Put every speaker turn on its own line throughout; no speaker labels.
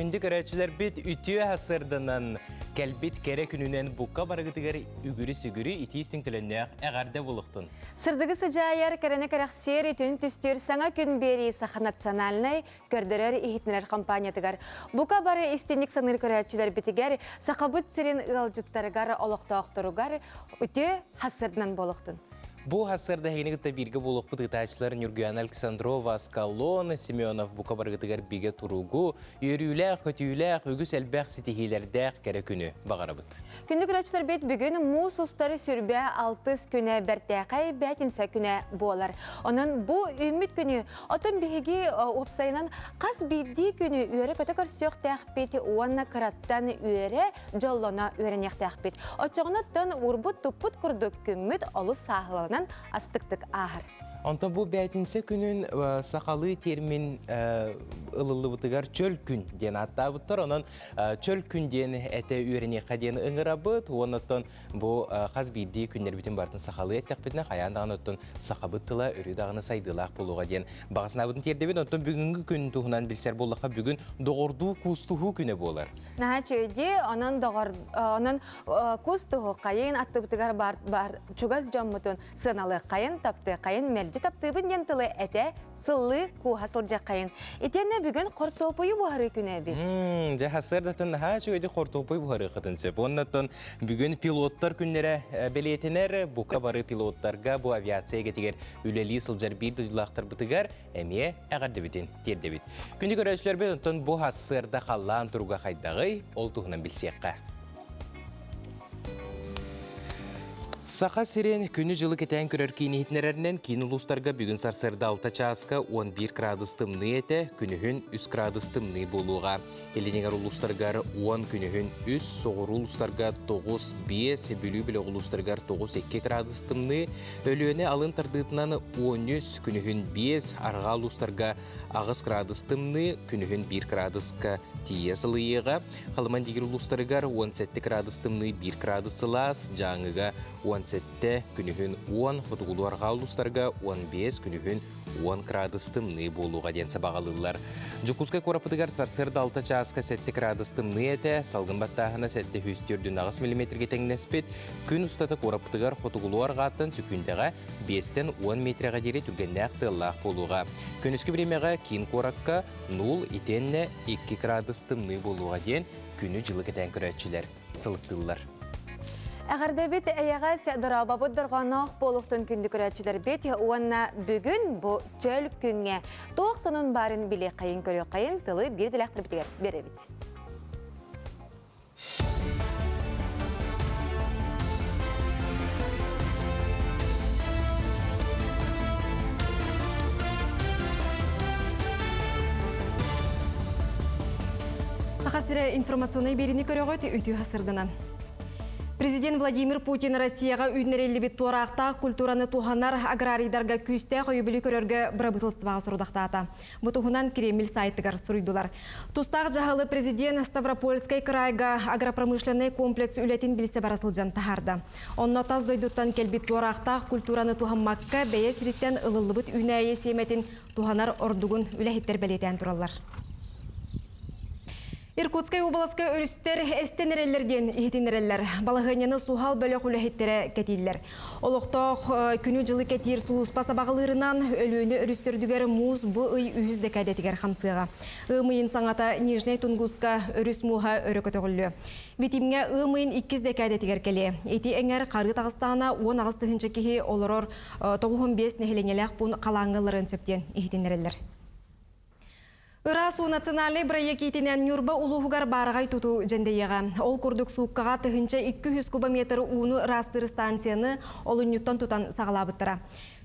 Күндік әрәтшілер бет үтіе асырдынан кәлбет кәрі күнінен бұққа барығытығар үгірі-сүгірі итейістің тіліннәқ әғарды болықтын.
Сырдығы сыжайыр кәріне кәрәқсер етін түстер саңа күн бері саха национальный көрдірер ихетнелер компаниятығар. Бұқа бары истенік саңыр көрәтшілер бетігер сақабыт сирен ұлжыттарығар олықтауқтырығар үтіе асырдынан болықтын.
Бұл ғасырда хейнігітті бірге болып бұтығытачылар Нюргуян Александрова, Скалон, Семенов бұқа барғытығар біге тұруғу, үйріләқ, өтійләқ, үгіс әлбәқ сетігейлердәқ кәрі күні бағара бұд.
Күнді күрәтшілер бет бүгін мұз ұстары сүрбә 6 күні бәртәқай бәтінсә күні болар. Оның бұл үміт күні отын бігеге опсайынан қас бірді күні үйері көті көрсіқ тәқпеті уанна қыраттан үйері жоллана үйерінеқ тәқпет. Отчағынаттан ұрбыт тұппыт күрдік күмміт олы сағылан астыктык ахыр.
Онтан бұл бәтінсе күнін сақалы термин ылылы бұтығар чөл күн ден атта бұттыр. Онын чөл күн ден әті үйеріне қаден ұңыра бұд. Онытын бұл қаз бейді күнлер бітін бартын сақалы әттәқ бітіне қаяндағын өттін сақабыттыла үрідағыны сайдылақ болуға ден бағасына бұдын тердебен. Онтан бүгінгі күн тұғынан білсер болуға бүгін доғырду кустығы күні болар.
Наға чөйде онын кустығы қайын атты бұтығар бар чугаз жаммытын сыналы қайын тапты қайын мәл таптыбын ентілі әті сылы куғасыл жақайын. Етені бүгін қортопойы бұхары күні әбі.
Жақасырдатын ғачу өйді қортопой бұхары қытынсы. Оннатын бүгін пилоттар күнлері бәлетінер, бұқа бары пилоттарға бұл авиация кетігер үлелі сылжар бір дүділақтар бұтығар әме әғарды бітін терді біт. Күнді көрәшілер бет ұнтын бұл ғасырда қалан тұруға қайдағы ол тұғынан білсеққа. Сақа сирен күні жылы кетен көрер кейнетінерінен кейін ұлыстарға бүгін сарсырда 6 часқа 11 градыстымны еті, күнігін 3 градыстымны болуға. Елінегер ұлыстарғар 10 күнігін 3, соғыр ұлыстарға 9-5, бүлі білі ұлыстарғар 9-2 градыстымны, өліөне алын тардытынан 13 күнігін 5, арға ұлыстарға ағыз градыстымны, күнігін 1 градысқа тие сылыйыға. Қалыман дегер ұлыстарғар 17 градыстымны 1 градысылас, жаңыға 17 күнігін 10, құтығылуарға ұлыстарға 15 күнігін 10 градыстымны болуға ден сабағалылар. Жүкузға қорапыдығар сарсырда 6 часқа 7 градыстымны еті, салғын баттағына 7 хүстерден 9 мм тәңнеспет, күн ұстаты қорапыдығар құтығылуарға аттын сүкіндіға 5-10 метрға дері түргенде ақтылақ болуға. Күн үскі біремеға кейін қораққа 0 итенне 2 градыстымны болуға ден күні жылы кетен күрәтшілер сылықтылар.
Әғірді бет әйіға сәдіраба бұдырғанақ болуқтың күнді көрәтшілер бет, оңна бүгін бұл чөл күнге тоқсының барын біле қайын көрі қайын тылы бір діләқтір бітігер бері бет.
Сақасыры информационный беріні көрі ғойты өті ғасырдынан. Президент Владимир Путин Россияға үйдінерелі бет туарақта культураны туғанар аграрийдарға күсті қойыбілі көрерге бірабытылыстываға сұрудақтата. Бұтығынан Кремль сайтығар сұрыйдылар. Тустақ жағалы президент Ставропольскай крайға агропромышленный комплекс үлетін білсе барасылжан тахарды. Онна таз дойдуттан келбет туарақта культураны туғанмаққа бәйес реттен ылылыбыт үйнәйе семетін туғанар ордуғын үләхеттер бәлетен туралар. Иркутскай обласка өрістер әстенерелерден ехетенерелер. Балығынені суғал бөлік үләхеттері кәтейлер. Олықтақ күні жылы кәтер суыспаса бағылырынан өліөні өрістердігер мұз бұй үйізді кәдетігер қамсыға. Үмейін саңата Нижней Тунгуска өріс мұға өрі көтіғілі. Бетімге үмейін 2 кәдетігер кәле. Еті әңер қары тағыстағына 10 ағыстығыншы кеге олырыр 95 нәхеленеләқ бұн қалаңғылырын сөптен ехетенерелер. Ирасу национальный проектінен Нюрба улуғығар барығай тұту жәндейеға. Ол күрдік суыққаға тұхынша 200 кубометр уны растыры станцияны олын нүттан тұтан сағалабыттыра.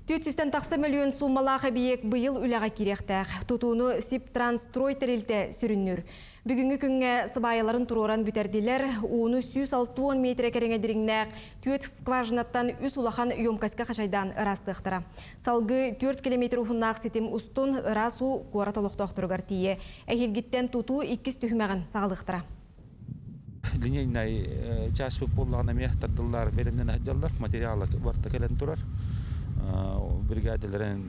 400 тақсы миллион суммалағы бейек бұйыл үліға керектәқ. Тұтуыны Сиптрансстрой тірілті сүріннір. Бүгінгі күнге сыбайыларын тұроран бүтерділер, уыны 160 метр кереңе діріңнәқ, 4 скважинаттан үс улахан йомкаска қашайдан ырастықтыра. Салғы 4 километр ұхыннақ сетім ұстын ырасу қуарат олықтақтырғар тие. Әхелгеттен тұту 2 түхімәғін сағалықтыра.
Линейный час болғаны мектардылар беремнен әджалдар, материалы барта келен тұрар. Бригадаларын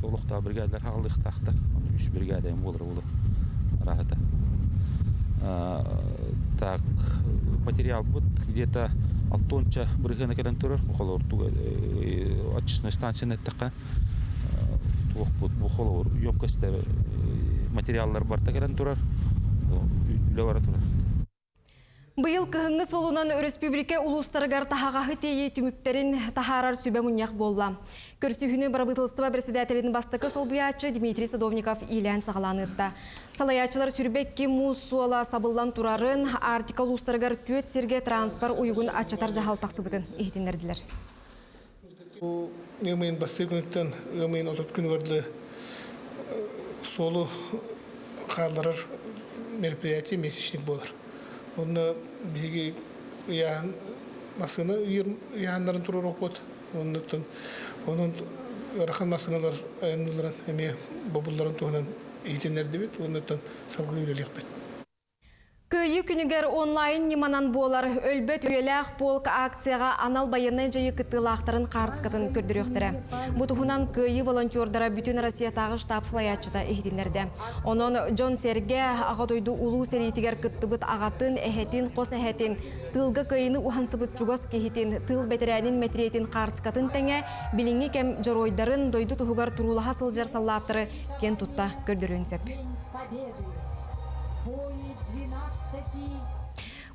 толықта бригадалар хағылықтақты. 3 бригадайым болыр болу рахата. Так, материал вот где-то 6 тонча брыгына келен турар. Холор очистной станцияны такка. Бу холор ёмкосттер материаллар барта келен турар. Левара турар.
Быйыл кыһыңы солунан республика улустарыгар тахагахы тейе түмүктерин тахарар сүбе муньяк болла. Көрсүхүнү барабытылстыба председателин бастыкы солбуячы Дмитрий Садовников илен сагаланытта. Салаячылар сүрбекки муз суала сабыллан турарын Артика улустарыгар төт серге транспорт уйгун ачатар жахал таксыбытын ихтинердилер.
Өмейін басты күніттен, өмейін отыт күні көрді солу қаларар мероприятие месячник болар. Оны бігі ұян масыны ұянларын тұрыр оқпот. Оның ұрақан масыналар айынларын әме бабыларын туғынан ейтенерді бет, онықтан салғы үйлелек бет.
Күйі күнігер онлайн неманан болар өлбет үйеләқ полк акцияға анал байыны жайы кыттылақтарын қарцқатын көрдіріқтірі. Бұтығынан күйі волонтердара бүтін Россиятағы штаб сылаятшыда ehtinlerді. Onun Джон Серге ағатойды улу серейтігер кыттыбыт ағатын әхетін, қос әхетін, тылғы күйіні ухансыбыт чугас кейтін, тыл бәтірәнін мәтірейтін қарцқатын тәңе, біліңі кәм жоройдарын дойды тұғығар тұрулаға сылжар саллаттыры кен тұтта көрдірін сөп.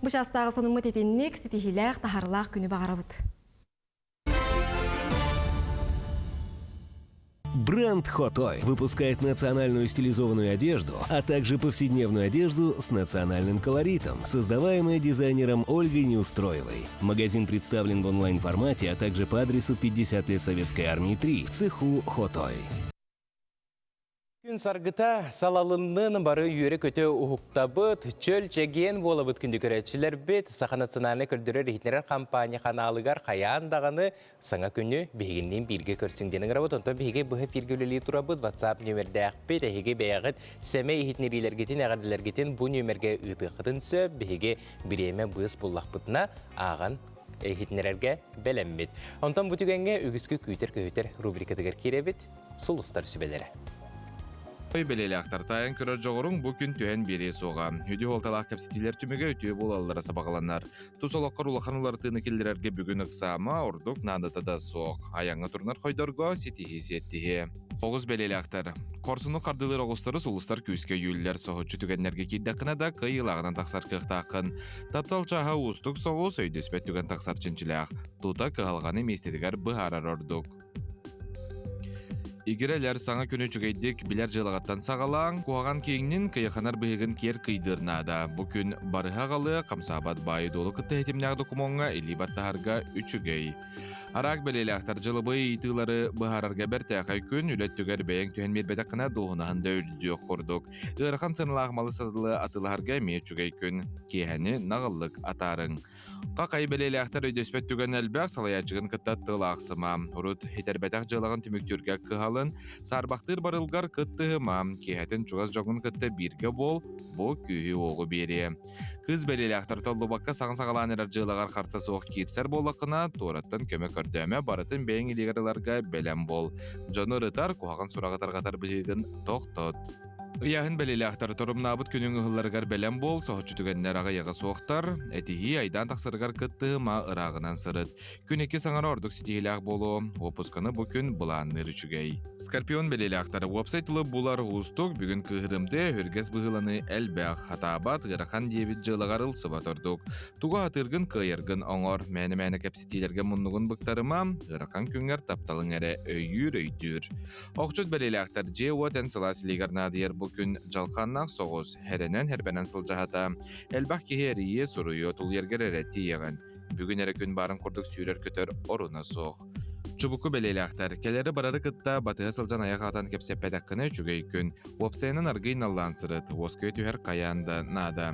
Бұшастағы сонымы тетеннек сетихиләқ тахарлақ күні бағарабыд.
Бренд Хотой выпускает национальную стилизованную одежду, а также повседневную одежду с национальным колоритом, создаваемая дизайнером Ольгой Неустроевой. Магазин представлен в онлайн-формате, а также по адресу 50 лет Советской армии 3 в цеху Хотой.
Күн саргыта салалынның бары үйері көте ұхықтабыт, чөл чеген болабыт күнді көрәтшілер бет, Саха национальный көрдірі рейтлерер компания қаналығар қаяндағаны саңа күні бейгіннен білге көрсіңденің рабыт. Онтан бейге бұғы фиргілілі тұрабыт, WhatsApp нөмірді әқпет, әйге бейғыт сәмі ехетнерилергетін, әғаділергетін бұ нөмірге ұтықытын сөп, бейге біреме бұғыз бұллақпытына аған ехетнерерге бәлеммет. Онтан бұтігенге үгізгі күйтер рубрикатығыр керебет, сұлыстар сүбелері.
Белелі ақтартайын көрір жоғырың бұл күн түйен бері соға. Үді олталақ кәпсетелер түмеге өтіе болалылары сабағаланар. Тұсолаққар улақанулар тыны келдерерге бүгін ұқсама ордық надытыда соқ. Аяңы тұрнар қойдорға сетихи сеттихи. Оғыз белелі ақтар. Қорсыны қардылыр оғыстары сұлыстар күйіске үйілілер соғытшы түгенлерге кейдақына да қиылағынан тақсар қықтақын. Таптал чаға ұстық соғыз өйдеспет түген тақсар чынчылақ. Тута қығалғаны местедігер бұхарар ордық. Игерелер саңа күні чүгейдік білер жылағаттан сағалаң, қуаған кейіңнен кайықанар бұйығын кер қидырнада. Бүкін барыға қамсабат байы долы күтті әтімнәғ докумонға илибаттағарға үчігей. Арақ белелі ақтар жылы бұй итылары бұхарарға бір тәқай күн үлеттігер бәйін түйен мербетақына доғынағында өлдіқ құрдық. Ғырқан сынылақ малы садылы атыларға мечүгей күн. Кейхәні нағылық атарың. Қақай белелі ақтар өйдеспет түген әлбәқ салаячығын кыттаттыл ақсыма. Ұрыт хетербетақ жылағын түміктүрге қығалын, сарбақтыр барылғар кыттығыма. Кейхәтін чуғаз жоғын кытты бірге бол, бұ күйі оғы бере. Кыз белелі ақтар толы баққа саңсағалан әрір жылағар қарса соқ кетсер болақына, тораттын көмек көрдеме барытын бәйін елегарларға бәлем бол. Жоны рытар, қуаған сұрағатар-ғатар білігін тоқтот. Яхын белелі ақтар тұрымнабыт күнің ұғыларғар бәлем бол, соғытшы түгеннер аға яға соқтар, әтігі айдан тақсырғар кыттығыма ырағынан сырыт. Күн екі саңара ордық сетігілі ақ болу, опусканы бұл күн бұланыр үшігей. Скорпион белелі ақтары вебсайтылы бұлар ұстық, бүгін кығырымды өргес бұғыланы әлбәқ, хатабат ғырақан дебет жылығар ұлсыба тұрдық. Туға атырғын қайырғын оңыр, мәні кәпсетелерге мұнығын бұқтарыма, ғырақан күнгер тапталың әрі өйір. Оқчыт белелі ақтар же уатен сыласылығар надияр күн жалқаннақ соғыз, әрінен әрбәнен сылжағата. Әлбақ кехерие сұруы тұл ергер әрәтті еғін. Бүгін әрі күн барын құрдық сүйрер көтер оруна соқ. Чубуку белелі ақтар. Келері барары кытта батыға сылжан аяқ atan кепсеппәдәққіні чүгей күн. Уапсайынан арғын аллан сырыт. Оскөй түхер қаянда нада.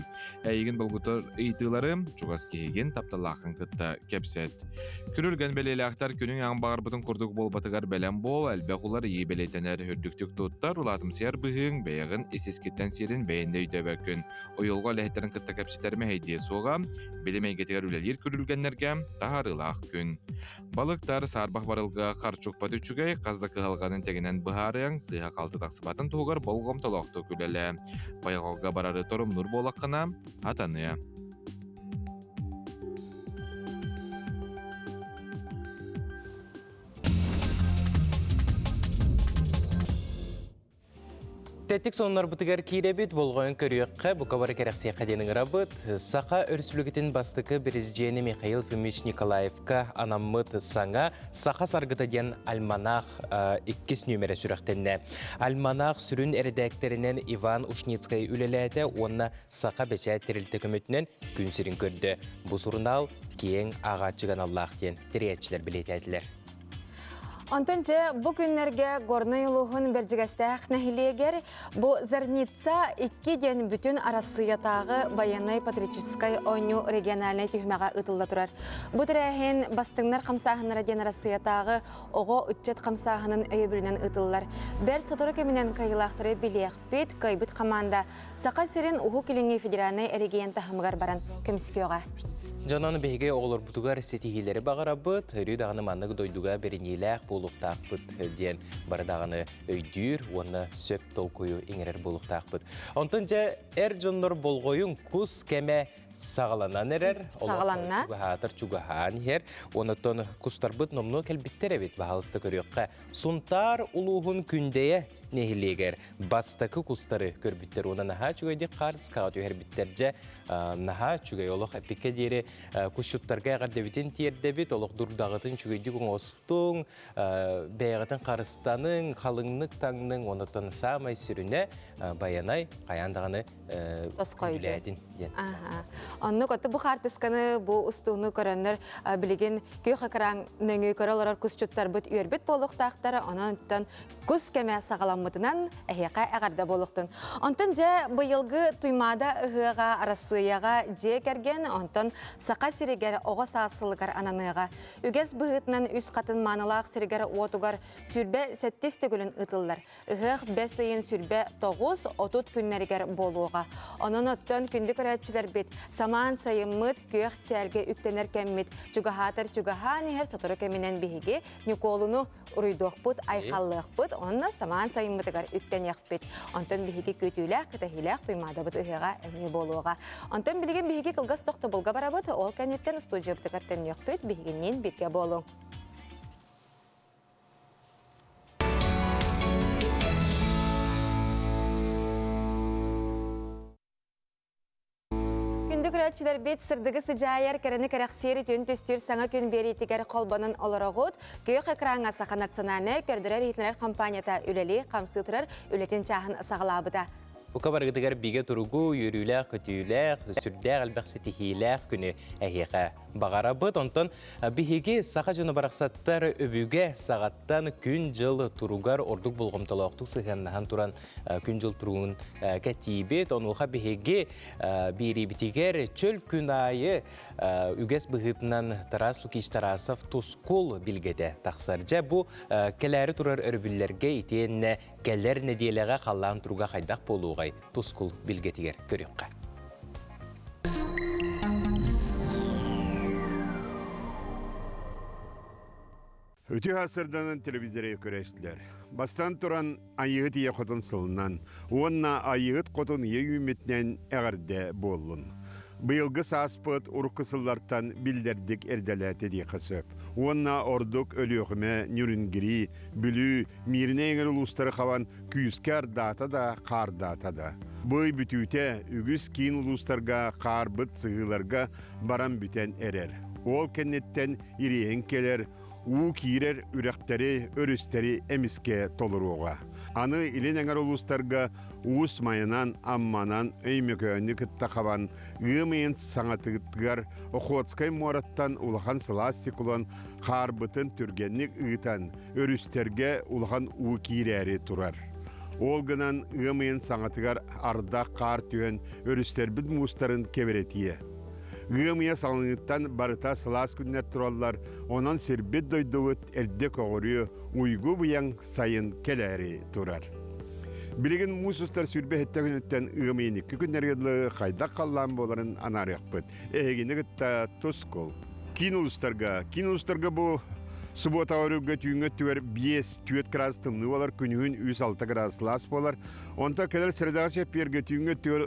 Әйгін бұлғытыр ыйтылары чугас кейген тапталақын кытта кепсет. Күрілген белелі ақтар күнің аңын бағар бұтын құрдық бол батығар бәлем бол, әлбәқулар ей белейтенер үрдіктік тұттар, ұлатым сияр бұғын бәйіғін есескеттен серін бәйінде үйдебі күн. Ойылға ләхеттерін кытта кепсетерме әйдие соға, білімей кетігер үлелер күрілгенлерге тағарылақ күн. Балықтар сарбақ барылга қарчукпат үчүгей қазда кыһалганын тегинен быһаарыяң сыйха қалты тақсыбатын тугар болгом толоқты күлеле. Байголга барары торум нур болаққына атаны.
Тәттік сонлар бұтығар кейребет болғойын көріққа бұқабары кәрәқсия қаденің рабыт. Сақа өрсілігітін бастықы Березжені Михаил Фимич Николаевка анаммыт саңа сақа сарғытаден альманах 2 нөмірі сүріқтенне. Альманах сүрін әрдәктерінен Иван Ушницкай үлеләді, онына сақа бәчә терілті көмітінен күнсірін көрді. Бұл сұрынал кейін ағатшыған Аллахтен тіриятчілер білет әділер.
Онтонче, бұ күннерге горной ұлығын бәржігістәқ нәхилегер, бұ Зарница 2 ден бүтін арасыятағы баянай патриотическай ойну региональный түймеға ұтылда тұрар. Бұ түрәхен бастыңнар қамсағынара ден арасыятағы оғы үтчет қамсағының өйбілінен ұтылылар. Бәрт сотыры кемінен қайылақтыры білеқ бет қайбыт қаманда Сақа сирен ұғы келіңе федеральный регион тахымығар баран көміскеуға.
Жананы бейге оғылыр бұтығар сетихилері бағара бұд, үрі-дағыны маннығы дойдуға берінейләқ болуқтақ бұд ден барыдағыны өйдүйір, оны сөп толкойы еңерер болуқтақ бұд. Онтын жа әр жонлар болғойын күз кәмә сағаланан әрер.
Сағаланна?
Чуғатыр чуғахан ер. Онытын күстар бұд номну кәлбіттер әбет бағалысты көріққа. Сұнтар ұлуғын күндеє нехилегер. Бастакы күстары көрбіттер. Оны наға чүгейді қарыз қағат өйер біттерже наға чүгей олық әпеке дейірі күшіттарға әғар дәбітін тиердебет, олық дұрдағытын чүгейді күн остың, бәйғатын қарыстаның, қалыңнық таңның, онытын самай сүріне баянай қаяндағыны үләдін.
Онны көтті бұ қартысқаны бұ ұстуыны көрінір білеген көй қақыран нөңі көрілерар күшчуттар бұд үйербет болуқтақтары, онын күз кәмә сағаламытынан әйеқа әғарда болуқтын. Онтын жа бұйылғы туймада ұғыға арасыяға же кәрген, онтын сақа сирегер оға сасылығар ананыға. Үгес бұғытынан үс қатын манылақ сирегер отуғар сүрбе сәттес түгілін ұтылар. Үғық 5 айын сүрбе 9-30 күннергер болуға. Onun öttön kündük öğretçiler bit. Saman sayımıt, köy çelge üktенер kemmit. Çugahatır çugahan her sotoru keminen bihigi. Nükolunu uruyduğuk bit, ayqallıq bit. Onna saman sayımıtıgar üktenek bit. Ondan bihigi kötüylək, kıtahilək duymada bit ıhıға əmi boluğa. Ondan bilgin bihigi kılgaz toxtu bulga bara bit. Ol kənyetten studiyo bitikar təniyək bit. Bihiginin birge bolun. Күрәтчілер бет сырдығы сыжайар кәріні кәрәқсері түйін түстір саңа күн беретігер қолбанын оларағыд, күйіқ экраңа сақа национальны көрдірер етінер компанията үлелі қамсылтырар үлетін чағын сағылабыда.
Ука баргыдыгар биге туругу, юрүләк, көтүләк, сүрдәк әлбәқсі тихиләк күні әйеға бағара бұд. Онтан бихеге сақа жөні барақсаттар өбіге сағаттан күн жыл туругар ордық болғымталауқтық сығаннаған туран күн жыл туруғын кәтейбет. Онуға бихеге бейрі бітігер чөл күн айы үгес бұғытынан Тарас Лукич Тарасов Тускул білгеде тақсаржа. Бұ кәләрі турар өрбілерге итенне кәлер неделеға қаллан тұруға қайдақ болуғай Тускул білгетігер көріққа.
Өте ғасырданын телевизоры көрәштілер. Бастан тұран айығыт ие қотын сылынан, онна айығыт қотын ие үмітнен әғірді болын. Бұйылғы саспыт ұрқысыллартан білдердік әрдәләті дейқі сөп. Онна ордық өліғіме, нүрінгірі, бүлі, миріне еңір ұлыстары қаван күйіскер дата да, қар дата да. Бұй бүтіуте үгіз кейін ұлыстарға қар бұт сығыларға баран бүтен әрер. Ол кеннеттен ириен келер, у кирер үрәқтері, өрістері әміске толыруға. Аны илен әңір ұлыстарға уыс майынан, амманан, өймекөні күттақаван, ғымейін саңатығыттығар, оқуатскай мораттан улахан сыластикулан, қар бұтын түргеннік ұғытан, өрістерге улахан у кирері тұрар. Ол гынан ғымейін саңатығар арда қар түйен өрістер бүд мұстарын кеверетие. Ғымия салынықтан барыта сылас күннер тұралар, онан сербет дойдуыт әрдек оғыры ұйғы бұяң сайын келәрі тұрар. Білеген мұсыстар сүрбе әтті күнеттен ғымиені күннергеді қайда қаллан боларын анарық бұд. Әйгені күтті Тускул. Кинулустарга бу суббота өрүгө түйүнгө түөр 5-4 градус тымны болар, күнүгүн 3-6 градус лас болар. Онта келер средага чепперге түйүнгө түөр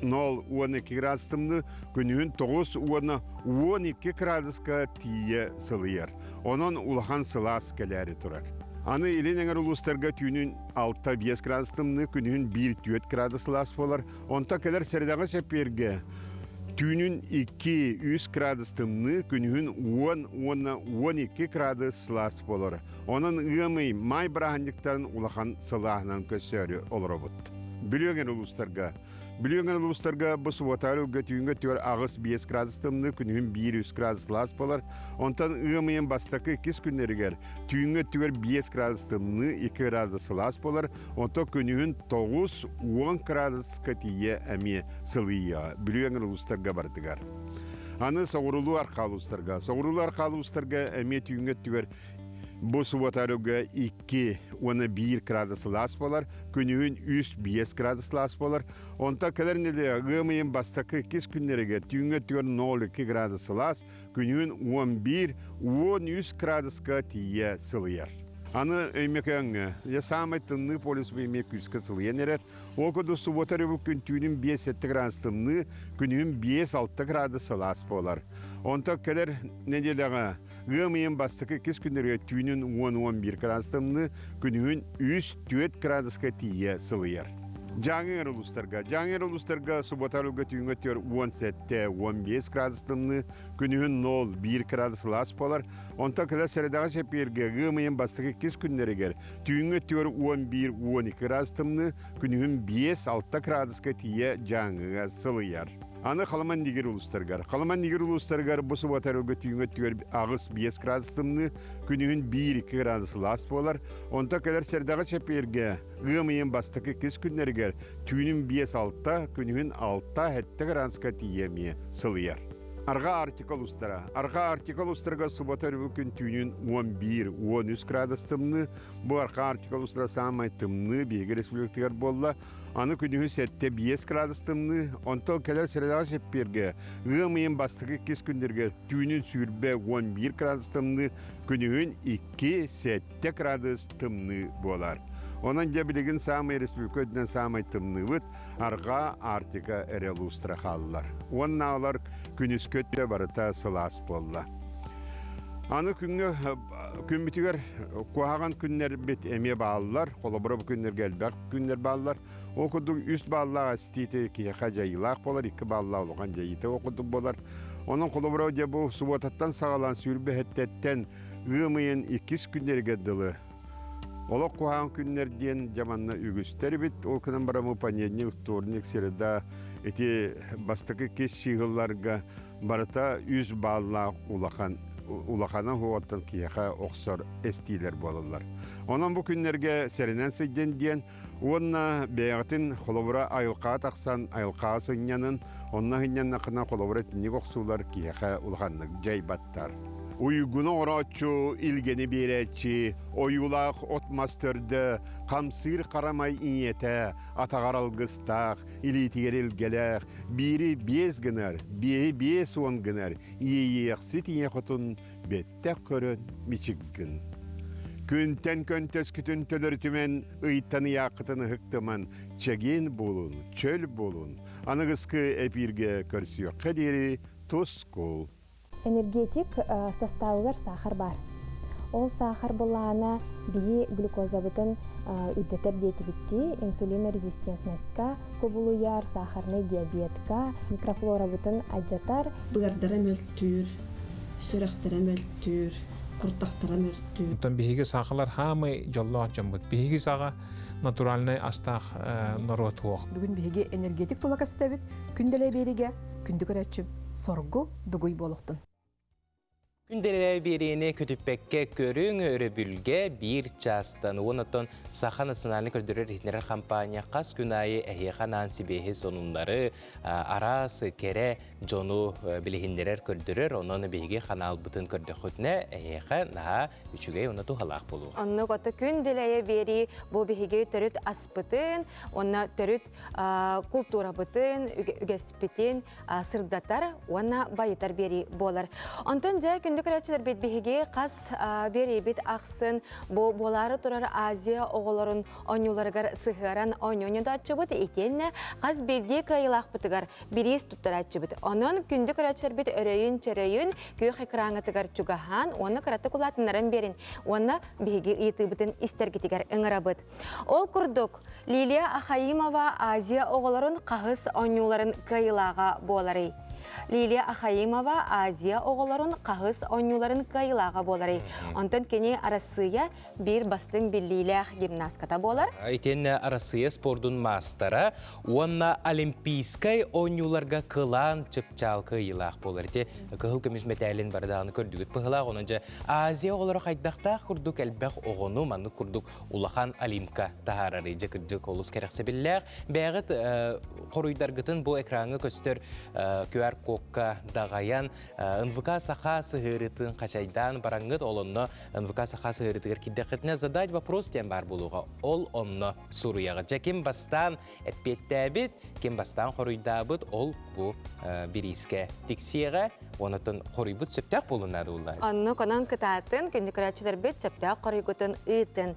0-12 градус тымны, күнүгүн 9-12 градуска тие сылыйар. Онон улахан сылас келери турар. Аны иленеңер улустарга түйүнүн 6-5 градус тымны, күнүгүн 1-4 градус лас болар. Онта келер средага чепперге түйінін 2-3 градус тымны, күнігін 10-12 градус сылас болыр. Оның ұғымай май бірағандықтарын улахан сылағынан көсері олыр бұд. Білуңен ұлыстарға бұл сұватары үлгі түйінгі түйір ағыс 5 градус тымны, күнігін 1-3 градус лас болыр. Онтан ұғымайын бастақы 2 күннергер түйінгі түйір 5 градус тымны, 2 градус лас болыр. Онтан күнігін 9-10 градус кәтие әме сылыя. Білуңен ұлыстарға бардығар. Аны соғырылу арқалыстарға. Соғырылу арқалыстарға әме түйінгі түйір бұл сұватарыға 2-1 градус лас болар, күнігін 3-5 градус лас болар. Онта кәлерінелі ғымайын бастақы 2 күннеріге түйінгі түйір 0-2 градус лас, күнігін 11-13 градусқа тие сылыяр. Аны өймекеңі, самай тынны полис беймек үскі сылыян әрер. Ол көді сұватары бұл күн түйінің 5-7 градус тынны, күнігін 5-6 градус лас болар. Онта кәлер неделіға ғымайын бастықы 2 күндерге түйінің 10-11 градус тынны, күнігін 3-4 градусқа тие сылыяр. Жаңыр ұлыстарға сұботарылға түйінгі төр 17-15 градус тымны, күнігін 0-1 градус лас болар. Онта кәлі сәредағы шәперге ғымайын бастығы 2 күндерігер түйінгі төр 11-12 градус тымны, күнігін 5-6 градусқа тие жаңыға сылыяр. Аны қаламан дегер ұлыстарғар. Қаламан дегер ұлыстарғар бұл сұботарылға түйінгі төр ағыс 5 градус тымны, күнігін 1-2 градус лас болар. Онта кәлі сәредағы шәперге ғымайын бастығы 2 күндерігер түйінің 5-6, күнігін 6-7 градусқа тиеме сылыяр. Арға артикол ұстарға сұботар бүкін түйінің 11-13 градус тымны, бұл арқа артикол ұстыра самай тымны бейгі республиктігер болла, аны күнігін 7-5 градус тымны, онтал кәлер сәредағы шепперге, ғымайын бастығы 2 күндерге түйінің сүрбе 11 градус тымны, күнігін 2-7 градус тымны болар. Онан жабілігін самай республикөдінен самай тымны бұд, арға артика әрел ұстыра қалылар. Онын ağlar күніс көтті барыта сылас болла. Аны күн бітігер қуаған күннер бет әме бағалылар, қолабыра бұл күннер gəlбәк күннер бағалылар. Оқыдық үст бағалыға істейті кейқа жайылақ болар, 2 бағалыға олған жайыты оқыдық болар. Оның қолабыра бұл сұботаттан сағалан сүрбі әттеттен ғымайын 2 күннерге дылы. Олық қуған күннерден жаманна үгістер бит, ол күнін барамы панедне ұтторник середа әте бастықы кес шиғылларға барыта үз бағылла улақанан хуаттан кияға оқсор әстейлер болылар. Онан бұл күннерге серенен сейден ден, онна бәйғатын қолыбыра айылқа тақсан, айылқа сыңнянын, онна хиннен нақына қолыбыра тінек оқсулар кияға улақанлық жай баттар. Uygun oratçu, ilgeni biretçi, oyulaq otmastırdı, kamsır karamay inyete, atağar algıstaq, ilitiger ilgelaq, biri 5 gınar, biri 5-10 gınar, iyiyek sitiye xotun, bettek körün, miçik gın. Күнтен көнтөс күтін төліртімен ұйттаны яқытыны хықтыман, чеген болун, чөл болун, анығысқы әпірге көрсіё қадері тұс қол.
Энергетик составылар сахар бар. Ол сахар болағына бейі глюкозабытын үддетер дейті бітті, инсулинорезистентнесқа, көбілуяр, сахарны диабетка, микрофлора бұтын аджатар.
Бұғардара мөлттүр, сүрақтара мөлттүр, құртақтара мөлттүр.
Тон бейгі сақылар хамы жолы атжан бұд. Бейгі саға натуральный астақ нору туық.
Бүгін бейгі энергетик тұла кәпсітәбіт, күнделе береге, күнді көрәтшіп, соргу дугуй болуқтын.
Күнделе берini көтүппекке көрүң өрөбүлге бир частан онотон Саха национальный көрдөрөр хитнерер компания кас күн айы эхеха Нанси Бехи сонунлары арас кере жону билихиндерер көрдөрөр онон беги канал бутын көрдөхөтне эхеха наха үчүгей оноту халак болу.
Онны готы күнделе бери бу биһиге төрүт аспытын, онна төрүт культура бутын, үгеспитин, сырдатар, онна байытар бери болар. Онтон же күндүк рачылар бит биһиге кас бери бит аксын бу болары турар Азия оголорун онюларгар сыгыран онюнда ачыбыт итенне кас бирди кайылак бытыгар бирис туттар ачыбыт. Онон күндүк рачылар бит өрөйүн чөрөйүн күйөк экраны тыгар чугахан, оны караты кулатыннарын берин. Оны биһиге итыбытын истергитигер ыңырабыт. Ол курдук Лилия Ахаимова Азия оголорун кагыс онюларын кайылага болары. Лилия Ахаимова Азия оголорун кагыс онюларын кайылага болары. Онтон кене арасыя бир бастын биллилях гимнастката болар.
Айтен арасыя спордун мастера, онна олимпийскай онюларга кылан чыпчалкы йылах болар. Те кыл көмүс металин бардагын көрдүгүт пыгылак, онунча Азия оголору кайдакта курдук элбек огону манны курдук улахан олимпка тахарары жекыржык олус керексебиллер. Бегит коруйдаргытын бу экранга көстөр QR kokka dağayan НВК Саха сыгырытын качайдан бараңгыт олонно НВК Саха сыгырытыгар киддекетне задать вопрос тем бар болуга. Ол онно суруяга. Ким бастан эппеттебит, ким бастан хоруйдабыт, ол бу бириске тиксиеге онотон хоруйбут сөптөк болунады улар.
Онно конан кытатын күндүкөрачылар бет сөптөк хоруйгутун ытын.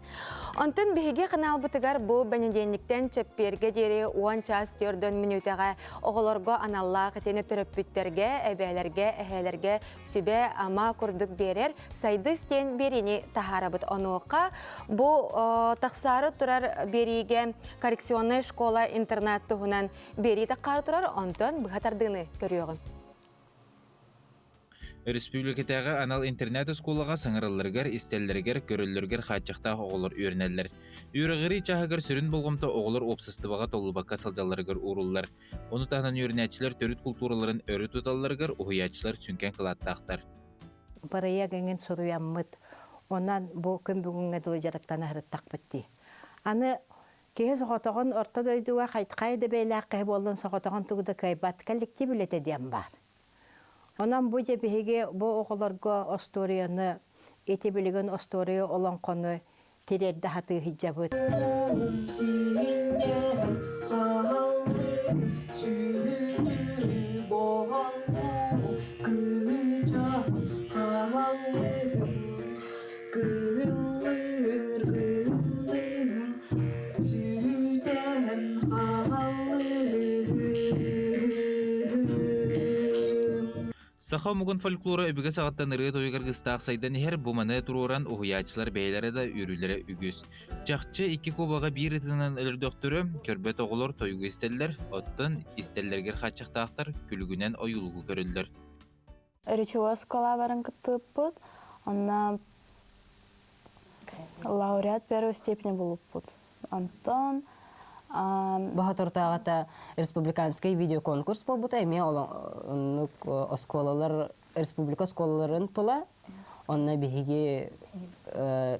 Онтон биһиге каналбытыгар бу бенеденниктен чепперге дере 10 час 4 минутага оголорго аналлах этене төрөппүттерге, эбелерге, эхелерге сүбе ама курдук берер сайды стен берини тахарабыт онука. Бу таксары турар бериге коррекционная школа интернат тугунан бери таккар турар, онтон быхатардыны көрүөгүн.
Республикатағы анал интернет сколаға саңырылыргар, истеллергер, көріллергер қатчақта оғылыр үйрінәлілер. Үйріғірі чағығыр сүрін болғымта оғылыр опсыстыбаға толыбаққа салдаларығыр урулар. Оны тағынан үйрінәтшілер төріт культураларын өрі тұталарығыр, ұхыячылар сүнкен қылаттақтар.
Барая генген соруяммыт, онан бұл күн бүгінгі дұлы жарықтан ағырыттақ бітті. Аны кейі соғатағын орта дөйдіуа қайтқайды бәйлі аққай болын соғатағын тұғыда кайбат коллектив үлеті дем бар. Онан бу жебеге бу оголорго осторияны эти билген остория олон кону тередде хаты хиджабыт.
Саха мүгін фольклоры өбіге сағаттан ұрығы тойғырғыстақ сайдан ехер бұманы тұроран ұғыячылар бәйлері да үрілері үгіз. Жақчы 2 кобаға бір етінен өлірдіқтірі көрбет оғылыр тойғы істелілер, оттын істелілергер қатшықтақтар күлігінен ойылғы көрілдір.
Речевой скола барын күттіп бұд, онна лауреат первой степени болып бұд. Антон
Бахатыртағата республиканский видеоконкурс болбута, эме осколалар, республика осколаларын тола, онна бихиге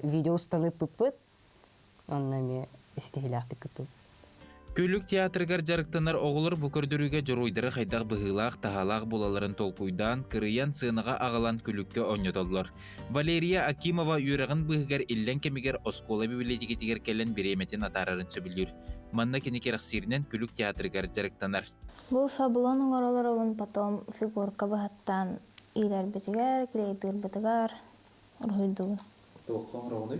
видео устанып пыппыт, онна ме истихиляқты күтіп.
Көлік театргар жарықтанар оғылыр бүкірдіріге жоруйдары қайдақ бұғылақ, тағалақ болаларын толқуйдан, кырыян сынаға ағалан көлікке ойнаталар. Валерия Акимова үйрағын бұғығар иллен кемегер оскола библиотекетігер келен береметін атарарын сөбілер. Манна кені керақсирінен көлік театргар жарықтанар.
Бұл шаблоның ораларығын потом фигурка бұғаттан илер бітігер, клейтер бітігер, ұрғыйдығын.
Тоққан ұрағыны?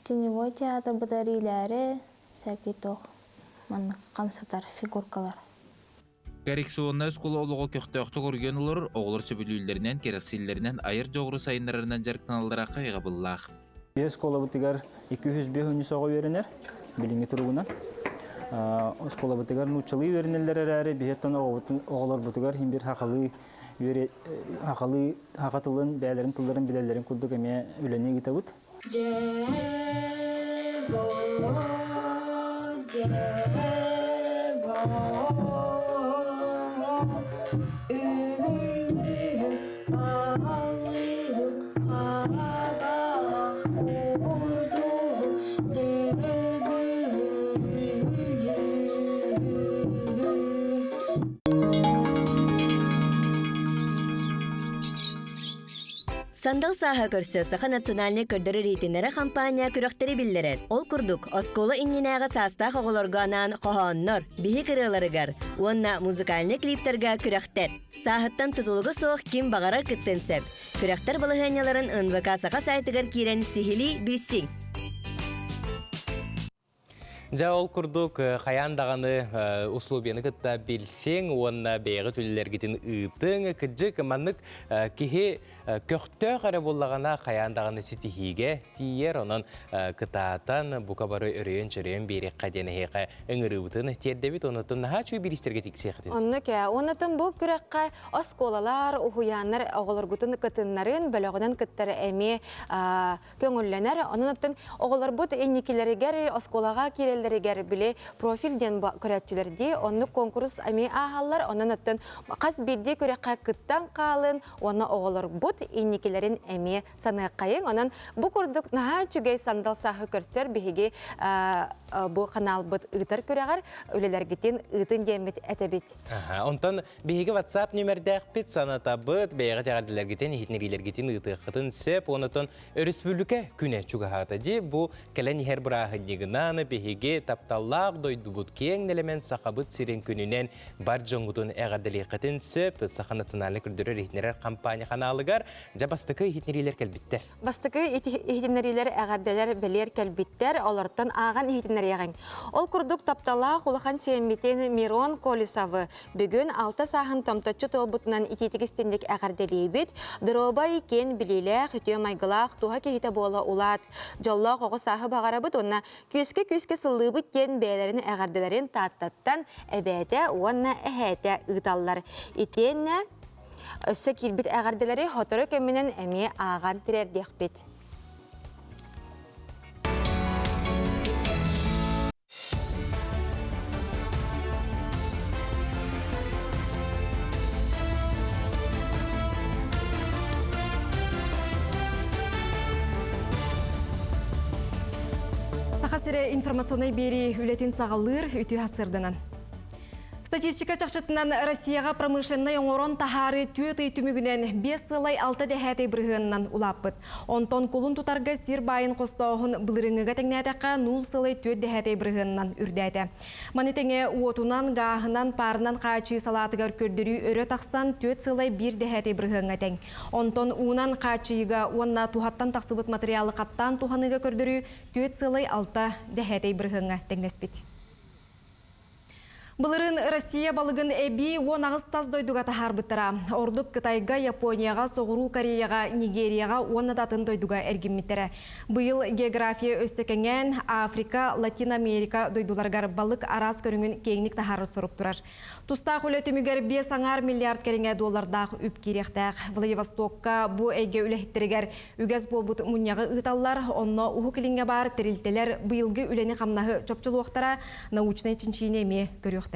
Теневой театр бұдар илері, сәкі тоқ, манна қамсатар фигуркалар.
Коррекционна скола олығы көқтөқті көрген олар, оғылыр сөбілілерінен, керексиллерінен айыр жоғыры сайынларынан жарықтаналдыра қайға бұллақ.
Скола бұтығар 205 соғы верінер, біліңі тұрғынан. Скола бұтығар нұтчылы верінелер әрі, бейеттен оғылар бұтығар химбір хақатылын, бәлерін, тұлдарын, білелерін күлдік әме өліне кетабыд.
Сандал саха көрсө саха национальный көрдөрү рейтинері компания күрөктери биллерер. Ол курдук оскола иннинага састах оголорганан кохоннор, бихи кырыларыгар, уонна музыкальный клиптерга күрөктер. Сахыттан тутулугу соох ким багарар кыттенсеп. Күрөктер балыханяларын НВК саха сайтыгар кирен сихили бүссиң.
Жа ол курдук хаяндаганы услубияны кытта билсең, онна бейғы түлілергетін ыйтың, кыджы кыманнык кихи көқтө қары болағана хаяндаганы ситихиге тиер, онын кытаатан бука бары өрейін чөрейін берек қадені хейқа ыңырыбытын тердебит, онытын наға чүй биристерге тексеқытын?
Онытын бұл күрекқа осколалар, ухуянар, оғылыргутын кытыннарын, бөліғынан кыттары әме көңілленер, онытын оғылырбут энникелерігер осколаға керелдерігер біле профильден көрәтчілерді, онны конкурс әме ағалар, онытын қас бірде күрекқа кыттан қалын, оны оғылырбут инникелерин эми саны кайын. Онан бу курдук наха чүгей сандал сахы көрсөр биһиги бу канал бут ытар көрөгөр өлелергитин ытын демет этебит.
Онтон биһиги WhatsApp номердәк саната бут бейга тәгәрләргитин хитнерилергитин ытыхтын сеп онтон республика күнә чугахата ди бу келен һәр брахы дигнаны биһиги тапталлак дойду бут кең элемент сахабыт сирен күнүнен бар жоңгутун әгәделикатын сеп саха национальный күлдөрө хитнерер компания каналыгар жабастыкы хитнерилер келбиттер.
Бастыкы хитнерилер әгәрделәр белер келбиттер, олардан аган хитнерияң. Ол курдук таптала хулахан сиеммитен Мирон Колесовы бүгүн 6 сахын томточу толбутунан ититигистендик әгәрделейбит. Дроба икен билеле хөтө майгылак туга кехите бола улат. Жолла кого сахы багарабыт, онна күскө сыллыбыт кен бәләрен әгәрделәрен таттаттан әбәтә онна әһәтә ыталлар. Итенне өссө кирбит әгәрделәре хоторы кеминен әме аған тирер декбит.
Сахасыре информационный бери үлетін сағалыр үті хасырдынан. Статистика чақшытынан Россияға промышленный оңорон тахары түйеті түмігінен 5 сылай 6 дәхәтей бірғынынан улаппыт. Онтон кулун тутарға сир байын қостауғын бұлырыңыға тәңнәтәққа 0 сылай 4 дәхәтей бірғынынан үрдәді. Манетеңе уотунан, ғағынан, парынан қачы салатығар көрдірі өрі тақсан 4 сылай 1 дәхәтей бірғынға тәң. Онтон уынан қачыйға онна тухаттан тақсыбыт материалы қаттан туханыға көрдірі 4 сылай 6 дәхәтей бірғынға тәңнеспет. Бұлырын Россия балығын әбі 10 ағыстаз дойдуға тахар бұттыра. Ордық Қытайға, Японияға, Соғыру Кореяға, Нигерияға 10 датын дойдуға әргімметтері. Бұйыл география өссекенген Африка, Латин Америка дойдуларғар балық арас көріңін кеңнік тахары сұрып тұрар. Тұстақ өлетімігер 5 миллиард кәріңе доллардағы үп керектәқ. Владивостокқа бұ әйге үләхеттерігер үгәз болбұт мұнияғы ұталар, онна ұхы кілінге бар тірілтелер бұйылғы үләні қамнағы чөпчілі оқтара научный чинчине ме көрек.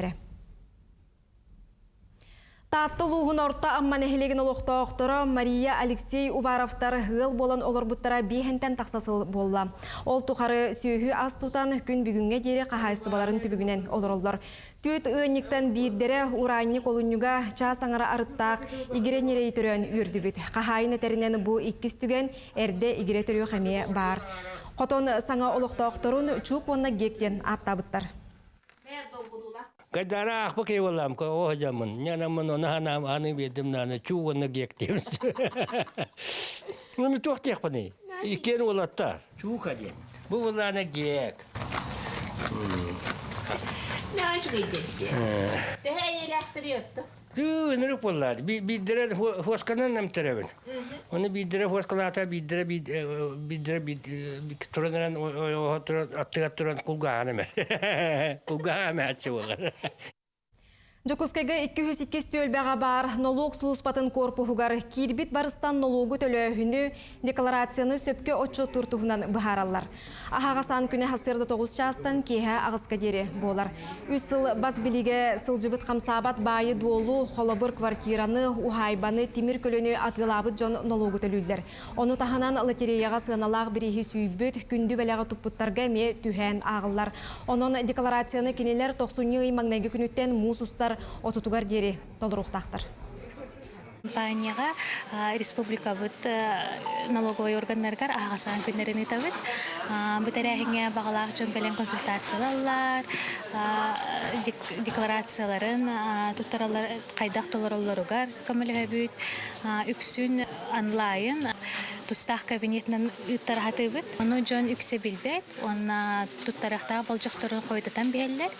Таттылуғын орта амман әхілеген олықта оқтыры Мария Алексей Уваровтар ғыл болан олар бұттара бейхентен тақсасыл болла. Ол тұқары сүйі аз тұтан күн бүгінге дері қағайсты баларын түбігінен олар олар. Түйт ұйниктен бейдері уранник олынюға час аңара арыттақ игере нерей түрен үрді бүт. Қағайын әтерінен бұ иккістіген әрде игере түрі қәме бар. Қотон саңа олықта оқтырын чуп онна гектен аттабыттар.
Kadara akpa kay walam ko oh jaman nya naman no nahanam ani bedim na chuwa na gektim. Nami tuak tiak pani. Iken walata. Chuka dia. Bu wala na gek.
Na acho que dia. Te hai elektrik.
Tu nuru polar. Bidre hoskanan nam tereven. Oni bidre hoskalata bidre bidre attıran kulgana me. Kulgana açıvar.
Жокускайга 202 төлбәға бар налог сулуспатын корпухугар кирбит барыстан налогу төлөһүнү декларацияны сөпкө отчо туртугунан бахараллар. Ахагасан күнө хасырда 9 частан кеһе агыска дере болар. 3 сыл бас билиге сылжыбыт камсабат байы дуолу холобур квартираны ухайбаны тимир көлөнү атгылабыт жон налогу төлүлдер. Ону таханан лотереяга сыналак бирихи сүйбөт күндү белага туппуттарга ме түһән агыллар. Онун декларацияны кинелер 90 маңнайгы күнүттен мусустар отутугар дери толуруктактар.
Компанияға республика бұд налоговый органдаргар ағасан күнерін етабыд. Бұтарәхіңе бағалақ жөңгелен консультациялар, декларацияларын қайдақ толыролларугар көмілігі бүд. Үксін онлайн тұстақ кабинетінің ұттарағаты бұд. Оны жон үксе білбет, оны тұттарақтағы болжақтырын қойдытан бәлілер.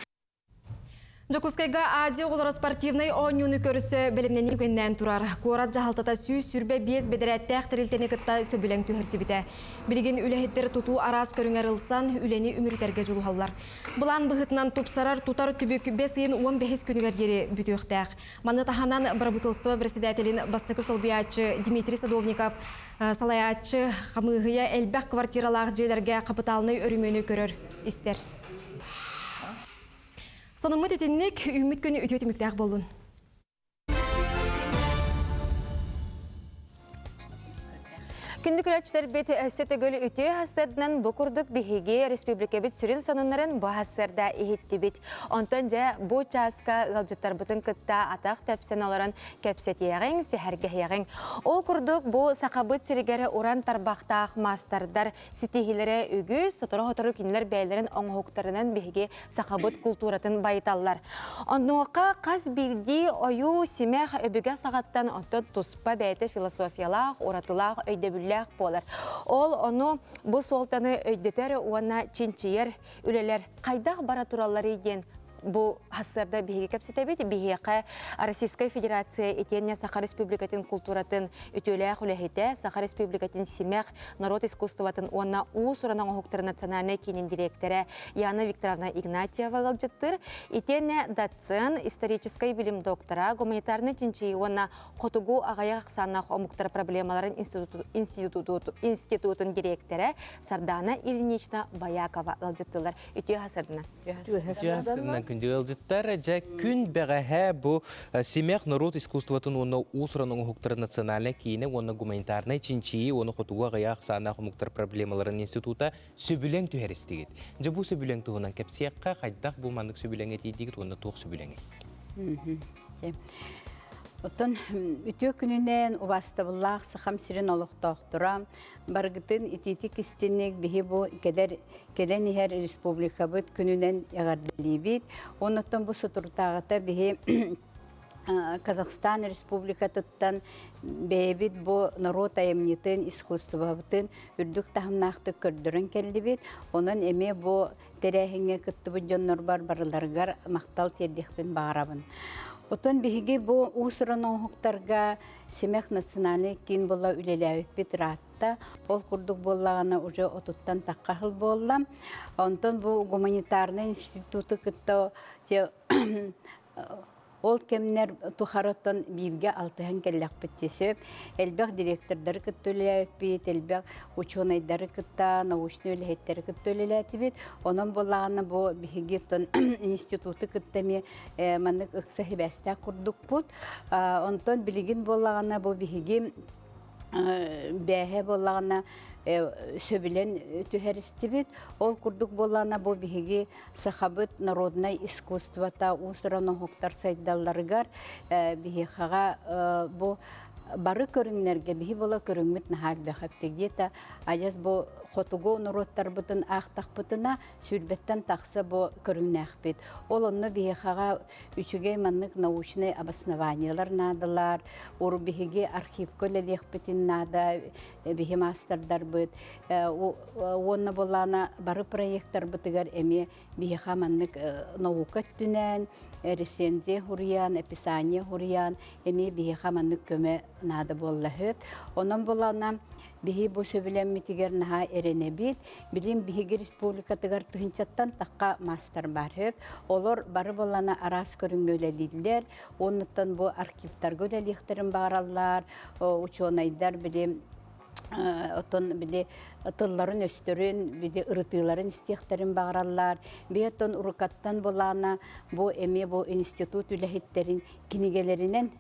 Жокускайга Азия олары спортивный ойнуны көрісі білімнен үгеннен тұрар. Қорат жағалтата сүй сүрбе без бедірәтті әқтірілтені күтті сөбілен түйірсі біті. Білген үләхеттер тұту арас көріңер ылсан үләні үмірітерге жолуғалар. Бұлан бұғытынан тұпсарар тұтар түбік 5-15 күнігер дері бүті өқтәқ. Маны таханан Барабытылсыва председателін бастықы солбиятчы Дмитрий Садовников салаятчы қамығыя әлбәқ квартиралақ жейлерге қапыталыны өрімені көрір істер. Сонымы тетіннік үміт көні өте өтіміктәқ болын.
Күнді күрәтшілер бет сөтігіл өте хастадынан бұқырдық бігеге республика бет сүрін санунларын бағасырда ехетті бет. Онтан жа бұ часқа ғалжыттар бұтын күтті атақ тәпсен оларын кәпсетеғің, сәхәргәйеғің. Ол күрдік бұ сақабыт сірігері уран тарбақтақ мастардар сетегілері үгі, сотыры-хотыры кенілер бәйлерін оңғықтарынан бігеге сақабыт культуратын байыталар. Онуаққа қас білді ойу семәқ өбіге сағаттан онтан тұспа бәйті философиялақ, оратылақ, өйдебілі болар. Ол оны бұл солтаны өйдетер уана чинчиер үлелер қайдақ бара туралары еден бұл хассарда бейге кәпсетебеді. Бейге Российская Федерация етенне Саха Республикатын культуратын өтеләқ үләхеті, Саха Республикатын семәқ народ искусстватын онна ұсыранан оғықтыр национальный кейнен директоры Яна Викторовна Игнатьева ғалжыттыр. Етенне доцент, исторический білім доктора, гуманитарный чинчи онна қотугу ағаяқ санақ омықтар проблемаларын институтын директоры Сардана Ильинична Баякова ғалжыттылар. Өте хасырдына.
Күнді ылжыттар, жа күн бәғәхә бұ семәқ народ искусстватын оны ұсыраның ұқықтары национальный кейіне, оны гуманитарный чинчиі, оны қотуға ғаяқ санақ ұмықтар проблемаларын института сөбілен түйәрістегет. Жа бұл сөбілен тұғынан кәпсияққа қайдақ бұл мандық сөбілен етейдегет, оны тұқ сөбілен ет.
Отон үтө күнінен увастабыллах сахам сирен олықтақтыра, баргытын итетик истенек бихи бу келен ихер республика бұд күнінен яғардали бит. Оныттан бу сутуртағыта бихи Казахстан республикатыттан бейбит бу народ аямнетін искусствабытын үрдік тахымнақты көрдірін келді бит. Онын эме бу терәхіңе күтті бұд жоннор бар барыларғар мақтал тердекпен бағарабын. Отон биһиги бу усырын оңуқтарға семех национальный кин болла үлеләуіп бит ратта. Ол курдук боллағана уже отуттан таққахыл болла. Онтон бу гуманитарный институты кытта ол кемнер тухароттан бирге алтыхан келләк биттесіп, әлбәқ директордары кыттөлеләуіп бит, әлбәқ ученыйдары кытта, научный өләйттері кыттөлеләті бит. Онын болағана бу биһигеттон институты кыттами маннык ықсахи бәстә курдук бут. Онтон билигин болағана бу биһиги бәһе болағана сөбілен түхәрісті бит. Ол күрдік болана бу биһиги сахабыт народный искусствата усыраны хоқтар сайдалларыгар биһихаға бу бары көріңнерге биһи бола көріңміт нахал бәхәптегдета аяз бу хотуго народтар бытын ақтақ бытына сүрбеттен тақсы бу көріңнәқ бит. Ол онны биһихаға үчүгей маннык научный обоснованиялар надылар, ору биһиги архив көлелек битин нада биһи мастердар бит. Онны болана бары проекттар бытыгар эми биһиха маннык наука түнен, ресенде хуриян, описание хуриян, эми биһиха маннык көмө нада болла хөп. Онын болана биһи бу сөбүлен митигер наха эрене бит. Билим биһиги республикатыгар тыгынчаттан таққа мастер бар хөп. Олар бары болана арас көрүнгөлелилер. Онуттан бу архивтар гөлелихтерин бараллар, ученыйдар билим отон биле тылларын өстөрүн, биде ырытыларын истехтерин багараллар. Биеттон урукаттан болана бу эме бу институт үлехиттерин кинигелеринен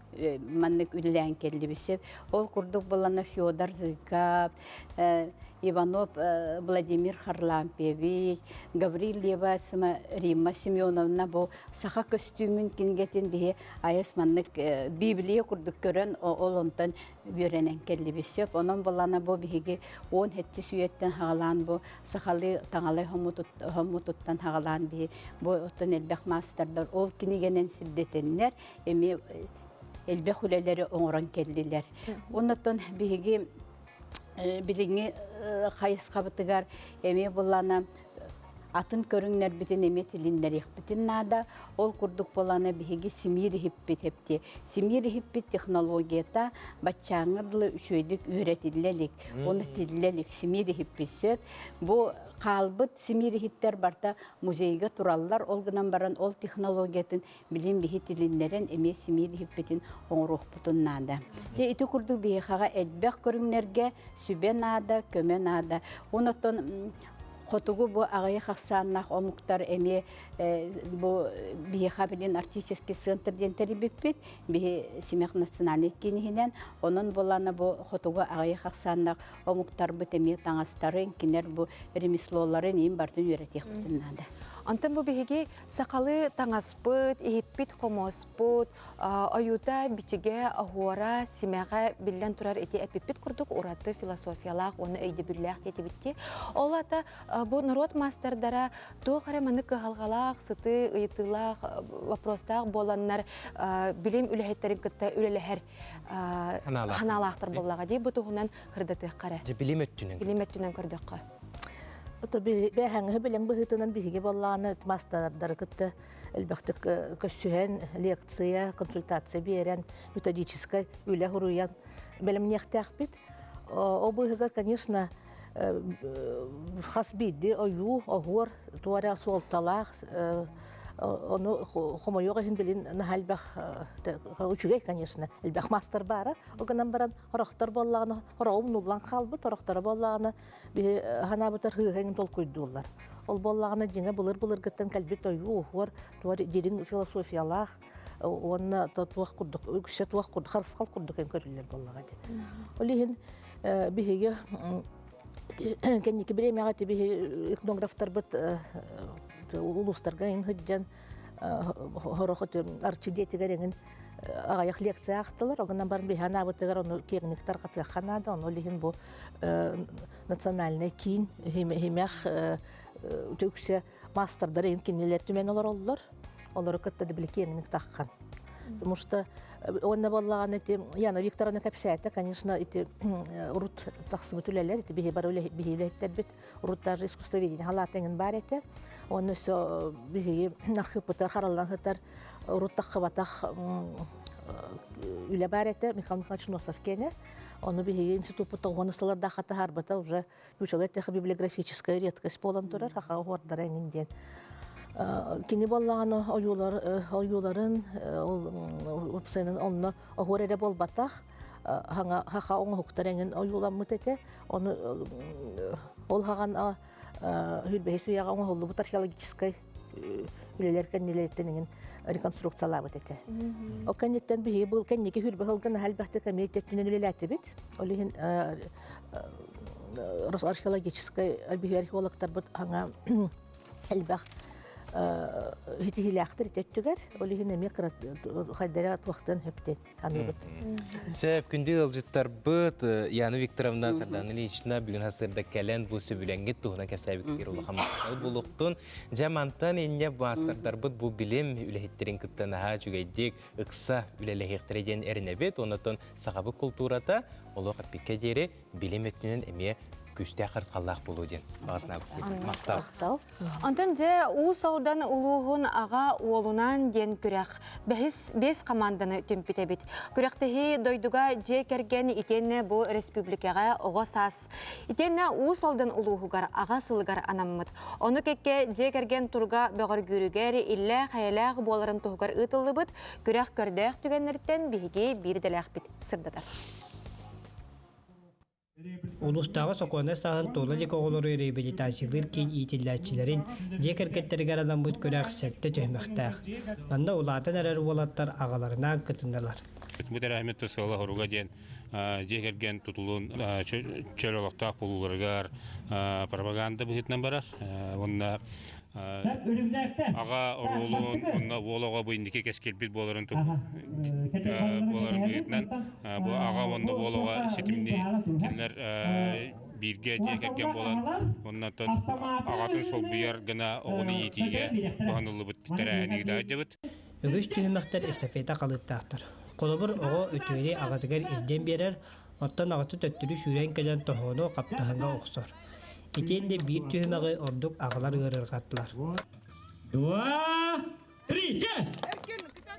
маннык үлелән келди бисеп. Ол курдук болана Федор Зыков, Иванов Владимир Харлампьевич, Гаврилева Римма Семеновна бу саха костюмын кинигетин бие аяс маннык Библия курдук көрөн ол онтан бүйренен келди бисеп. Онон болана бу биге 10 хетти сүйеттен хагалан бу сахалы таңалай хомутуттан хагалан бие бу отон элбек мастердар ол кинигенен сиддетеннер эми элбек үлелери оңорон келдилер. Онотон биге билиңи хайыс кабытыгар эме болана атын көрүңнер битин эме тилиндер ихбитин нада ол курдук болана биги Семир хиппит хепти. Семир хиппит технологията бачаңырлы үчөйдүк үйрөтилелик. Оны тиллелик Семир хипписеп бу калбыт Семир хиттер барта музейге тураллар олгынан баран ол технологиятын билим бихи тилиндерен эме Семир хиппитин оңрохпутун нада. Те ити курдук бихага элбек көрүңнерге сүбе нада, көмө нада. Онотон Хотугу бу агай хаксаннах омуктар эме бу биха билин артистический центр дентери биппит би Семех национальный кинихинен онон болана бу хотугу агай хаксаннах омуктар бит эме таңастарын кинер бу ремеслоларын им бартын үйрөтөктүн нада.
Антын бу биһиги сакалы таңаспыт, ихиппит хомоспыт, аюта бичиге ахуара симега биллен турар эти эпиппит курдук ураты философиялах, оны өйдө бүрләх эти битти. Олата бу народ мастердара тохара маны кыгалгалак, сыты, ыйтылах, вопростах боланнар билим үлехеттерин кытта үлелехер ханалахтар боллага ди бу тугунан кырдаты кара.
Билим
өттүнөн көрдөккө.
Это бәһәңе белән быһытынан биһиге болланы мастерлар кытты элбәхтек көссүһән лекция, консультация берән, методическая үлә хуруян белем нехтәх бит. О быһыга, конечно, хас бидди ою, огор, туара солталах, onu homoyoga hindilin nahalbah uçugay конечно elbah master bara o ganan baran horaqtar bollağını horaqum nullan qalbı toraqtara bollağını bir hana butar hıhın tol koydular ol bollağını jinga bulur gıttan kalbi toyu var tuari jirin filosofiyalar onu tatwaq kurduk ökşe tuaq kurd xarsqal kurduk en körüller bollağı di olihin bihiga kenni bilemegati bihi etnograftar bit улустарга ин хыджан хорохот арчидети гереңин аяк лекция актылар огынан бар бихана бутыгар оны кегниктар каты ханада оны лихин бу национальный кин химях төксе мастердар ин кинелер түмен олар кытта билекеңник таккан потому что он набаллаган эти Яна Викторовна Капсята, конечно, эти урут тахсыбытулелер, эти бихилеттер бит уруттар искусствоведения халатыңын бар эти. Он все бихи нахыпытар харалланхытар урут тахыбатах үле бар эти Михаил Михайлович Носов кене. Он бихи институт оны сыларда хата харбата уже училет библиографическая редкость полон турар хаха уордар эңинден. Кини боллаганы оюларын опсайнын онно огореде болбатах хаха оңо хуктареңин оюламыт эте оны ол хаган хүлбеһи яга оңо холлу археологической үлелер кеннелеттенин реконструкциялабыт эте. О кеннеттен бихи бул кеннеки хүлбеһи олган халбахты комитеттинен үлеләте бит. Олихин археологической археологтар бит аңа элбах хитиләхтер төттүгәр, олыгын микро хәдәрәт вакытын хөптет аныбыт.
Сәб күндә алҗыттар бит, Яна Викторовна Сардан Ильична бүген хәзердә кәлән бу сөбүләнгә тугына кәсәбик кирулы хамат булуктын. Җамантан инне бастырдар бит бу билем үләһеттерин кыттана ха жүгәйдик, икса үләләһектердән эрнәбет, онытын сахабы культурата, олы капикә җире билем өтүнен эме күстә харсаллах булу ден. Басна мактал.
Антан же усалдан улугун ага олунан ден күрәк. Бес команданы төмпите бит. Күрәктәһи дойдуга же кергән итенне бу республикага огосас. Итенне усалдан улугугар ага сылгар анаммыт. Оны кекке же кергән турга бөгөр гүрүгәр иллә хаялак боларын тугар ытылды бит. Күрәк көрдәк түгәннәрдән биге бирделәк бит сырдатар.
Улустағы соқуаны сағын толы лек оғылыры реабилитациялар кейін итилләтчілерін жекеркеттерге арадан бұд көрәқ сәкті төхмәқтәқ. Манда улатын әрі олаттар ағаларынан кытындалар.
Бұтар әхметті сығыла ғыруға ден жекерген тұтылуын чөлолықтақ болуларығар пропаганда бұхетінен барар. Онна аға оролуын, онна олуға бұйындеке кәскелбет боларын бұйытынан. Аға онна олуға сетіміне келер бірге жекерген болан. Оннан ағатын сол бұяр ғана оғыны етеге бұғанылы бұттықтар әнегді айдабыт.
Үгіс түйімәқтер эстафета қалыттақтыр. Қолыбыр оғы өтөйре ағатығар ирден берер, оттан ағаты төттірі сүйрен кәлен тоғыны қаптағынға оқсыр. Етенде бір түйімәғі ордық ағалар ғырырғаттылар.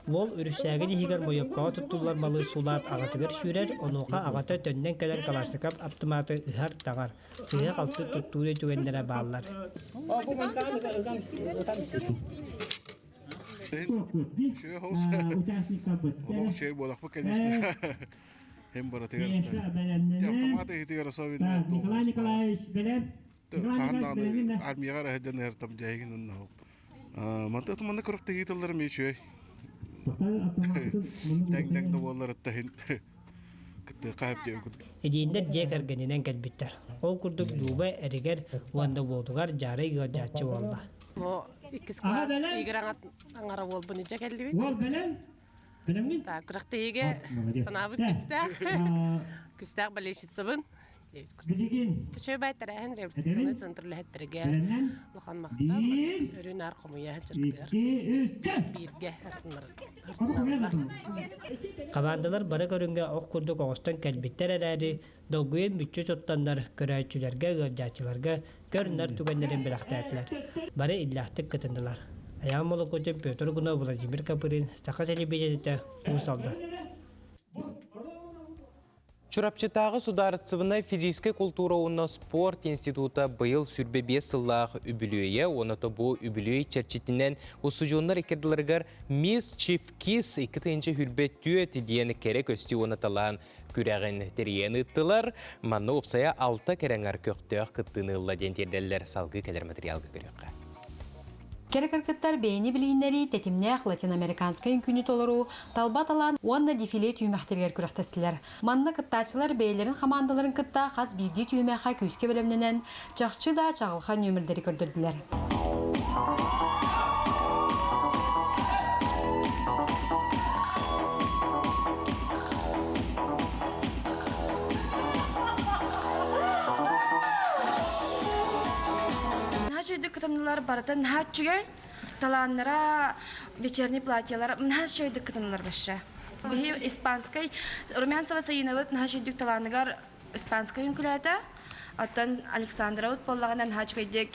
Ол үрісәгін егер бойыпқаға тұттылар малы сулат ағатығар сүйрер, онуға ағаты төннен кәлен қаластықап аптыматы ұғар тағар, сүйе қалты тұттуры түгендері бағылар.
Şey bolak bu конечно. Hem bara tegar. Автоматы hitler особенно. Хандан армияга раһдан хертам жайгын онно. Мантат манда коракта hitler мечөй. Дәң боллар тахин. Кытты кайып жегүд.
Эдиндер жекергенинен келбиттер. Ол курдук дуба эригер ванда болдугар жары гыжачы болду.
İkiz klas играңат аңара бол буны жакелди бит. Бол белем. Белемин? Так, кырактыйга санабыт күстәк белешитсебин. Көчөй байтарахын революционный центрлы хәттерге лохан мактан өрүн аркымыя чыркыр. Бирге хартындар.
Кабандалар бара көрүнгө ок курдук огостан келбиттер әрәри долгуен бүтчө соттандар көрәчүләргә гырҗачыларга көрнәр түгәннәрен беләхтәтләр. Бары иллахтык кытындылар. Аям молокотен Петр Гуна Владимир Капырин Саха телевидениеде усалды.
Чурапчытағы сударыцыбына физическая культура онна спорт института быйыл сүрбе 5 сыллах үбілуе, оныты бұл үбілуе черчетінен усужонлар екерділерігер мис чифкис 2-нче хүрбе түйет дейені керек өсті оныталан күрәғін терiyeni ыттылар, манны опсая 6 кереңар көқтөк кыттыны ұлла дентерделер салғы келер материалғы көріққа.
Керекаркаттар бейни билиннери тетимнех латиноамериканскай күнү толору талбат алан уанна дефиле түймәхтергер күрәхтәсиләр. Манна кыттачылар бейлерин хамандаларын кытта хас бирди түймәхә күскә белемнән чакчы да чагылхан нөмерләре көрдөрдүләр.
Кытанылар баратын хатчугай таланнара вечерний платьялар нахшойдык кытанылар баша. Бихи испанской румянцева саиноват нахшойдык таланнагар испанской үнкүләтә. Аттан Александра ут поллаганан хатчугайдык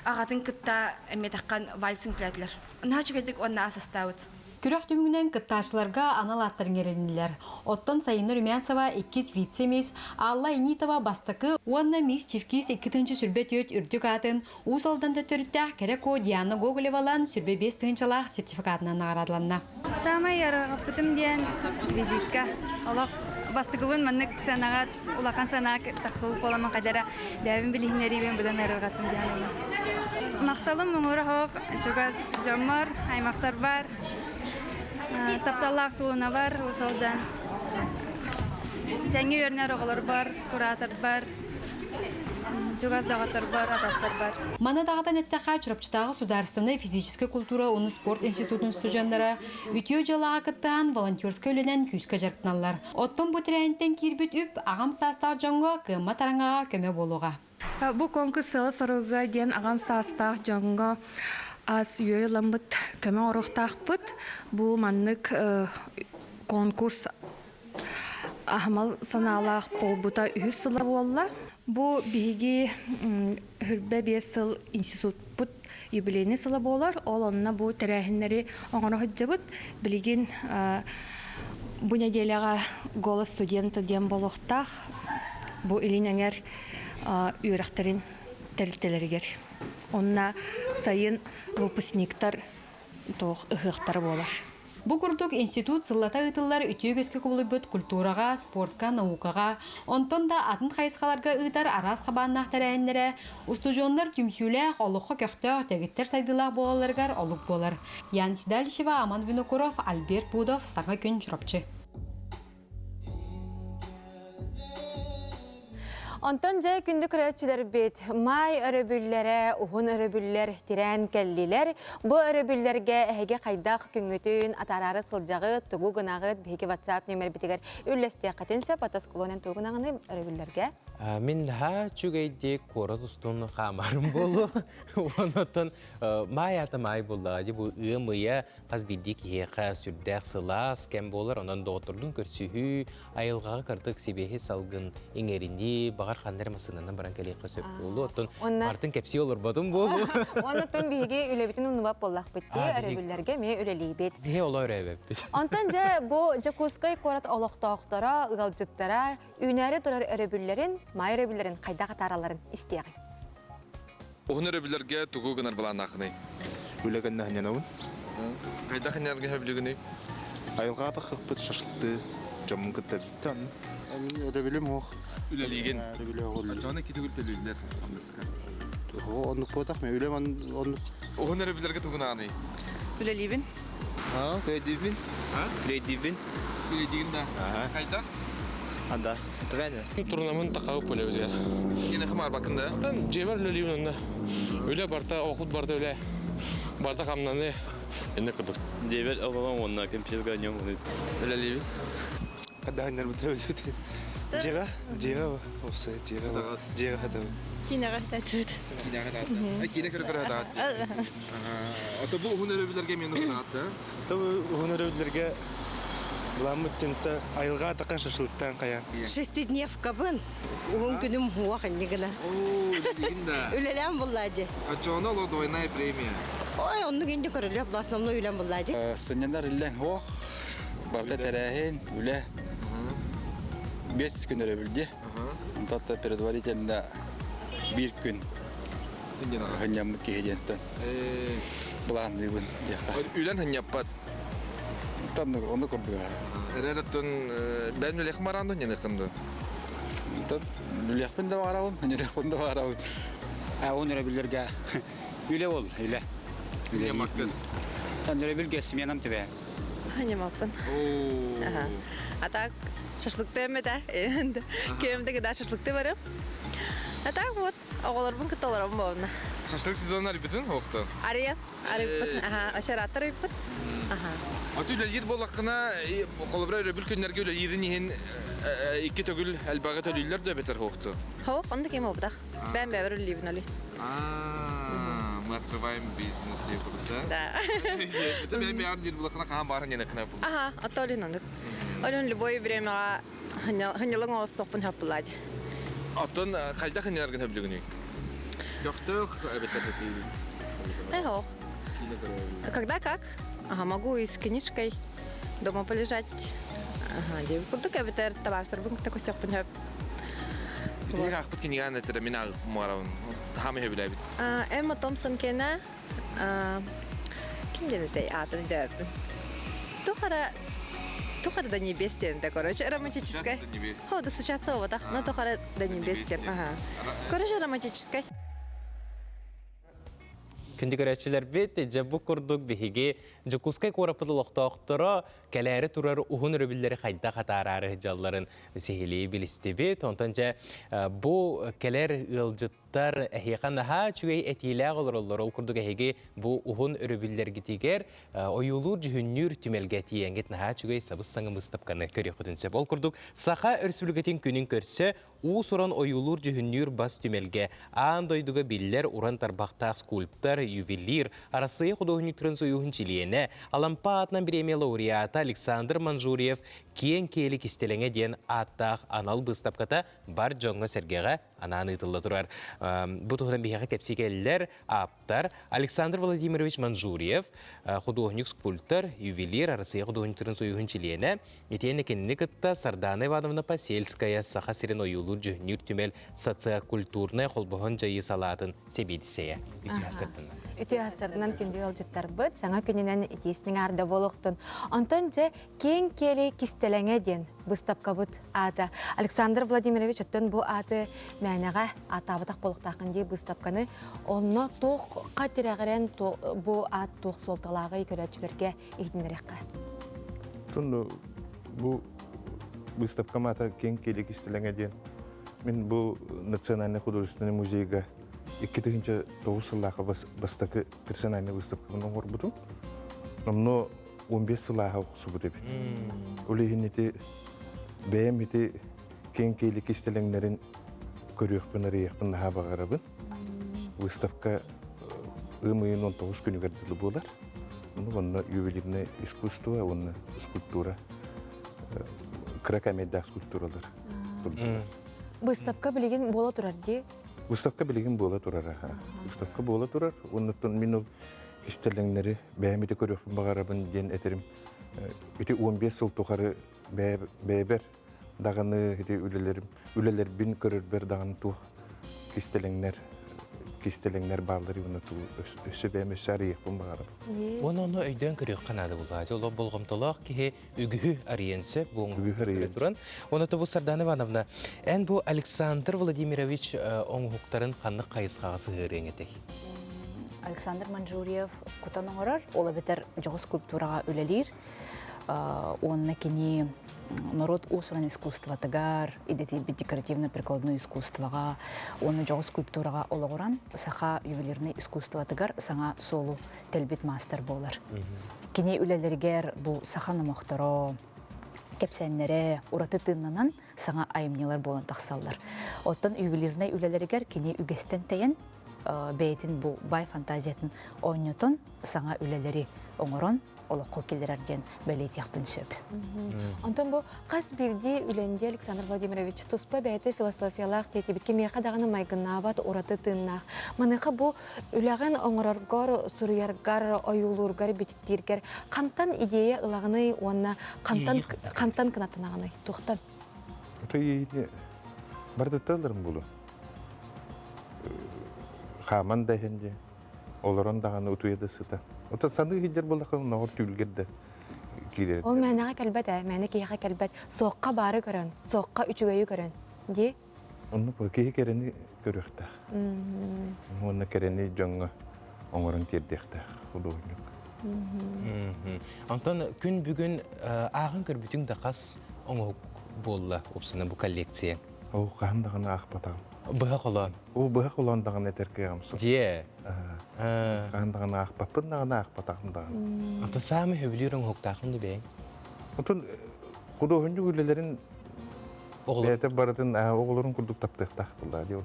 агатын кытта эметаккан вальс үнкүләтләр. Нахшойдык онна асастаут.
Күрәх түмүнен кытташларга аналаттарын еренилер. Оттан Сайына Румянцева 2 вице-мис, Алла Инитова бастакы, уанна мис чифкис 2-нче сүрбе төт үрдүк атын, усалдан төттөрүттә кереко Диана Гоголевалан сүрбе 5-нчелах сертификатына наградланна.
Самай ярагыптым дигән визитка. Аллах бастыгын маннык санагат, улакан санак такыл боламан кадәра, бәбин билһиннәри будан ярагыптым дигән. Макталым моңора хак, чугас жаммар, аймактар бар. Тапталлах туына бар, усалдан. Тәңге өрнәр оғылар бар, куратор бар, жугаз дағатар бар, атастар бар.
Мана дағатан әттәқа чурапчытағы сударственная физическая культура оны спорт институтының студенттары үтіо жалаға кыттаған волонтерскі өлінен күскі жарқтыналар. Оттон бұтырәйінттен кирбіт үп, ағам састағы жоңға кымма тараңаға көме болуға.
Бұл конкурс сылы сұрыға ден ағам састағы жоңға Аз үйері ламбыт көмі орықтақпыт. Бұл маннык конкурс ахмал саналақ болбыта үйіз сылы болла. Бұл бігі хүрбе 5 сыл институт бұт юбилейні сылы болар. Ол онына бұл тәрәхінлері оңыры хүджабыт. Білген бұл неделяға голы студенті дем болуқтақ. Бұл илин әңер үйрақтерін тәрілтелергер. Онна сайын выпускниктар тоқ ұғықтар болар.
Бу курдук институт сыллата ытыллар үтүйгөскө кубулубут культурага, спортка, наукага, онтон да атын хайыскаларга ытар арас кабааннах тәрәһеннәре, устужоннар түмсүләх, олохо көктө тегиттер сайдылах болаларгар олук болар. Ян Сидалишева, Аман Винокуров, Альберт Будов, Саңа күн чурапчы.
Онтон жай күнді күрәтчілер бет, май өрөбүлләре, уғын өрөбүлләр, тирән кәллилер, бұ өрөбүлләрге әйге қайдақ күнгөтін, атарары сылжағы, тұғу гынағыт, бейгі WhatsApp нөмір бітігер үлләсте қатенсе, патас колонен тұғынағыны өрөбүлләрге?
Мен ха чүгейде кора тұстың қамарым болу. Онытын май аты май болды. Бұл ұмыя қаз білдік еқа сүрдәқ сылас кәм болар. Онан доғытырдың көрсігі айылғаға кірдік себехе салғын еңеріне бағар қандар масынынан баран кәлеққа сөп болу. Отын артын кәпсі олар бодым болу.
Онытын бейге үлебетін ұныбап болақ бітті, өрөбүлләрге ме үлелей бет.
Бейге ола өрәбеп біз.
Онтан жа бұл жакускай корат олықтауқтара, ұғалжыттара, үйнәрі тұрар өрөбүлләрін май өрөбүлләрин кайдага тараларын истеягын.
Оғын өрөбүлләрге тугу гынар балан ақыны.
Үлегенне ханянауын.
Қайда ханярға хөбілігіні?
Айылға атық бұт шашлықты жамын күтті біттен. Өрөбілім оқ.
Үлелеген?
Өрөбілі оғыл.
Жаны кеті үлпелілер қамдысықар.
Онлық болдақ мен үлем онлық.
Оғын өрөбүлләрге тугын ағыны?
Үлелейбін. Үлелейбін. Үлелейбін.
Үлелейбін да. Қайда?
Анда, төвәне.
Турнамын тақауып өлі бізгер.
Ені қымар бақында?
Жебар өлейбін онда. Өлі барта, оқуд барта өлі. Барта қамнаны енді күрдік.
Жебар оғылан онна кемшілгі аньон ұны.
Өлелейбін?
Қадда ғандар бұта өлі. Жеға осы, жеға хата.
Кинаға тәчілді.
Кинаға тәчілді. Кине көрі тәчілді. Ата бұл ұғын өрөбілерге мен ұғын атты?
Ұғын өрөбілерге Ламыттенті айылға атаққан шашылықтан қая.
Шестидневка бұн, оғын күнім уақын негіна. Үлелем бұллади.
Ачуана ло двойная премия.
Ой, онны кенде көрілі, бұл основной үлем бұллади.
Сынянар үлен оқ, барда тәрәхен үле. 5 күн өрөбілді. Онтатта предварительно 1 күн. Хынямы кейденттен. Бұлағынды бұн.
Үлен хыняппат.
Танны оны көрдүк.
Эререттен бән үлек маранды не кынды.
Тан үлекпен дә барабын, не дә барабын.
Он өрөбүлләргә үле ол, үле.
Үле маккын.
Тан өрөбүлгә сменам төбә.
Ханямапын.
Ага.
Атак шашлыкты эмеде. Кемдеге да шашлыкты барым. Атак вот, оголорбун кыталарым бабына.
Шашлык сезоннары битен вакытта.
Ария, ага, ашараттар бит. Ага.
Ату ләйер болаққына қолыбыра өрөбіл күнлерге өлі ерін ehen 2 төгіл әлбағы төлейлер де бетер хоқты.
Хоқ, онды кем обдақ. Бән бәбір үлейбін олей.
Мы открываем бизнес екұрды.
Да.
Это бән бәр жер болаққына қаған барын ені қына бұл.
Ага, атолин ондық. Олен любой времяға хынелың оғыз соқпын хөп бұлади.
Атын қайда хынелерген хөблігіні? Жоқтық әбеттер
хөтейді. Хоқ. Когда как? Ага, могу и с книжкой дома полежать. Ага, девы курдук я битер табар сарбын такой сёк пуньёп.
Битер как под книган это минал мараун. Хами хөбилай бит.
Эмма Томпсон кена. Ким деди тей атын дөп. Тухара до небесен, да, короче, романтическая. О, да случается вот так, но тухара до небесен. Ага. Короче, романтическая.
Күнді көрәтшілер бет, жабы күрдік бігеге жүкускай қорапыды лоқтауқтыра кәләрі тұрар ұғын өрібілдері қайда қатарары жалларын сехелей білісті бет. Онтан жа бұл кәләр ұлжыттар әхеқан аға чүгей әтейлі ағылыр ол күрдік әхеге бұл ұғын өрібілдерге тегер ойылур жүхіннүр түмелге тиенгет наға чүгей сабыз саңымыз тапқаны көрі құтынсы. Ол күрдік сақа өрсүлігетін күнін көрсе у сұран ойылур жүхіннүр бас түмелге андойдығы биллер уран тарбақта скульптар ювелир арасыя художниктарын союхын чилиене алампа атынан премия лауреаты Александр Манжуриев кең келік істелеңе ден аттақ анал бұстапқата бар жоңға сәргеға ананы ұтылы тұрар. Бұл тұғынан бейхаға кәпсі келілер аптар Александр Владимирович Манжуриев художник скульптор ювелир арасыя художниктарын союхын чилиене етені кеніне кітта Сардана Ивановна Посельская саха сирен ойылур жүхнүр түмел социокультурная қолбығын жайы салатын себедісея.
үтү асырынан күндү олжыттар быт, саңа күнүнен итисinin арда болуқтын. Онтон же кен кели кистелеңе ден быстапка быт аты. Александр Владимирович оттон бу аты мәнеға атабытақ болуқтақын дей быстапканы. Онно тоққа тирәғірен бу ат тоқ солталағы көрәтшілерге ейтіндірекқа.
Бу выставка мата кен кели кистелеңе ден. Мен бу Национальный художественный музейга 2009 жыллағы бастакы персональный выставканы орбутум. Но 15 жыллағы оқсы бұд ебет. Олегенеті бәйеметі кен кейлі кестелеңдерін көріқпін, арияқпын, наға бағарабын. Выставка 19 күні көрділі болар. Онны ювелирный искусство, онны скульптура, кракамедда скульптуралар.
Выставка білеген бола тұрар де?
Выставка билигин бола турар. Выставка бола турар. Оннотон мен кистелеңнери бәймите көрөппүн багарабын ден этерим. Ити 15 жыл тухары бәйбер даганы ити үлелер бин көрөрбер даганы тух кистелеңнер балдары онноту өсө бәйме сарыйыкпын багарабын.
Оны өйдөн көрөк канады булады. Оло болгомтолок ки үгүһү ариенсе буң туран. Оны тобу Сардана Ивановна, эн бу Александр Владимирович оңуктарын ханны кайысқағысы гөреңете.
Александр Манжуриев кутаны орар, ола бетер жоғы скульптураға үлелер. Онна кені народ усуран искусстватыгар, идети декоративно-прикладное искусствоға, оны жоғы скульптураға олағыран, саха ювелирный искусстватыгар саңа солу телбит мастер болар. Кені үлелергер бұл саханы мұқтыру, кепсәннері, ураты тыннанан саңа айымнелар болан тақсалдар. Оттан ювелирный үлелергер кені үгестен тәйін, бәйтін бұл бай фантазиятын ойнетон саңа үлелері оңырон, олы қокелерден бәлет яқпын сөп.
Антон бұл қас бірде үленде Александр Владимирович тұспа бәйті философиялақ дейті бітке мейқа дағаны майгына бат ораты тыннақ. Маныға бұл үләғін оңырарғар, сұруярғар, ойулурғар, бітіктергер қамтан идея ылағыны онына қамтан кынатынағыны тұқтан?
Бардытталырым бұлы. Қаман дәйінде, оларан дағаны ұтуеді сыта. Ота саны хиджар болақын нағыр түйілгерді кейлерді.
Ол мәнеға кәлбәт, мәне кейға кәлбәт. Соққа бары көрін, соққа үчігөйі көрін. Де?
Оны кейі кәрені көріқті. Оны кәрені жоңға оңырын тердіқті.
Антон, күн бүгін ағын көрбүтің да қас оңық болла опсына бұл коллекция?
Ол қағындағына ақ батағым.
Бұғақ olan?
Ол бұғақ оlandағын әтерке ғамсы.
Де?
Қағындағына ақ бапындағына ақ батағымдағын.
Антон, сағымы өбілерің хоқтақымды бәйін?
Антон, құды өңді өлелерін бәйті баратын оғылырын күрдік таптықтақ бұлады.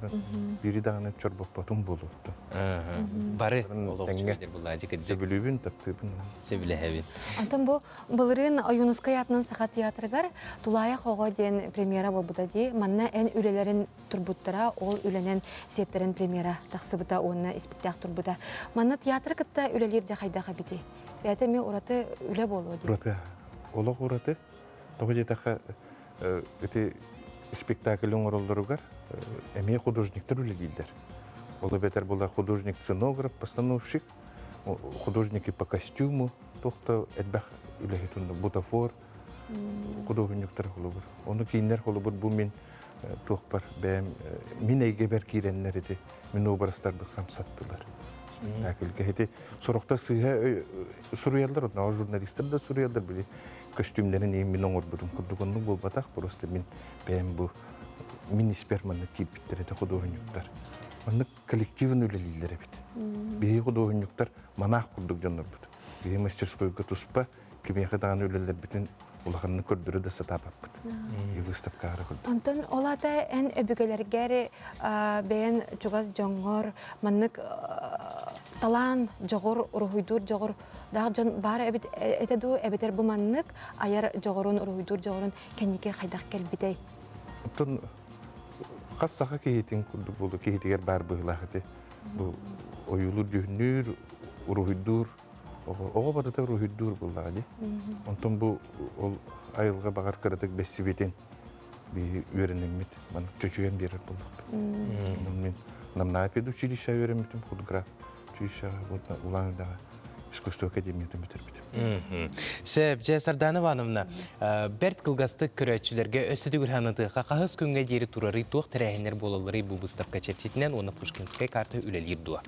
Бері дағына чор баппатын болуды.
Бары олық чөйдер бұлады.
Сөбілубін таптыбын.
Сөбілі
Антон, бұлырын Юнускай атынан сақа театрығар Тулая қоға ден премьера болбыда де, манна ән үлелерін турбуттара, ол үленен сеттерін премьера тақсыбыда, онына испектяқ турбыда. Манна театр кітті үлелер де қайдаға біде. Бәйті ме ұраты үле болу де.
Ұраты, олық ұраты. Тоғы жетақа спектакль оңырылдыруғар әме художниктер үлелейдер. Олы бәтер бұлда художник-сценограф, постановщик, художники по костюму, тоқты әдбәқ үләхетунды бутафор, художниктер қолы бұр. Оны кейінлер қолы бұр бұл мен тоқпар бәйім, мен әйге бәр кейренлер еді, мен обрастар бір қамсаттылар. Спектакльге. Сұрықта сыйға сұруялдар, журналистер да сұруялдар біле. Костюмдерін мен оңыр бұдым күрдігіннің бұл батақ, просто мен бәйім бұл мини-сперманны кейіп біттер еді художниктар. Оны коллективін өлелейлер әбет. Бейі художниктар манақ күрдік жонлар бұд. Бейі мастерскойға тұспа, кемеқі даған өлелер бітін улағанны көрдірі де сатап бұд. Выставка ары күрді.
Антон, олата ән өбігелергері бәйін жүгаз жоңғыр, маннық талан жоғыр, ұрғыйдур жоғыр, дағы жон бары әтеду әбетер бұл маннық аяр жоғырын, ұрғыйдур жоғырын кәнеке қайдақ кәлбідей.
Антон, қас сақа кейтен күрді болды, кейтегер бар бұғылағыды. Бұл ойылыр жүйінір, ұрғыйдур, оға барыда ұрғыйдур бұлдағы. Антон, бұл айылға бағар қырадық бәссібетен үйерінемет, маны чөчуен берер бұлдық. Мен намна педучилища үйереметім, худграф түйшаға, улаңдағы искусство академияты бітірбеді.
Сөп, Сардана Ивановна, бәрт қылғасты көрәтшілерге өсі түгіл ханаты қақағыз күнге дері турары туақ тәрәйінер болалары бұл бұставқа чепчетінен оны Пушкинскай карты үлелер дуа.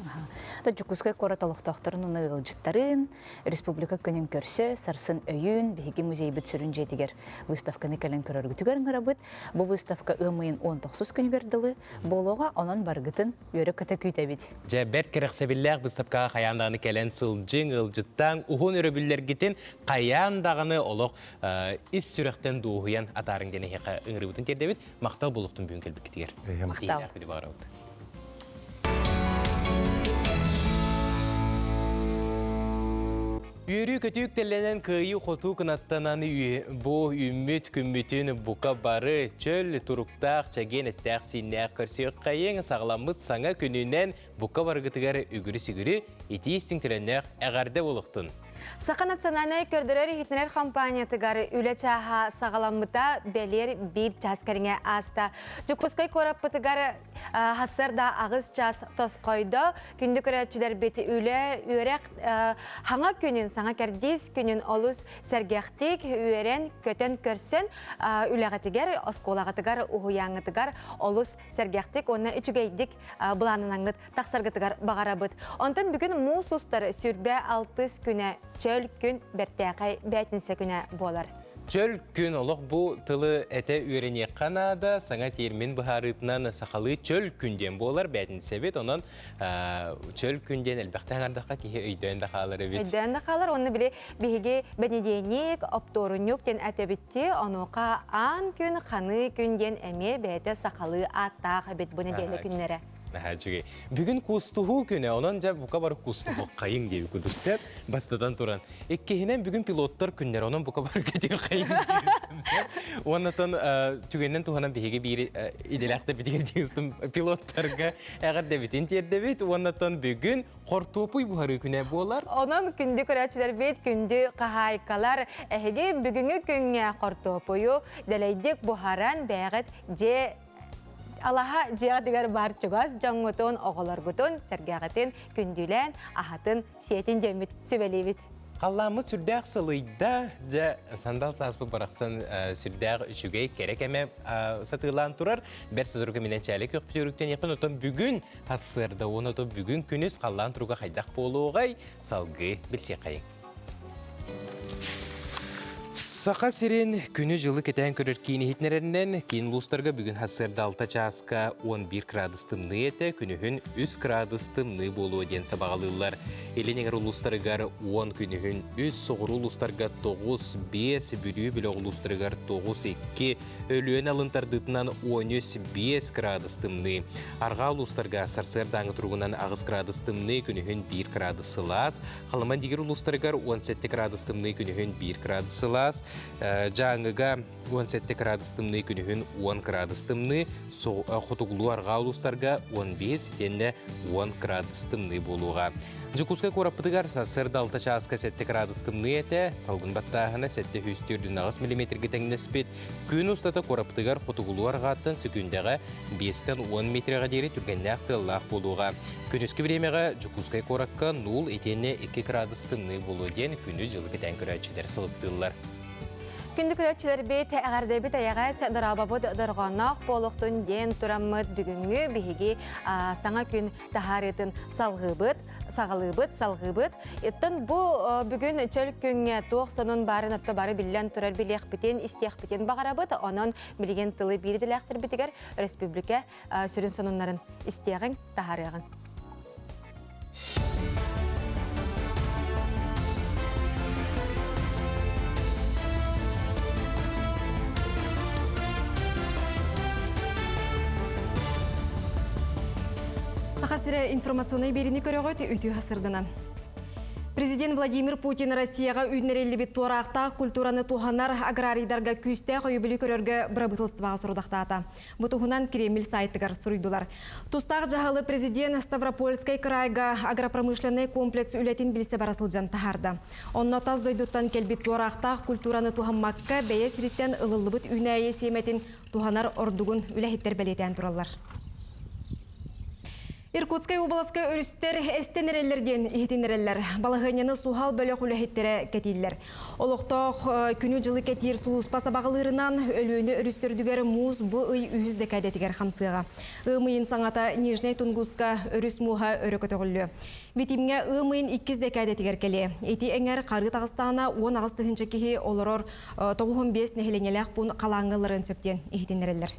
Жүкускай кораталықтақтарын оны ғылжыттарын, республика көнен көрсі, сарсын өйін, бейгі музей бүт сүрін жетігер выставканы кәлін көріргітігерін ғырабыт. Бұл выставка ұмайын 19 күнгерділі, болуға онан барғытын өрі көті күйтәбет.
Бәрт керексе бұставқаға қаяндағыны кәлін сылжың, ылжыттан, ұғын өрөбілер гетін қаяндағыны олық іс сүректен дуғыян атарын дені хеқа ұңырыбытын тердебет, мақтал болуқтың бүгін кәлбік кетігер. Мақтал. Үйрі көтік тілінен күйі қоту күнаттананы бұл үміт күммітін бұқа бары чөл тұруқтақ чәген әттәқ синнәқ көрсек қайын сағаламыт саңа күнінен бұқа барғытығары үгірі-сігірі етейістің тіліннәқ әғарды болуқтын.
Сақа национальный көрдірер хитнер компаниятығары үлі чаға сағаламыта бәлер бір часкарыңа аста. Жүкускай кораппытығары хасырда ағыз час тосқойды. Күнді көрәтшілер беті үлі өрек хаңа күнін, саңа кәрдес күнін олыс сәргәқтік өрен көтен көрсін үліғатығар, осколағатығар, ұғыяңытығар олыс сәргәқтік. Оны үчігейдік бұланынаңыт тақсарғытығар бағарабыт. Онтын бүгін мұс ұстар сүрбе 6 күні чөл күн бәртәқай бәтінсе күні болар.
Чөл күн олық бұл тылы әті үйрене қанада, саңа термин бұхарытынан сақалы чөл күнден болар бәтін сәбет, онын чөл күнден әлбәқтен ардаққа кейі өйден де қалар өбет.
Өйден де қалар, оны біле бейге бәнеденек, опторынюктен әтебетте, онуға ан күн, қаны күнден әме бәті сақалы аттақ әбет бұны дейлі күннері.
Бүгін кустуху күні, онан жа бұқа бар кустуху қайын дейі күдіксеп, бастадан тұран. Еккейінен бүгін пилоттар күннер, онан бұқа бар көтер қайын дейістімсеп. Оннатан түгеннен туғанан бейге бір иделәқті бітігер дейістім пилоттарға әғір дәбетін тердебет. Оннатан бүгін қортопуй бұхары күні болар.
Онан күнді көрәтшілер бет, күнді қағайқалар. Әхеге бүгінгі күнге қортопуйу дәлейдек бұхаран бәғіт де Алаха жиғадығар бар чугаз, жаңғытын, оғыларғытын, сәргәғытын, күнділен, ахатын, сиетін жеміт, сөбелейбіт.
Қалламы сүрдәқ сылыйда, жа сандал саспы барақсан сүрдәқ үшігей керек әме сатылан тұрар. Бәр сөзіргі менен чәлік өқпіті өріктен еқін, отын бүгін асырды, оны бүгін күніс қаллан тұруға қайдақ болуғай салғы білсе қайын. Сақа сирен күні жылы кетен көрер кейіні хитнерерінен кейін ұлыстарға бүгін хасырда 6 часқа 11 градыстымны еті, күнігін 3 градыстымны болуы ден сабағалылар. Еленегер ұлыстарығар 10 күнігін 3, соғыр ұлыстарға 9-5, бүрі білі ұлыстарығар 9-2, өліен алынтардытынан 13-5 градыстымны. Арға ұлыстарға сарсырдаңы тұрғынан ағыз градыстымны күнігін 1 градысылас, қалыман дегер ұлыстарығар 17 градыстымны күнігін 1 градысылас. Жаңыға 17 градыстымны күнігін 10 градыстымны, құтығылу арға ұлыстарға 15 тенне 10 градыстымны болуға. Жүкускай қораппытығар сасырда 6 часқа 7 градыстымны еті, салғын баттағына 7 хүстірдің ағыз миллиметрге тәңінеспет. Күн ұстата қораппытығар құтығылу арғаттың сүкіндегі 5-10 метрға дері түргенне ақтылақ болуға. Күніскі времеға жүкускай қораққа 0 етенне 2 градыстымны болу ден күні жылы кетен көрәтшілер сылыптылар.
Күнді көрәтшілер бет әғардай бет аяғайс дұрабабыд дұрғанақ болуқтың ден тұрамыд бүгінгі бейге саңа күн тахаретін салғыбыд. Еттін бұл бүгін чөл күнге тоқ сонын барын атты бары білен тұрар білек бітен, істеқ бітен бағарабыд. Онын білген тылы бірділәқтір бітігер республика сүрін сонынларын істеғін тахарығын.
Қасыры информационный беріні көріғыт өте ғасырдынан. Президент Владимир Путин Россияға үйдінерелі бет туарақта культураны туғанар аграрийдарға күсті қойыбілі көрерге бірабытылыстываға сұрудақтата. Бұтығынан Кремль сайтығар сұрыйдылар. Тұстақ жағалы президент Ставропольскай крайға агропромышленный комплекс үлетін білсе барасылжан тахарды. Онна таз дойдуттан келбет туарақта культураны туғанмаққа бәйе сіреттен ылылыбыт үйнәйе семетін туғанар ордығын үләхеттер бәлетен тұралар. Иркутскай обласка өрістер эстенерелерден ихтенерелер. Балығынені сухал бөлі құлахеттері кәтейлер. Олықтақ күні жылы кәтер сұлыспа сабағылырынан өліні өрістердігер муз бұй үйізді кәдетігер қамсыға. Үмейін саңата Нижней Тунгуска өріс муға өрі көтіғілі. Бетімге үмейін 2 кәдетігер кәле. Эти әңер қары тағыстағына 10 ағыстығыншы кеге олырыр 95 нәхеленеләқ бұн қалаңғылырын сөптен ихтенерелер.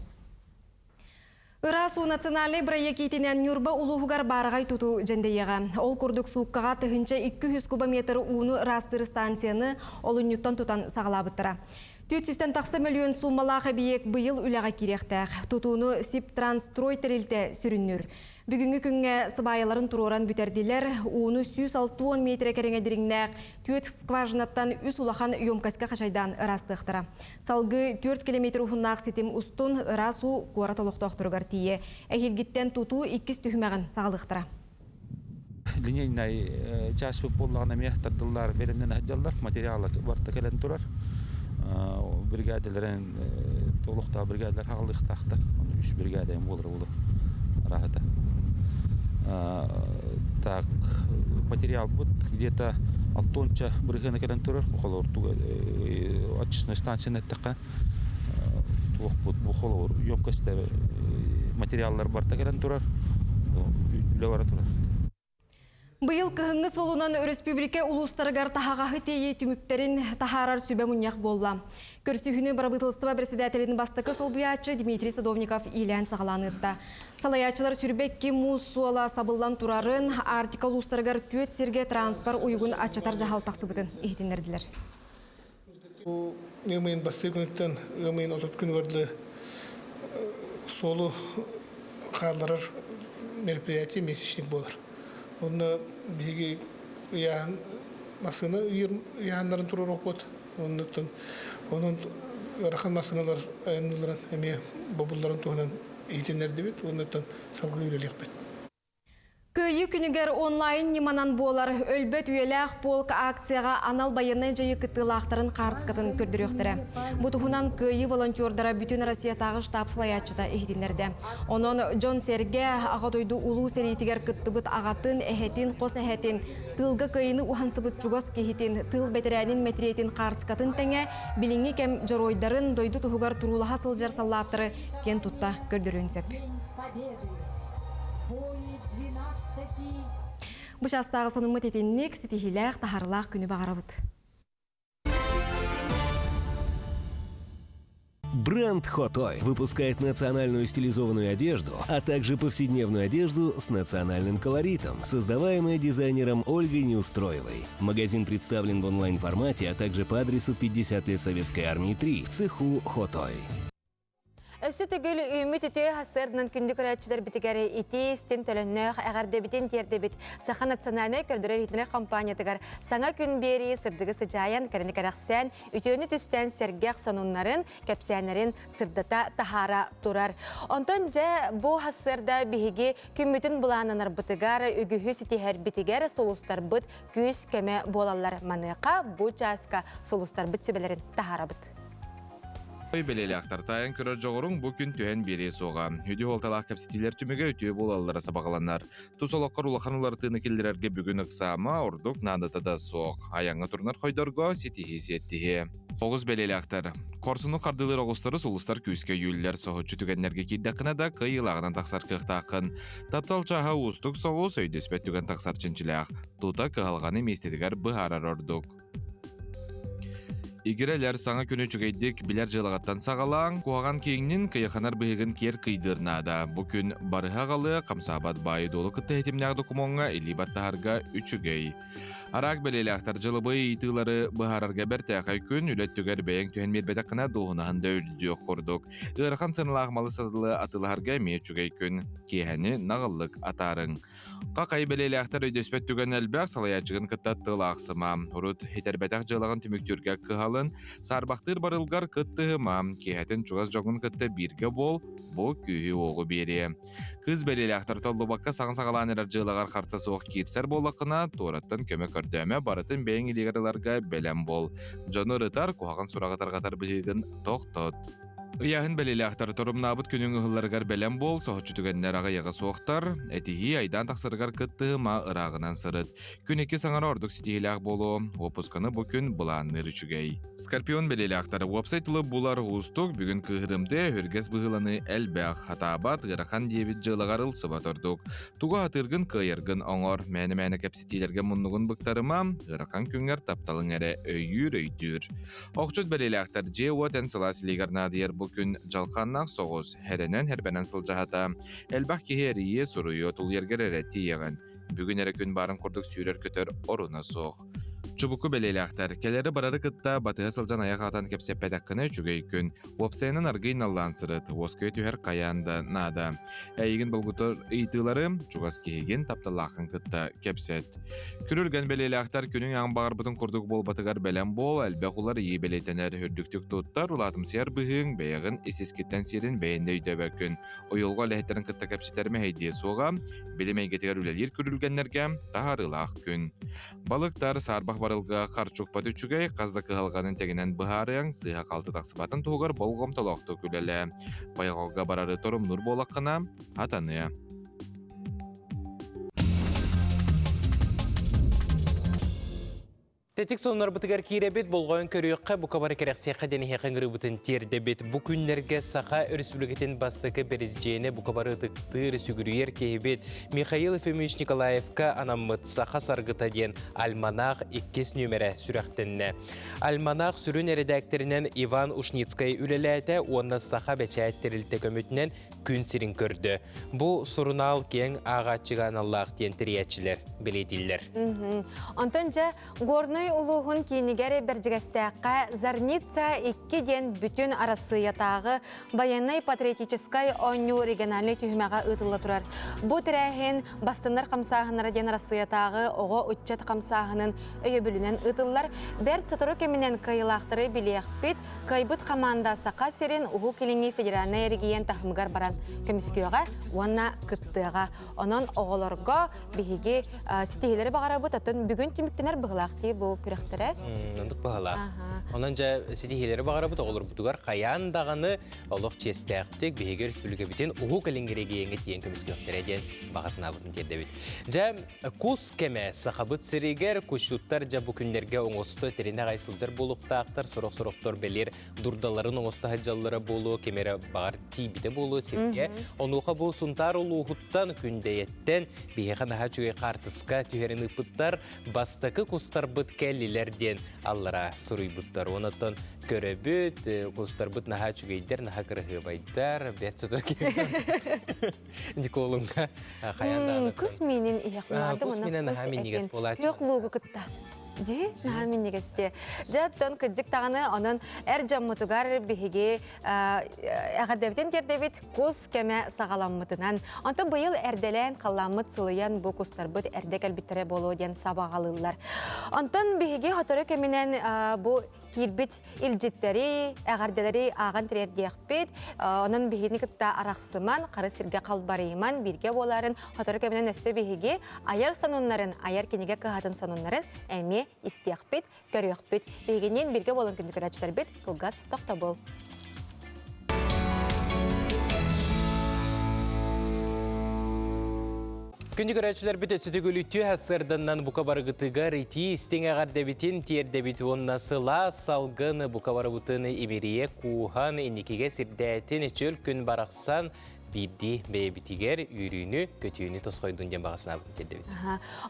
Ырасу национальный проектінен Нюрба улуғығар барығай тұту жәндейеға. Ол күрдік суыққаға тұхынша 200 кубометр уны растыры станцияны олын юттан тұтан сағалабыттыра. 400 тақсы миллион суммалағы бейек бұйыл үліға керектәқ. Тұтуыны Сиптрансстрой тірілті сүріннір. Бүгінгі күнге сыбайыларын тұроран бүтерділер, уыны 160 метр кәріңе діріңнәқ, 4 скважинаттан үс улахан йомкаска қашайдан ырастықтыра. Салғы 4 километр ұхыннақ сетім ұстын ырасу қуара толықтақтырғар тие. Әхелгеттен тұту 2 түхімәғін сағалықтыра.
Линейный час боллағына мехтардылар беремнен әджалдар, материалы барта кәлен тұрар. Бригадаларын толықта бригадалар хағылықтақты. 3 бригадайым болыр болу рахата. Так, материал будет где-то 6 тонн бригана кәлен тұрар. Очистной станция нәттіққа. Бұл емкостер материаллар барта кәлен тұрар. Левара тұрар.
Бұйыл кығыңыз олынан республика улустарығар тахағағы тейе түміктерін тахарар сөбе мұнияқ болла. Көрсіхіні барабытылыстыва председателінің бастықы солбуячы Дмитрий Садовников илән сағаланытта. Салаячылар сүрбекке мұз суала сабылдан тұрарын артика улустарығар төт серге транспар ұйығын ачатар жағал тақсыбытын ехтенерділер.
Өмейін басты күніттен, өмейін отыт күн көрді солу қаларар мероприятие месячник болар. Оны бігі ұян масыны ұянларын тұрыр оқпот. Оның рақын масыналар айыныларын әме бабыларын туғынан ейтенерді бет, онықтан салғы үйлелек бет.
Көйі күнігер онлайн неманан болар өлбет үйеләқ полк акцияға анал байыны жайы кыттылақтарын қарцқатын көрдіріқтірі. Бұтығынан көйі волонтердара бүтін Россиятағы штаб сылаятшыда ехденерді. Onun Джон Серге ағатойды улу серейтігер кыттыбыт ағатын әхетін, қос әхетін, тылғы көйіні ухансыбыт чугас кейтін, тыл бәтірәнін мәтірейтін қарцқатын тәңе, біліңі кәм жоройдарын дойды тұғығар тұрулаға сылжар саллаттыры кен тұтта көрдірінсеп. Бұшастағы сонымы тетеннек сетихиләқ тахарлақ күні бағарабыд.
Бренд Хотой выпускает национальную стилизованную одежду, а также повседневную одежду с национальным колоритом, создаваемая дизайнером Ольгой Неустроевой. Магазин представлен в онлайн-формате, а также по адресу 50 лет Советской армии 3 в цеху Хотой.
Өсі түгіл үміт үті хастырдынан күнді көрәтшілер бітігәрі ити, стен төліннөк, әғарды бітен терді біт. Сақа национальный көрдірер етінер компаниятығар саңа күн бері сырдығы сыжайын кәріні кәрәқсен, үтіөні түстен сергек сонунларын, кәпсәнерін сырдата тахара тұрар. Онтон жа бұл хастырда бігі күммітін бұлананар бітігар, үгіхі сетихер бітігер солустар бұт, күз көмі болалар маныға, бұл жасқа солустар бұт сөбелерін тахара бұт.
Белелі ақтартайын көрір жоғырың бұл күн түйен бере соға. Үді олталақ кәпсетелер түмеге өтіе болалары сабағаланар. Тұсолаққар улақанулар тыны келдерерге бүгін ұқсама, ордық надатада соқ. Аяңа тұрнар қойдорға сетихи сеттихи. Оғыз белелі ақтар. Корсыны қардылыр оғыстары солыстар күйіске үйілер соғытшы түгенлерге кейдақына да қиылағынан тақсар қықтақын. Таптал чаға ұстық соғыз өйдеспет түген тақсар чынчылақ. Тута қығалғаны местедігер бұхарар ордық. Игерелер саңа күні чүгейдік білер жылағаттан сағалаң, қуаған кейіңнен кайықанар бұйығын кер қидырнада. Бүкін барыға қамсабат байы долы күтті әтімнәғ докумонға илибаттағарға үчігей. Арақ белелі ақтар жылы бұй итылары бұхарарға бәртәқай күн үлет түгер бәйін түйен мербетақына доғынағында өлдіоқ құрдық. Үрхан сынылақ малы садылы атыларға ме чүгей күн. Кейхәні нағылық атарың. Қақай белелі ақтар өйдеспет түген әлбәқ салаячығын кыттаттыл ақсыма. Ұрыт хетербәтақ жылағын түміктүрге қығалын, сарбақтыр барылғар кыттығыма. Кейхәтін чуғаз жоғын кытты бірге бол, бұл күйі оғы бере. Кыз белелі ақтар толы баққа саңсағалан әрір жылағар қарса соқ кетсер болақына, тораттын көмек көрдәме барытын бәйін елегарыларға бәлем бол. Жоны рытар, қуаған сұрағатар-қатар білігін тоқтот. Ыяһын бәлеләхтар торумнабыт күнүң ыһылларыгар бәлем бол, соһочу түгеннер ага яға соқтар, әтиһи айдан тақсырыгар кытты ма ырағынан сырыт. Күн эки саңара ордук ситиһиләх болу, опусканы бу күн бұланныр үчүгей. Скорпион бәлеләхтары вебсайтылы булар устук, бүгін кыһырымды хүргес быһыланы әлбәх хатабат ырахан дебит жылыгар ылсыба тордук. Туга хатыргын кыйыргын оңор, мәне кәпситилерге муннугун быктарыма, ырахан күнгер тапталың әрі өйдүр. Оқчут бәлеләхтар же уотен сыласилигар надыер күн жалқаннақ соғыз, хәренен әрбәнен сылжағата, әлбақ кехерие сұруйы тұл ергер әрәтті еғін. Бүгін әрі күн барын құрдық сүйрер көтер оруна соқ. Чубуку белеләхтар, келері барары кытта батыға сылжан аяқ атын кепсеппәдәққыны чүгей күн. Уопсайнын аргейн аллан сырыт, оскөй түхер қаянда нада. Әйгін бұлғытыр ыйтылары чугас кегеген тапталақын кытта кепсет. Күрілген белеләхтар күнің аңбағар бұтын құрдық бол батығар бәлем бол, әлбәқ олар ие белетенер хүрдіктік тұттар, ұлатым сияр бұғын бәйіғін есескеттен серін бәйінде үйдәбәк күн. Ойылға ләхеттерін кытта кепсетерме әйдие соға, білемейгетігер үлелер күрілгенлерге тағарылақ күн. Балықтар сарбақ барылға қарчуқ патүчүгей қазда кығалғанын тегінен бұхарың сыға қалты тақсыбатын туғыр болғым толақты күлелі. Байғалға барары торым нұр болаққына атаны.
Тетик соннар бытыгар киребет болғойын көріққа бұқабары керексеққа дені хеқіңгірі бұтын тердебет. Бұ күнлерге Саха Республикатын бастықы березжейіне бұқабары ұтықтыр сүгірүйер кейбет. Михаил Ефимович Николаевка анаммыт Саха сарғыта ден Альманах 2 нөмірі сүрәқтінні. Альманах сүрін редакторінен Иван Ушницкай үлеләті оны Саха бәчәйттірілті көмітінен күн сирин көрді. Бұ сұрынал кен ағатчыған Аллах тен тіриятчілер, біледілер.
Антонжа, горной улуғын кейінігері біржігістәққа Зарница 2 ден бүтін арасы ятағы баянай патриотическай оню региональный түйімаға ұтылы тұрар. Бұ тірәхен бастынар қамсағынара ден арасы ятағы оғы үтчет қамсағының өйі бүлінен ұтылылар. Бәрт сотыры кемінен кайылақтыры білеқпет, кайбыт қаманда сақа серен ұғы келіңі федеральный регион тахымығар баран көміскеуға, онна күттіға. Онын оғыларға бігеге сетейлері бағара бұт, атын бүгін түміктенер бұғылақты бұл күректірі?
Ондық бағала. Онын жа сетейлері бағара бұт, оғылыр бұтығар қаяндағаны олық честәқтік бігеге республика бітен ұғы келіңгереге еңі тиен көміскеуқтіреден бағасына бұтын терді біт. Жа күс кеме сақабыт сірегер күшуттар жа бұл күндерге оңысты теріне ғайсылжар болуқтақтар, сұрық-сұрықтар белер дұрдаларын оңысты хаджалары болу, кемері бағар тейбіті болу сирге. Онуға бұл сұнтар ұлы ұғыттан күндейеттен бейеған аға жүге қартысқа түйерін ұпыттар бастықы күстар бұт кәлілерден аллара сұрый бұттар. Онаттан көрі бүт, күстар бұт наға жүгейдер, наға кірігі байдар, бәс тұтыр кемді. Николыңға қаяндағын.
Күс менен ияқмады мұны Де, нағамин негесте. Жаттан күддік тағаны оның әр жаммутугар бігеге әғардебітен тердебет күз кәмә сағаламмытынан. Онтан бұйыл әрделән қаламыт сылыян бұл күстар бұд әрдек әлбіттірі болу ден сабағалылар. Онтан бігеге хотыры кәмінен бұл кирбит илжиттери, әғарделери аған тірердеқпет, оның бігені күтті арақсыман, қары сірге қалбарыйман, бірге боларын, хотыры кәмінен өсі бігеге аяр санунларын, аяр кенеге қағатын санунларын әме істеқпет, көріқпет, бігенен бірге болын күнді көрәчілер бет, қылғас тоқта бол.
Күнді көрәтшілер біті сүті көлітті әсірдіннан бұқабары ғытыға рейті істен ағар дәбетін тер дәбеті онына сыла салғын бұқабары бұтыны емерие қуған енекеге сірдәтін чөл күн барақсан бірді бәйбітігер үйрүйіні көтүйіні тосқойдың ден бағасына бұтын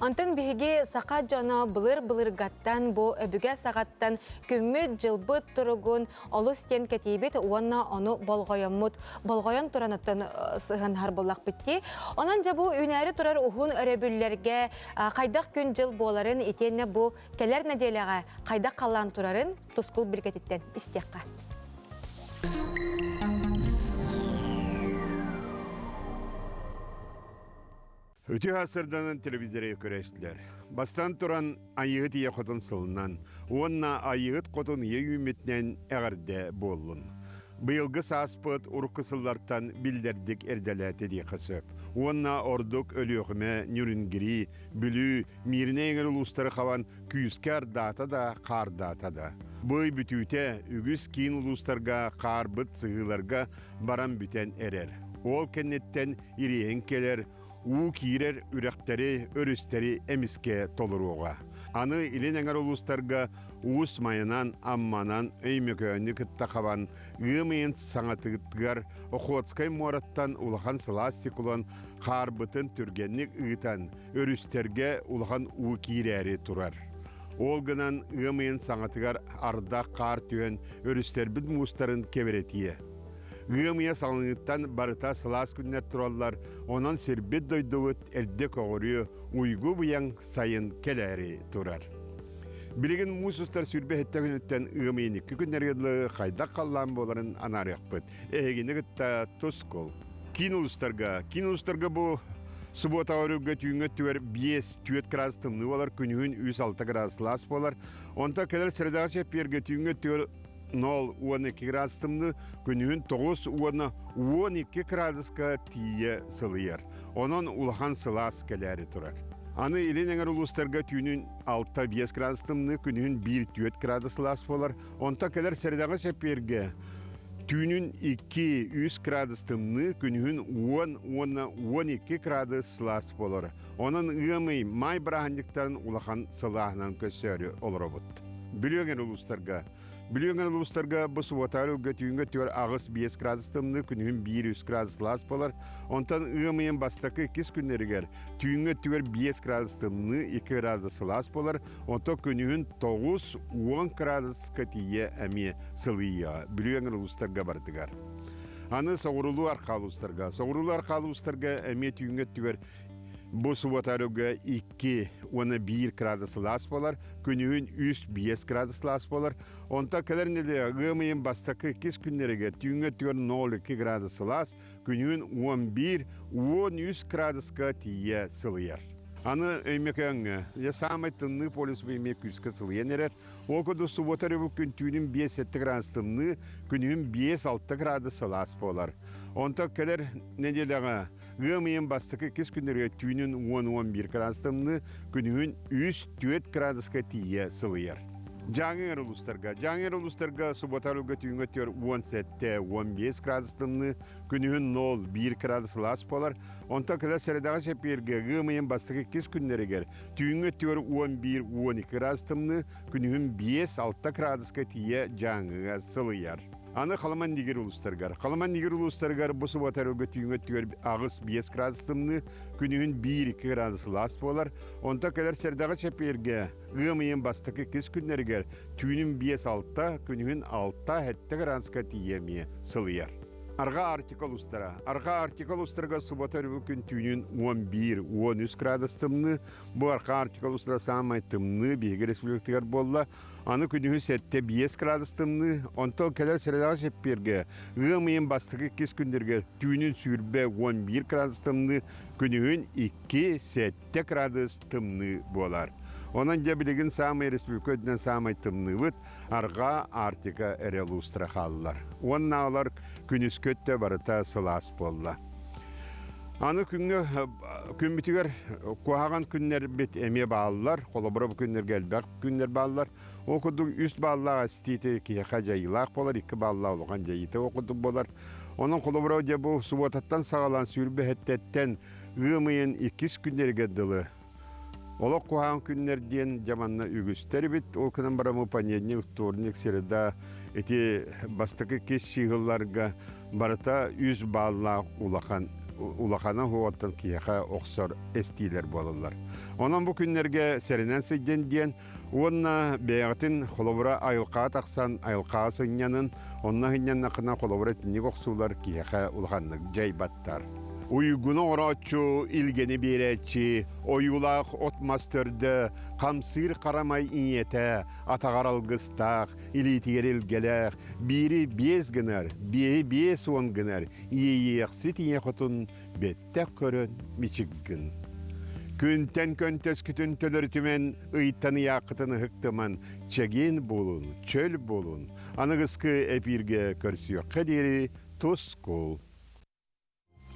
Антын бігеге сақа жана бұлыр ғаттан бұ өбіге сағаттан көммет жылбыт тұрығын олы стен кәтейбет уанна оны болғайын тұраныттан сығынар болақ бітті. Онан жа бұ үнәрі тұрар ұғын өребілерге қайдақ күн жыл боларын етенне бұ кәлер нәделеға қайдақ қалан тұрарын тұскыл біргететтен істеққа.
Өте ғасырданын телевизоры көрәштілер. Бастан тұран айығыт ие қотын сылынан, онна айығыт қотын ие үмітінен әғірді болын. Быйылгы сааспыт уруккысыллартан билдердик эрделәте ди қысып. Онна ордук өліғіме, нүрінгіри, бүлі, миріне еңір ұлыстары қаван күйіскер дата да, қар дата да. Бый бүтүте үгіз кейін ұлыстарға, қар бұт сығыларға баран бүтен әрер. Ол кеннеттен ириен келер, уу кирер үрәқтері, өрістері әміске толыруға. Аны илен әңір ұлыстарға уыс майынан, амманан, өймекөні кіттақаван, ғымейін саңатығыттығар, оқуатскай мораттан улахан сыластикулан, қар бұтын түргеннік ұғытан, өрістерге улахан уу кирәрі тұрар. Ол гынан ғымейін саңатығар арда қар түйен өрістер біт мұстарын кеверетие. Ғымия салыныттан барыта сылас күннер тұралар, онан сербет дойдуыт әрде коғыры уйгу бұяң сайын келәрі тұрар. Білеген мұсыстар сүрбе әтті күнеттен ғымиын 2 күннергеді қайда қаллан боларын анарық бұд. Әгені ғытта тұс қол. Кинулыстарға бұл Суббота өрігі түйінгі түвер 5-4 градус тымны олар, күнігін 3-6 градус лас болар. Онта келер сірдағы шәпперге түйінгі түвер 0-12 градус тымны, күнігін 9-12 градуска тие сылыяр. Онын улахан сылас келері тұрар. Аны елен әңір ұлыстарға түйінін 6-5 градус тымны, күнігін 1-4 градус лас болар. Онта келер сірдағы шәпперге Түйінін 2-3 градус тымны, күнігін 10-12 градус лас болар. Оның ұғымай май бірағандықтарын улахан сылағынан көсері олар бұд. Бүліген ұлыстарға бұл сұватары үгі түйінгі түйір ағыс 5 градус тымны, күнігін 1-3 градус лас болар. Онтан ұғымайын бастақы 2 күннергер түйінгі түйір 5 градус тымны, 2 градус лас болар. Онта күнігін 9-10 градус кәтие әме сылыя. Бүліген ұлыстарға бардығар. Аны соғырылу арқалы ұстарға әме түйінгі түйір бұл сұватарыға 2-1 градус лас болар, күнігін 3-5 градус лас болар. Онта кәлерінелі ғымайын бастақы 2 күннерге түйінгі түйір 0-2 градус лас, күнігін 11-13 градусқа тие сылыяр. Аны өймекәңі, самай тынны полис бейме күскі сылыян әрер. Ол көді сұватары бұл күн түйінің 5-7 градус тынны, күнігін 5-6 градус лас болар. Онта кәлер неделіға ғымайын бастықы 2 күннерге түйінің 10-11 градус тынны, күнігін 3-4 градусқа тие сылыяр. Жаңыр ұлыстарға сұботарыға түйінгі төр 17-15 градус тымны, күнігін 0-1 градус лас болар. Онта кәлі сәрідағы шәперге ғымайын бастығы 2 күннерігер түйінгі төр 11-12 градус тымны, күнігін 5-6 градусқа тие жаңыға сылыяр. Аны қаламан дегер ұлыстарғар бұсы батарыға түйінгі түйір ағыс 5 градус тымны, күнігін 1-2 градус лас болар. Онта кәлер сәрдағы шәперге ғымайын бастықы 2 күннергер түйінің 5-6, күнігін 6-7 градусқа тиеме сылыяр. Арға артикол ұстарға сұбатар бүкін түйінің 11-13 градус тымны, бұл арқа артикол ұстара самай тымны бейгі республиктігер болла. Аны күнігін 7-5 градус тымны, онтал кәлер сәрелағы шепперге ғымайын бастығы 2 күндерге түйінің сүрбе 11 градус тымны, күнігін 2-7 градус тымны болар. Онан жабілеген самай республика өдінен самай тымны бұд, арға артика әрел ұстыра қалылар. Онна олар күніскөтті барыта сылас болла. Аны күн бітігер қуаған күннер бет әме бағалылар, қолабыра бұл күннер gəlбәк күннер бағалылар. Оқыдық үст бағалыға істейті кейқа жайылақ болар, 2 бағалыға олған жайыты оқыдық болар. Оның қолабыра жабы суботаттан сағалан сүрбе әттеттен ғымайын 2 күннерге дылы. Олық қуған күннерден жаманна үгістер бит, ол күнін барамы панедне ұқтуырнек середа әте бастықы кес шиғылларға барыта үз бағалыға улақана хуаттан кияқа оқсор әстейлер болылар. Онан бұл күннерге сәрінен сейден ден, онна бәйғатын қолабыра айылқаға тақсан айылқаға сыңнянын, онна хиннен нақына қолабыра тінек оқсулар кияқа улақанлық жай баттар. Uygun oratçu, ilgeni biretçi, oyulaq otmastırdı, kamsır karamay inyete, atağaral gыстaq, ilitiyer ilgelaq, biri 5 gınar, biri 5-10 gınar, iyeyek sit inyekotun, bettek körün, miçik gın. Күнтен көнтөс күтін төлөртімен ыйттаны яқытыны хықтыман чеген болун, чөл болун. Анығысқы әпирге көрсіё қадері Тускул.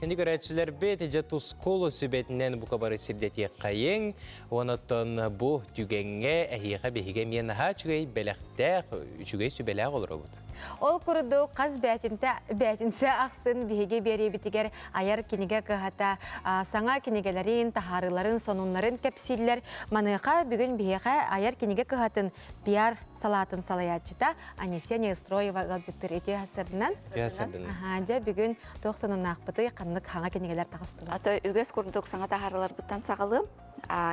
Енді көрәтшілер бет, әжі Тускул сөбетінен бұқа бары сірдетек қайын, онытын бұ түгенге әйеға бейге мен аға чүгей бәліқтәқ, чүгей сөбеләқ олыр олды.
Ол күрді қаз бәтінсе ақсын бейге бері бітігер аяр кенеге қығата саңа кенегелерін, тахарыларын, сонунларын кәпсиллер. Маныға бүгін бейге аяр кенеге қығатын пиар салатын салаятчыта Анисия Неустроева ғалжыттыр ете ғасырдынан. Жа бүгін 90-ын ақпыты қанлық хаңа кенегелер тағыстылы.
Аты үгіз күрдік саңа тахарылар бұттан сағылым.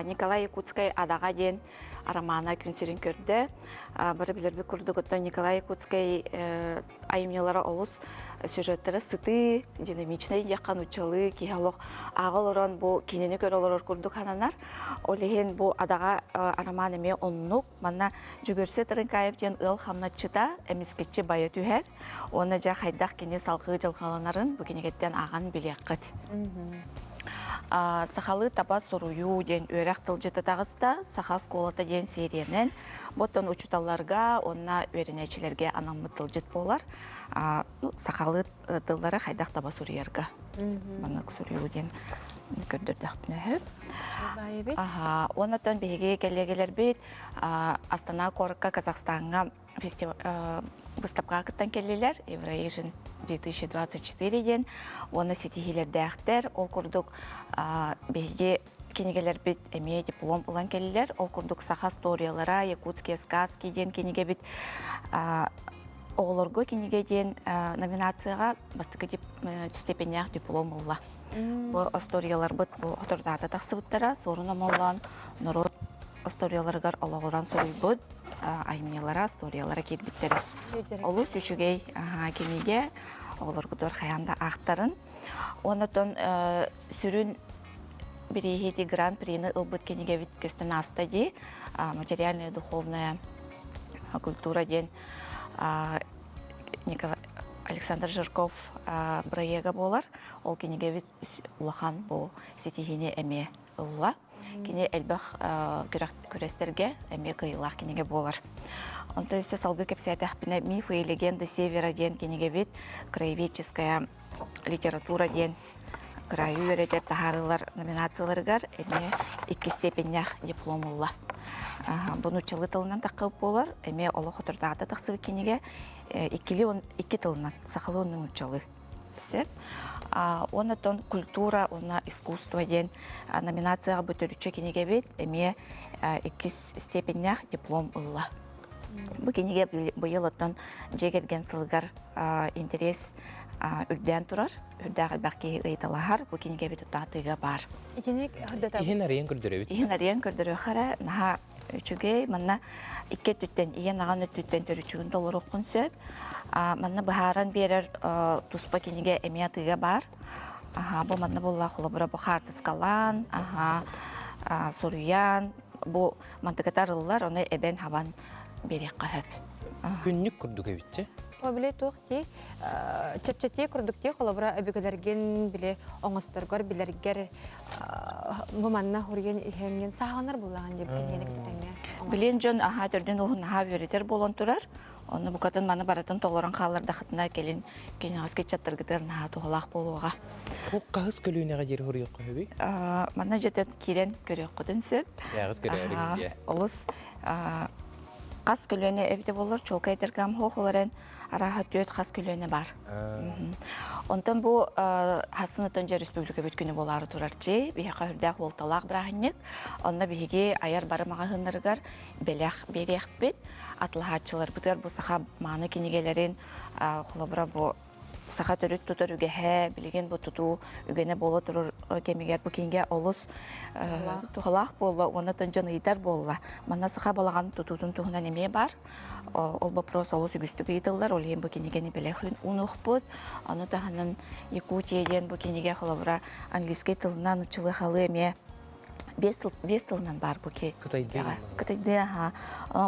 Николай Якутскай адаға ден арамана күнсерін көрді. Бары білербі күрдігіттен Николай Якутскай айымнелары олыс сюжеттері сыты, динамичный яқан учалы, кейхалық ағыл оран бұл кенені көр олар күрдік хананар. Олеген бұл адаға араман әме оннық, манна жүгірсе тұрын кайыптен ұл хамнатчыта әмескетчі байы түхер. Оны жа қайдақ кене салқы жылғаланарын бүкенегеттен аған білек қыт. Сахалы таба соруyu ден өрәк тылжыты тағыста Саха сколата ден сериянен боттан учуталларға, онна өрінәчілерге анамы тылжыт болар. Сахалы тылдары қайдақ таба соруярға. Банық соруyu ден көрдірдіқ бінәхіп. Онаттан бейге келегелер бейт Астана Корыққа Казахстанға выставка кыттан келелер, Евроэйжен 2024 ден, оны сетихилерді әқтер, ол күрдік бейге кенегелер бит әме диплом ұлан келелер, ол күрдік Саха сториялара, Якутские сказки ден кенеге бит оғылырғы кенеге ден номинацияға бастықы степенях диплом ұлла. Бұл сториялар бұд бұл отырдаты тақсы бұттара, сорына молан, нұрот сторияларығар олағыран сұрый бұд, айымнелара, сториялара келбіттері. Олу сүчігей кенеге оғылырғыдыр қаянда ақтарын. Онытын сүрін бірейхеті гран-прийны ұлбыт кенеге вид көстін астади, материальная духовная культура ден Александр Жирков Браега болар. Ол кенеге вид ұлахан бұл сетихіне әме ұлла. Кене әлбәқ көрестерге әме қиылақ кенеге болар. Онда өсі салғы кепсәті әқпіне мифы и легенды Севера ден кенеге вид краеведческая литература ден краю өретер тахарылар номинацияларығар әме 2 степенях диплом ұлла. Бұны чылы тылынан таққып болар, әме олы құтырдағыда тақсығы кенеге 2 тылынан, сақылы оның ұчалы. Онытын культура, оны искусство ден номинацияға бүтірічі кенеге бет, әме 2 степенях диплом ұлла. Бұл кенеге бұйыл ұттын жегерген сылғар интерес үрден тұрар, үрдәғіл бәқкей ұйталағар, бұл кенеге бет ұттатыға бар.
Иген ариян күрдірі бет?
Иген ариян күрдірі қара, наға үчіге, манна 2 түттен, иген аған түттен төрүчігін долар оқын сөп. Манна бұхаран берер тұспа кенеге әмиятыға бар. Бұл манна болла құлы бұра бұқарды скалан, соруян, бұл мантықатарылылар, оны әбен хаван берек қағып.
Күннік күрдігі бітті?
Біле тоқти, чепчети күрдікте қолабыра өбігілерген біле оңыстырғар білергер бұманна хүрген ихемген сағанар болаған деп кенелік тәңе.
Білен жон аға түрден оғын аға өретер болон тұрар. Оны бұқатын маны баратын толырын қаларда қытына келін кенеғазге чаттырғыдыр наға тоғылақ болуға.
Бұл қағыз көлуінеға жері хүрек қойбей?
Мана жетен керен көрек құдын сөп.
Яғыз көреріңізде.
Олыс қас көлуіне әвді болыр, чолқа етергам хоқ оларын араға төт қас көлуіне бар. Онтан бұл Хасынытын жер республика бүткіні болары тұрар жей, бейіға үрдәқ олталақ бірағынек, онна бейге аяр барымаға ғынырғар бәләқ берек бет, атылғатшылар бұтыр бұл сақа маны кенегелерін құлабыра бұл сақа түріт тұтыр үгеге, білеген бұл тұту үгене болы тұрыр кемегер бұл кенге олыс тұғылақ болы, оны тұнжын ұйдар болы. Мана сақа балаған тұтудың тұғынан еме бар. Ол вопрос олыс үгістігі етілдер, ол ең бұл кенегені біләхін ұнық бұд. Оны тағынан Якутияден бұл кенеге құлабыра английский тылынан ұчылы қалы еме бес тылынан бар бұл ке.
Кытайды.
Кытайды, аха.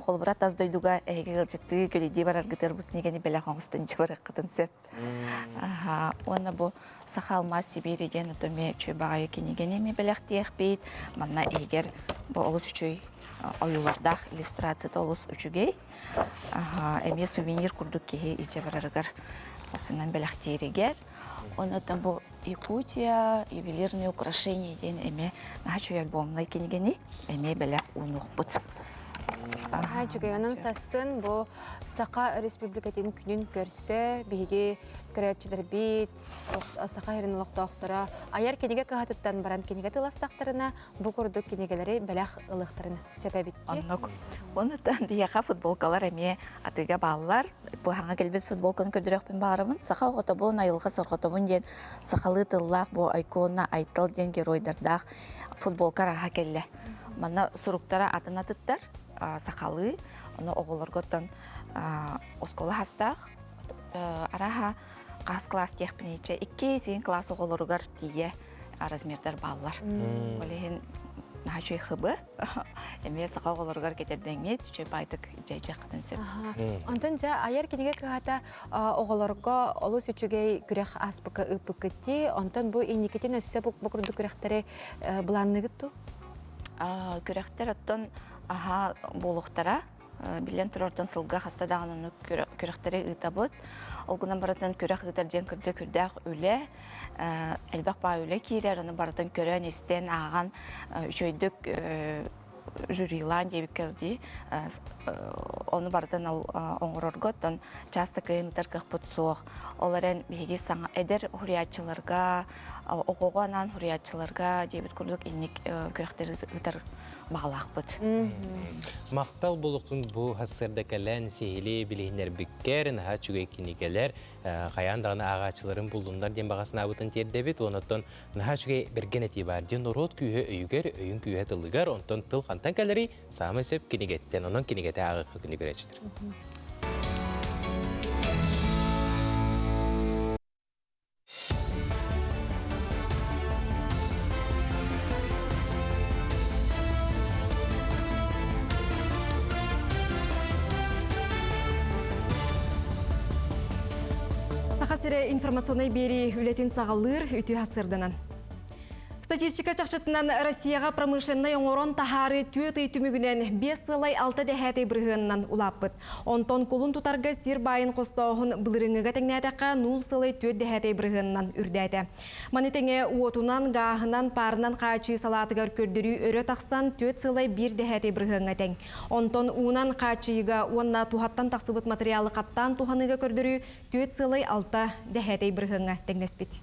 Қолбырат аз дойдуға әйгел жытты көлейді барар гытыр бұк негені бәлі қоңыстын жыбары қытын сөп. Оны бұл сақалма Сибириден өтіме чөй бағайы кенегені ме бәліқ дейік бейт. Манна әйгер бұл олыс үшөй ойулардақ иллюстрацияда олыс үшігей. Әме сувенир күрдік кеге иче барарығыр. Осынан бәліқ дейірігер. Оны өтін бұл Якутия, ювелирные украшения ден эме нахачу альбомной кенегени эме беле унух бут.
Чугайонын сасын бұл Сақа Республикатын күнін көрсе, бігі көрәтчілер бейт, Сақа ерін ұлықтақтыра, аяр кенеге қағатыттан баран кенеге тыластақтарына, бұл күрдік кенегелері бәләқ ұлықтарына сөпә бітті.
Онытан бияқа футболкалар әме атыға балылар. Бұл хаңа келбет футболканы көрдірекпен бағарымын. Сақа оғытобын, айылға сарғытобын ден, сақалы тыллақ, бұл айкона, айтыл ден геройдардақ футболкар аға келі. Мана сұруқтара атына тұттар, сақалы, оны оғылырғыттан осколы хастақ, араға қас класс текпінейче, 2-7 класс оғылырғар тие размердар балылар. Олеген нағачой қыбы, әме сақа оғылырғар кетерденге түче байдық жайча қытын сөп.
Онтан жа аяр кенеге қағата оғылырға олыс үчігей күрек аспықы үпікітті, онтан бұл инекетен өсі бұқырды күректері бұланныгытту?
Күректер оттан аға болуқтара, билен тұрордан сылға хастадағын күректері ұйтабыд. Олғынан баратын күрек ұйтарден күрде күрдәқ үлі, әлбәқ ба үлі кейрер, оны баратын көрен естен аған үшөйдік жюрилан дебік кәуді. Оны баратын оңырорғыттан часты күйінітер қықпыт соқ. Оларын бейге саңа әдер хуриятчыларға, оғуғанан хуриятчыларға дебіт күрдік иннік күректері ұйтар бағалақ бұд.
Мақтал болуқтың бұл хасырда кәлән сейілі білігінер бүккер, наға чүгей кенегелер, қаяндағына ағачыларын бұлдыңдар ден бағасын абытын тердебет, онаттан наға чүгей берген әті бар. Ден орот күйе өйгер, өйін күйе тылығар, онтан тыл қантан кәлері самы сөп кенегеттен, онын кенегеті ағықы күні көречідір.
Сақасыры информационный бері үлетін сағалыр үті асырдынан. Статистика чақшытынан Россияға промышленный оңорон тахары түйеті түмігінен 5 сылай 6 дәхәті бірғыннан ұлаппыт. Онтон құлын тұтарға сир байын қостауғын бұлырыңыға тәңнәтіққа 0 сылай 4 дәхәті бірғыннан үрдәді. Манетеңе уотунан, ғағынан, парынан қачы салатығар көрдірі өрі тақсан 4 сылай 1 дәхәті бірғынға тәң. Онтон уынан қачыйға онна тухаттан тақсыбыт материалы қаттан туханыға көрдірі 4 сылай 6 дәхәті бірғынға тәңнеспет.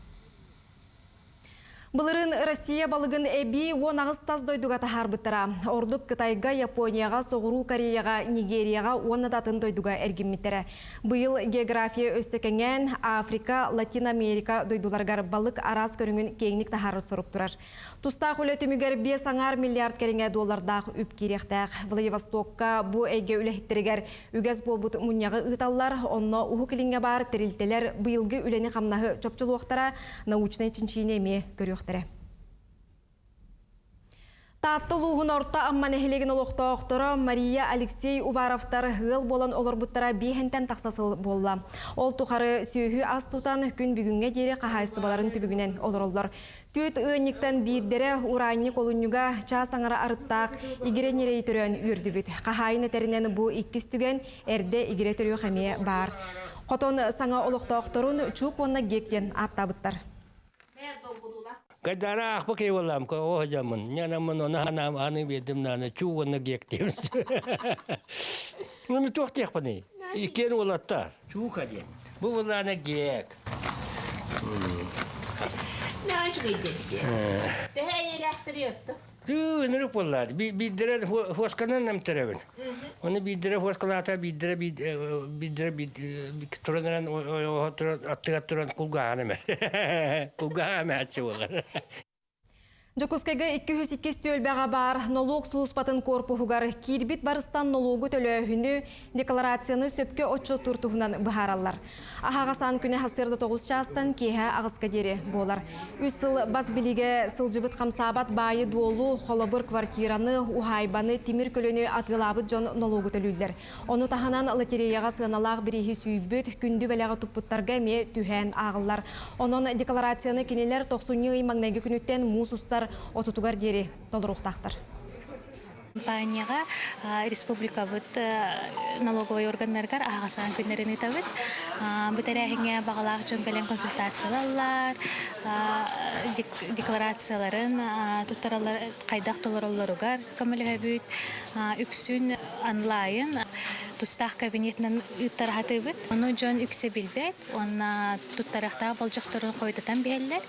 Бұлырын Россия балығын әбі 10 ағыз таз дойдуға тахар бұттыра. Ордық Қытайға, Японияға, Соғыру Кореяға, Нигерияға 10 датын дойдуға әргімметтері. Бұйыл география өссекенген Африка, Латин Америка дойдуларғар балық арас көріңін кеңнік тахары сұрып тұрар. Тұстақ үлетімігер 5 миллиард кәріңе доллардағы үп керектәқ. Владивостокқа бұ әйге үләхеттерігер үгәз болбұт мұнияғы ұталар, онна ұхы кілінге бар тірілтелер бұйылғы үләні қамнағы чопчылу оқтара научный чинчинеме көрі Таттылуғын орта амман әхілеген олықта оқтыра Мария Алексей Уваровтар ғыл болан олар бұттара бейхентен тақсасыл болла. Ол тұқары сүйі аз тұтан күн бүгінге дере қағайсты баларын түбігінен олар олар. Түйт ұйниктен бейдері уранник олынюға час аңара арыттақ игере нерей түрен үрді бүт. Қағайын әтерінен бұл иккістіген әрде игере түрі қәме бар. Қотон саңа олықта оқтырын чук онна гектен аттабыттар.
Kadara aku pakai walam ko oh zaman nyana mano na hanam ane bedem na chuwa na gektim. Nami tuh tiak pani. Iken walata. Chuka dia. Bu wala na gek.
Ne aç gidecek? Daha elektiriyordu.
Tu ne rupolar. Bidere hoskanan nam tereven. Onu bidere hoskalata bidere turangan attıran kulgahane me. Kulgahane açı var.
Жокускайга 202 төлбәға бар налог сулуспатын корпухугар кирбит барыстан налогу төлөһүнү декларацияны сөпкө отчет туртуһунан быһараллар. Ахагасан күнө хасырда 9 частан кеһе агыска дери болар. Үс сыл бас билиге сылжыбыт камсабат байы дуолу холобур квартираны ухайбаны тимир көлөнү атгылабыт жон налогу төлүлдер. Ону таханан лотереяга сыналак бирихи сүйбөт күндү белега туппуттарга ме түһен агыллар. Онон декларацияны кинелер 90 маңнайгы күнүттен мусустар отутугар дери толуруктактар.
Компанияга республика бут налоговый органнаргар агасан күннәрен итәбит. Бөтәрәһеңә багалак жөнкәлән консультациялар, декларацияларын туттаралар кайдак толоролларыгар камылыгабыт, үксүн онлайн тустак кабинетнан иттархатыбыт. Аны жон үксе билбет, онна туттаракта болжокторун койдутан бәлләр.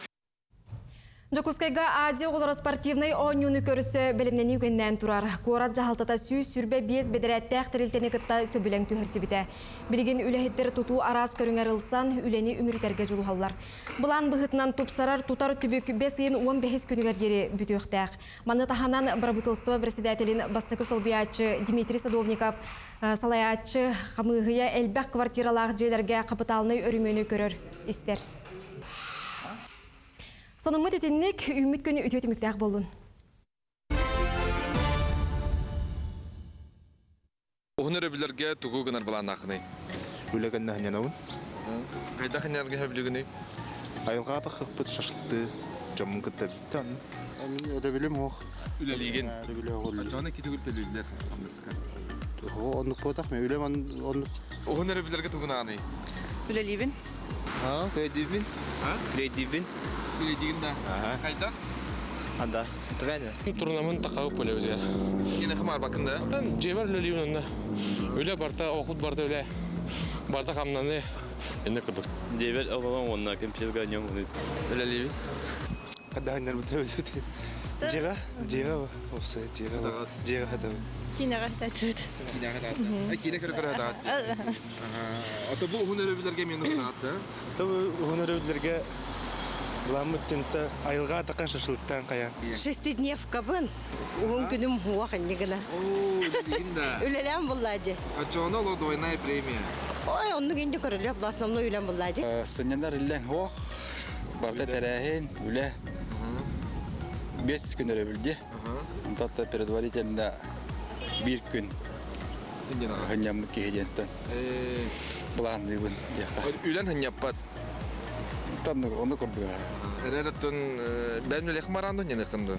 Жокускайга Азия олары спортивный ойнуны көрісі білімнен үгеннен тұрар. Корат жағалтата сүй сүрбе без бедірәтті әқтірілтені кітта сөбілен түйірсі біті. Білген үләхеттері тұту арас көріңер ылсан үләні үміртерге жолуғалар. Бұлан бұғытынан тұпсарар тұтар түбік 5-15 күнігер дері бүті өқтәқ. Маны таханан Барабытылстыва председателін бастықы солбиятчы Дмитрий Садовников салаятчы қамығыя әлбәқ квартиралақ жедерге қапыталыны өрімені көрір істер. Сонымы тетіннік үміт көні өте өтіміктәқ болын.
Оғын өрөбілерге тұғу ғынар бұлан ақынай?
Үләгінні хәнен ауын.
Қайда хәнерге хөбілігіні?
Айылғаты қықпыт шашлықты жамын күтті біттен. Өрөбілім оқ.
Үләлеген? Жоны кеті көрпелілер қамдысықар?
Онлық болдақ мен үлем онлық.
Оғын өрөбілерге тұғын ағынай?
Үләлейбін. Көйдейбін. Көйдейбін.
Үләлеген да? Қайда?
Анда, тұғайды.
Турнамын тақауып бөлі бізгер.
Ені қымар бақында?
Жебар үләлейбін онда. Үлә барта, оқуд барта үлә. Барта қамнаны енді күрдік.
Дебет оғылан онна кемпшілға нем ұны.
Үләлейбін?
Қадағындар бұта өлі. Жеға осы, жеға хатабы.
Кинеға тәчүд.
Кинеға тәчүд. Кине көрі тәчүд. Ата бұл ұғын өрөбілерге мені ұғынатты?
Ұғын өрөбілерге Ламыттенті айылға таққан шашылықтан қаян.
6-дневка бұн, ұғын күнім уақын негіна. Үлелем бұллади.
Ачуана ло двойная премия.
Ой, онны кенде көрілі, бұл основной үлем бұллади.
Сыняндар үлен оқ, барда тәрәхен үле 5 күн өрөбілді. Онтатта предварительно 1 күн хынямы кейденттен. Бұлағынды бұн.
Үлен хыняппат.
Танны оны көрдү.
Эререттен бән үлек маранды не кынды.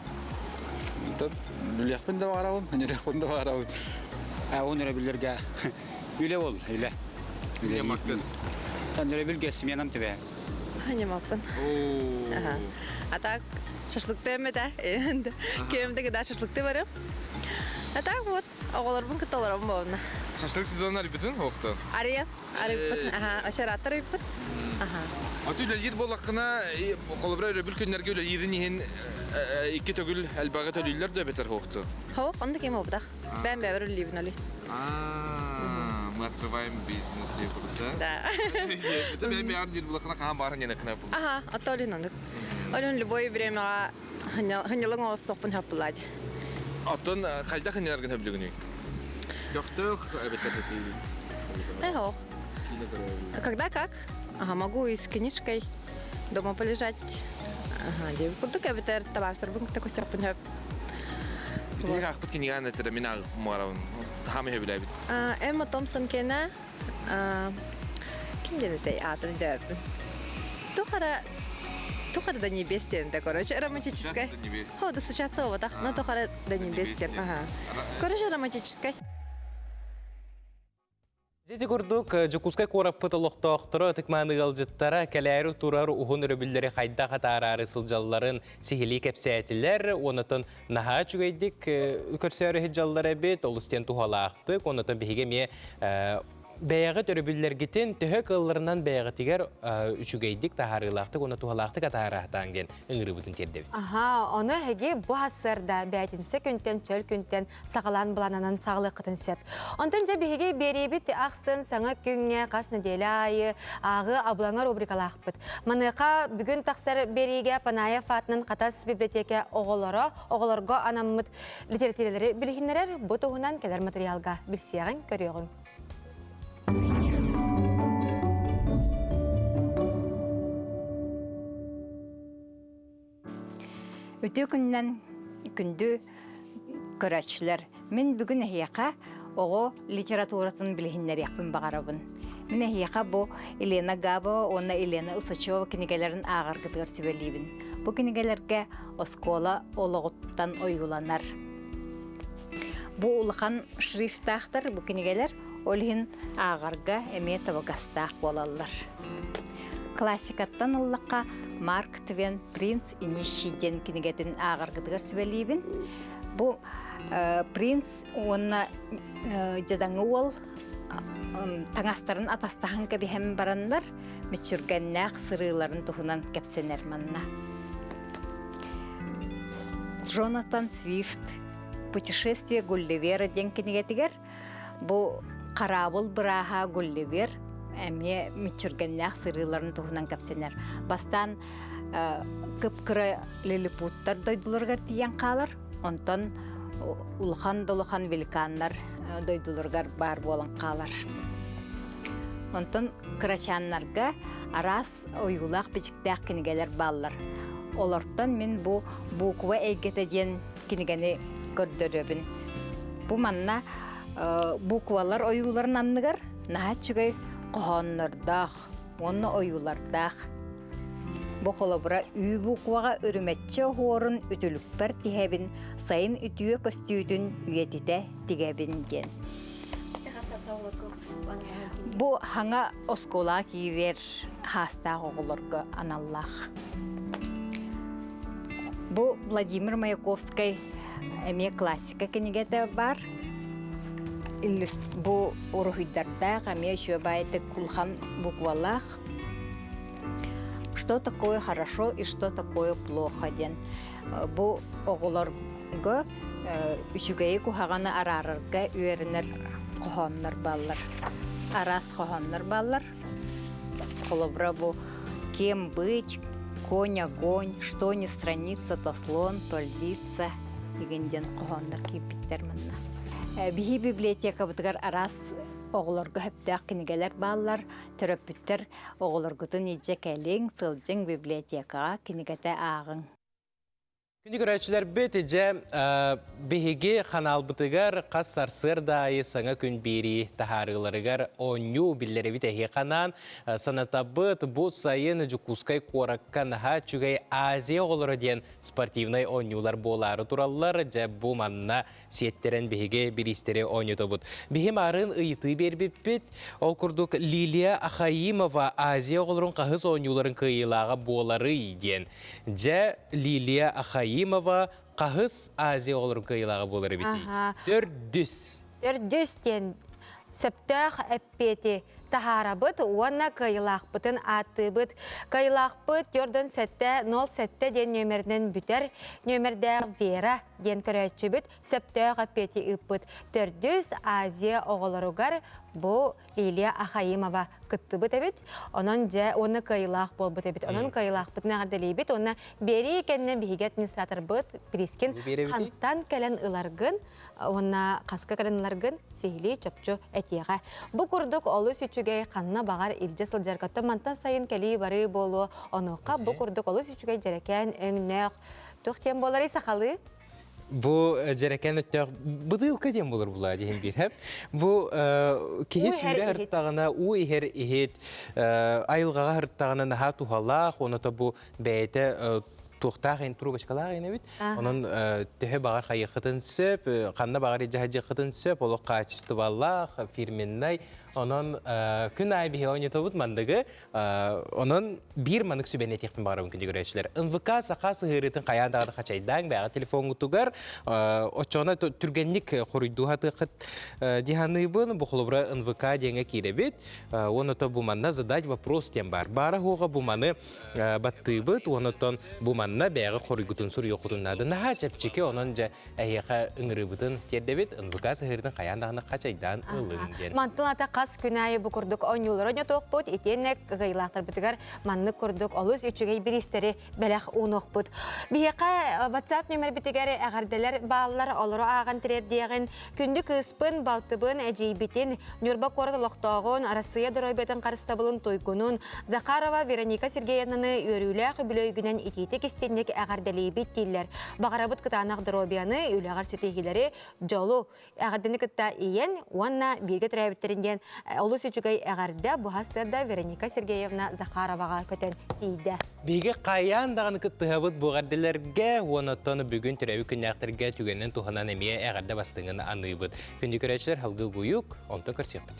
Тан үлекпен дә барабын, не дә барабын.
Он өрөбүлөргө үле бол, үле.
Үле маккын.
Тан өрөбүлгө сменам тебе.
Ханимаппын. А так шашлыкты эмеде. Кемде гыда шашлыкты барым. А так вот, оголорбун кыталарым болна.
Шашлык сезонları bütün hoqtu.
Ария, ариппын. Ашараттар иппын.
Аты үлелер болаққына қолыбыра өрөбіл күнлерге үлелері неген 2 төгіл әлбағы төлейлер де бетер хоқты?
Хоқ, онды кем обдақ. Бән бәбір үлейбін олей.
Мы открываем бизнес рекорда.
Да.
Это бән бәр жер болаққына қаған барын ені қына бұл.
Ата олейн ондық. Олейн любой времяға хынялың оғыз соқпын хөппілади.
Атын қайда хыняларғын хөпілігіні? Жоқтық, әбеттер өтейді.
Хоқ. Когда как? Могу и с книжкой дома полежать. Девы курдук я битер табав сарбун такой серпун хөп.
Битер как под книга на терминал маравун. Хами хөп лайбит.
Эмма Томпсон кена. Ким дедетей атын дөп. Тухара до небесен, да, короче, романтическая. О, да случается вот так, но тухара до небесен. Короче, романтическая.
Дети көрдік, Жокускай қорап пытылықтақтыры тікманы ғалжыттары кәләрі тұрар ұғын өрібілдері қайда қатарары сылжалыларын сихили кәпсәтілер, онытын наға жүгейдік көрсәрі хеджалылар әбет, олыстен тұхалақтық, онытын бігеме бәяғы төрөбүллер гитин төһө кылларынан бәяғы тигер үчүгейдик тахарылактык, оны тухалактык атаарахтан ген ыңырыбытын тердебит.
Оны heги bu hasırda bəytinse күнтен çöl күнтен sağalan bulananın sağlığı qıtın söp. Ondan ja bihege beribit ақсын саңа күнге қас неделе айы ағы аблаңа рубрикалақпыт. Манықа бүгін тақсар бериге Панаев атының қатас библиотека оғыларға анаммыт литературалары білгенлер bu туғынан келер материалға білсеғін көріғын.
Өте күннен күнді көрәтшілер. Мен бүгін әйеқа оғы литературатын білгенлер яқпын бағарабын. Мен әйеқа бұл Елена Габова, оны Елена Усачева кенегелерін ағар күтігір сөбелейбін. Бұл кенегелерге оскола олығыттан ойыланар. Бұл ұлыған шрифтақтар, бұл кенегелер олығын ағарға әме табағастақ болалар. Классикаттан ұлыққа Марк Твен «Принц и нищийден» кенегетін ағар күтігір сөбелейбін. Бұл принц оны жадаңы ол таңастарын атастағын кәбіхем барандар, мүчіргеннәқ сырыларын тұхынан кәпсенер манна. Джонатан Свифт «Путешествие Гулливера» ден кенегетігер, бұл қарабыл бұраға Гулливер әме мүчіргеннәқ сырыларын тұхынан кәпсенер. Бастан күп-күрі лилипуттар дойдылырғар тиен қалар, онтан улхан-долухан великаннар дойдуларгар бар болан қалар. Онтан крачаннарға арас ойулақ бечіктәк кенегелер баллар. Оларттан мен бұл буква әйгетеден кенегені көрдірөбін. Бұл манна буквалар ойуларын анныгар, наға чүгей қоғаннардақ, оны ойулардақ. Бұл қолабыра үй букваға үріметчі хорын үтілікпір тихебін, сайын үтіе көстүйдің үйетіте тигебін ген. Бұл хаңа оскола кейрер хастақ оғылырғы аналлақ. Бұл Владимир Маяковский әме классика кенегеті бар. Бұл ұрығыдардақ әме шөбайты күлхан буквалақ. Что такое хорошо и что такое плохо ден. Бұл оғыларға үшігейі күхағаны арарырға үйерінер қоғаннар баллар. Арас қоғаннар баллар. Қолыбыра бұл кем быть, конь, огонь, что не страница, то слон, то львица. Егенден қоғаннар кейпіттер мұнна. Бихи библиотека бұтығар арас оғыларға хөптәк кенегелер баллар, төрөппіттер оғылырғытын ежек әлің сылжың библиотекаға кенегеті ағың.
Күнді көрәтшілер бетеже бігеге қанал бұтығар қас сарсырда айы саңа күн бері тахарыларығар оңю білдері бітеге қанан саната бұт бұл сайын жүкускай қораққан ха чүгей Азия олары ден спортивнай оңюлар болары туралылар жа бұл манна сеттерен бігеге бірістері оңюты бұд. Бігем арын ұйты бербіп бет, ол күрдік Лилия Ахаимова Азия оларын қағыз оңюларын кыйлаға болары ден. Жа Лилия Ахаимова қағыз Азия оларын кыйлаға болары бітей. Төрдүс ден сөптәқ әппеті тахарабыт, уанна кыйлақпытын аты бұт. Кыйлақпыт йордан 07 ден нөмірінен бүтер, нөмірдәқ Вера ден көрәтші бүт, сөптәқ әппеті үппыт. Төрдүс Азия оғыларығар бұл Лилия Ахаимова кытты бұт әбіт. Онын оны кыйлақ бол бұт әбіт. Онын кыйлақ бұтын ағырдалей біт. Онына бері екеннен бігі администратор бұт, біріскен қантан кәлін ұларғын, онына қасқа кәлін ұларғын сейлі чөпчу әтеға. Бұл күрдік олы сүчүгей қанна бағар илже сылжарғатты мантан сайын кәлі бары болу. Онуқа бұл күрдік олы сүчүгей жарекән өңнәқ тоқтен болары сақалы. Бұл жарекән өттәқ бұдылқа ден болыр бұла дейін бір әп. Бұл кейі сүйрі ғырттағына ұй әр ехет айылғаға ғырттағына наға тухалақ, оныта бұл бәйті туқтақ ең тұру башқалақ ең әбіт. Оның төхі бағар қайы қытын сөп, қанна бағар ежі қытын сөп, олық қачысты балақ, фирменнай, Onun күн ай бихе ойнатабыт мандығы, onun bir manık sübene tekmin bağırı mümkün görüşler. NVK sağa sığırıtın kayandağını kaçaydan bayağı telefon tugar, oçona türgenlik koruyduğu tıkıt dihanıbın bu kulubra NVK denge kirebit. Onu da bu manna задать вопрос тем бар. Бара хога bu manı battыбıt, onu ton bu manna bayağı koruyduğun soru yokudun adı. Naha çepçeki onunca ayaka ınırıbıtın terdebit, NVK sığırıtın kayandağını kaçaydan ılın.
Mantılata kas günayı bu kurduk 10 yıl önce toqbut, itenek gıylahtır bitigar manlık kurduk oluz üçügey bir isteri belək unuqbut. Biheka WhatsApp nömer bitigar ağardeler bağlılar oluru ağan tirer diyen kündük ıspın baltıbın eceyibitin nürba korda loqtağın arasıya döröybeten karıstabılın toygunun Zakharova Veronika Sergeyevna'nı örülək bülöygünen ititek istenlik ağardeliyi bittiller. Bağarabıt kıtanaq döröbiyanı üləğar sitehileri jolu ağardeni kıtta iyen uanna birge türəbitterinden olus üçügey ağarda bu hasırda Veronika Sergeyevna Zakharovaға köten tiydi.
Bege kayan dağını kıttıhabıt bu gardelerge onatonu bugün türevi künnäkterge tügenen tuhanan emiye ağarda bastığını anlayıbıt. Kündü köreçler halgı buyuk, ondan körsiyapıt.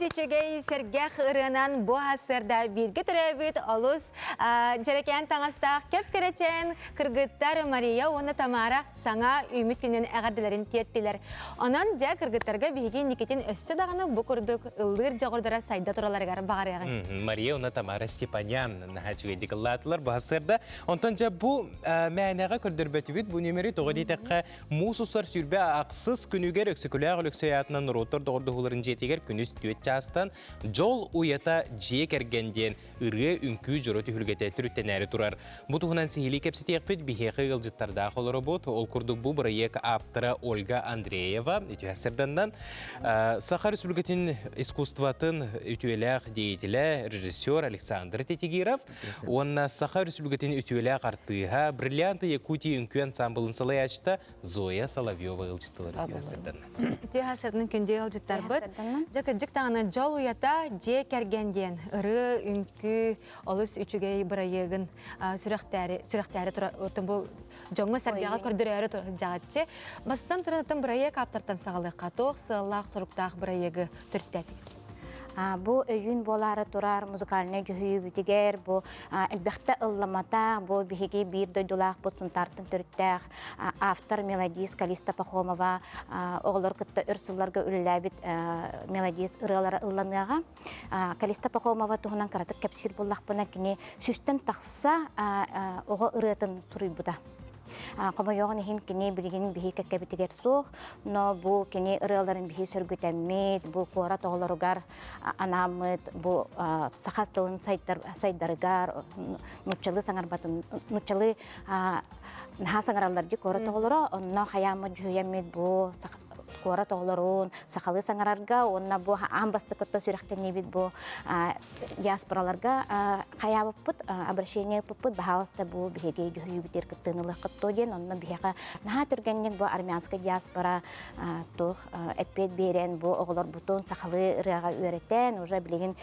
Üçügey sergah ırınan bu hasırda birge türebit oluz jereken taŋastaq kep kereçen kırgıttar Maria ona Tamara sana ümit günen ağardilerin tiyettiler. Onun ja kırgıttarga bihigi Nikitin östü dağını bu kurduk ıldır jagordara sayda turalargar bağırayağın.
Maria ona Tamara Stepanyan nahaçgaydik ıllatılar bu hasırda. Ondan ja bu mənağa kürdürbetübüt bu numeri toğudetaqqa mususlar sürbe aqsız günüger öksüküler öksüyatından rotor doğurduğuların jetiger günüs tüet çastan jol uyata jek ergenden ırı ünkü joroti hürgete türütteneri turar. Bu tuğunan sihili kepsi tekpet biheqi ılcıttarda qol robot ol kurduk bu birayek aptara Olga Andreeva ütü hasırdandan Sakha Respublikatin iskustuvatın ütüelaq deyitile rejissyor Aleksandr Tetigirov onna Sakha Respublikatin ütüelaq artıha Brilliantı Yakuti ünkü ansamblın salayachta Zoya Solovyova ılcıttılar ütü hasırdan.
Ütü hasırdan kündü ılcıttar bıt. Jakıcık tağına жол уята же кергенден ыры үнкү олыс үчүгей бырайыгын сүрәхтәре туратын бу жоңго сәргәгә көрдөрәре жагатчы. Бастан туратын бырайык аптартан сагалык каток сыллак суруктак бырайыгы төрттәт.
Бу өйүн болары турар музыкальный жүйү бүтигер, бу элбәхтә ылламата, бу биһиги бир дойдулак бу сунтартын төрттәк, автор мелодист Калиста Пахомова, оглор кытта өрсүлләргә үлеләбит мелодист ыралары ылланыга. Калиста Пахомова туһунан каратып кепсир буллак бына кини сүстән такса ого ыратын сурый буда. Кама йогын хин кини билгин бихи кәкәбитигер сух, но бу кини ырыларын бихи сөргүтәммит, бу кора тоголоругар анамыт, бу сахастылын сайдарыгар, нучалы саңарбатын, нучалы наха саңаралларжы кора тоголору, онно хаямы жүйәммит бу кора тоголорун, сахалы саңарарга, онна бу амбасты көттө сүрәхтән бит бу диаспораларга хаябыппыт, обращение пыппыт, бахалыста бу бихеге жүйү битер кыттынылы кытто ден, онна бихега наха түргеннек бу армянская диаспора тух эппет берен бу оголор бутун сахалы ырага үйрәтен, уже билеген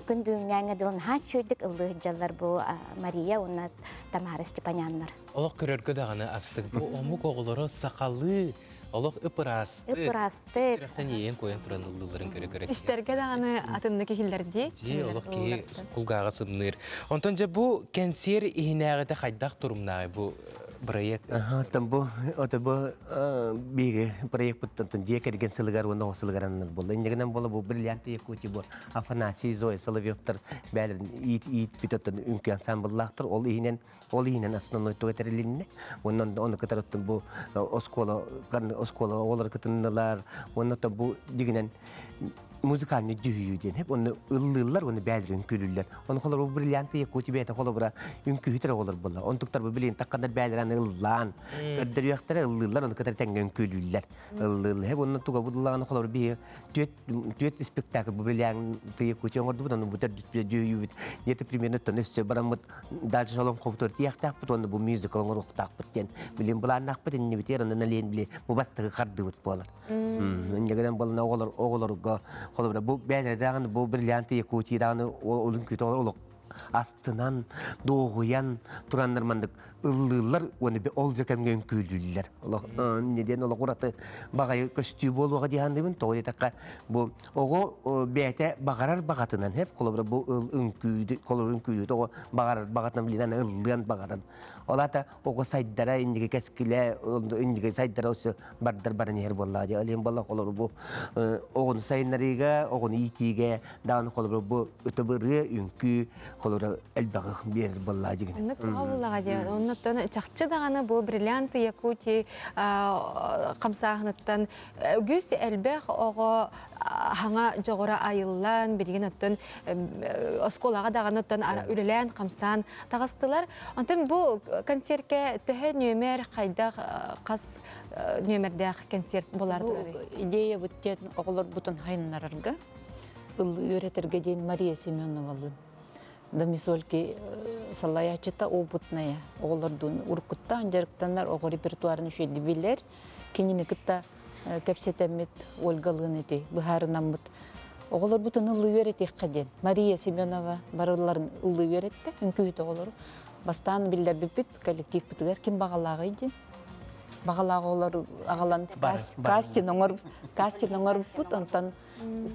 күн бүгүнгәнгә дилен хачөйдик ылы жаллар бу Мария, онна Тамара Степаняннар.
Олық көрөргө даганы астык бу омук оголоро сакалы олық ыпырасты. Сүрәхтән ең коян туран ылдыларын көрө-көрө.
Истерге даганы атындагы хиллерди.
Олық ки кулгага сымныр. Онтон же бу концерт ихинәгәдә хайдак турумнагы бу проект.
Там бу биге проект буттан же керген сылыгар онда сылыгараннар болду. Индегенен боло бу бриллиант якути бу Афанасий Зоя Соловьевтар бәлен ит битоттан үнкү ансамбллактыр. Ол ихинен основной тоетерилинне. Оны катараттан бу оскола олар кытыннылар. Оны та бу дигенен музыкальный жүйүден хеп оны ыллылар, оны бәлрин күлүлләр. Оны холор бу бриллиант якути бета холобра үнкү хитер олар болла. Оны туктар бу билен таккандар бәлран ыллан. Кырдырыяктар ыллылар, оны катар тәңген күлүлләр. Ыллыл хеп оны туга буллаган холор би төт спектакль бу бриллиант якути оңорду бу бутер жүйү. Нете примерно төнөсө барамыт дальше шалон коптор тияктак бу оны бу мюзикл оңоруктак биттен. Билен буланак битен не битер аны нален биле. Бу бастыгы карды бут болар. Индегенен болна оголорга холобра бу бәлердәгән бу бриллиант якути дагы олын күтә олык астынан доғуян тураннармандык ыллылар оны ол жакамген күлүлләр. Неден ол кураты багай костюм болуга дигәндәмен тогы такка бу ого бәтә багарар багатынан хеп колобра бу үнкүдү колорун күдү тоғы багарар багатынан билен ыллыган багаран. Олата ого сайдара индиге кескиле индиге сайдара осы бардар баран ер болла ди. Алем болла колобра бу огон сайнарига огон итиге дан колобра бу өтөбөрү үнкү колобра элбагы бер болла дигән.
Ны кабыллага ди. Оннан чакчы даганы бу бриллиант якути камсагынаттан күз элбег ого хаңа жогора айыллан билген оттон осколага даганы үлелән камсан тагыстылар. Антын бу концертке төһө нөмер кайда кас нөмердә концерт болар турары.
Идея буттен оглор бутун хайннарга үйрәтергә дигән Мария Семеновалын. Домисольки салаячыта опытная оглордун уркутта анжарктаннар ого репертуарын үшеди билер. Кинини кытта кепсетемит Ольгалын эти быхарынамыт. Оголор бутун ылы үйрәтек каден. Мария Семенова барыларын ылы үйрәтте, үнкүйт оголор. Бастан билдер бипит коллектив битигер ким багалагы иди. Багалагы олар агалан кастинг оңор бут онтан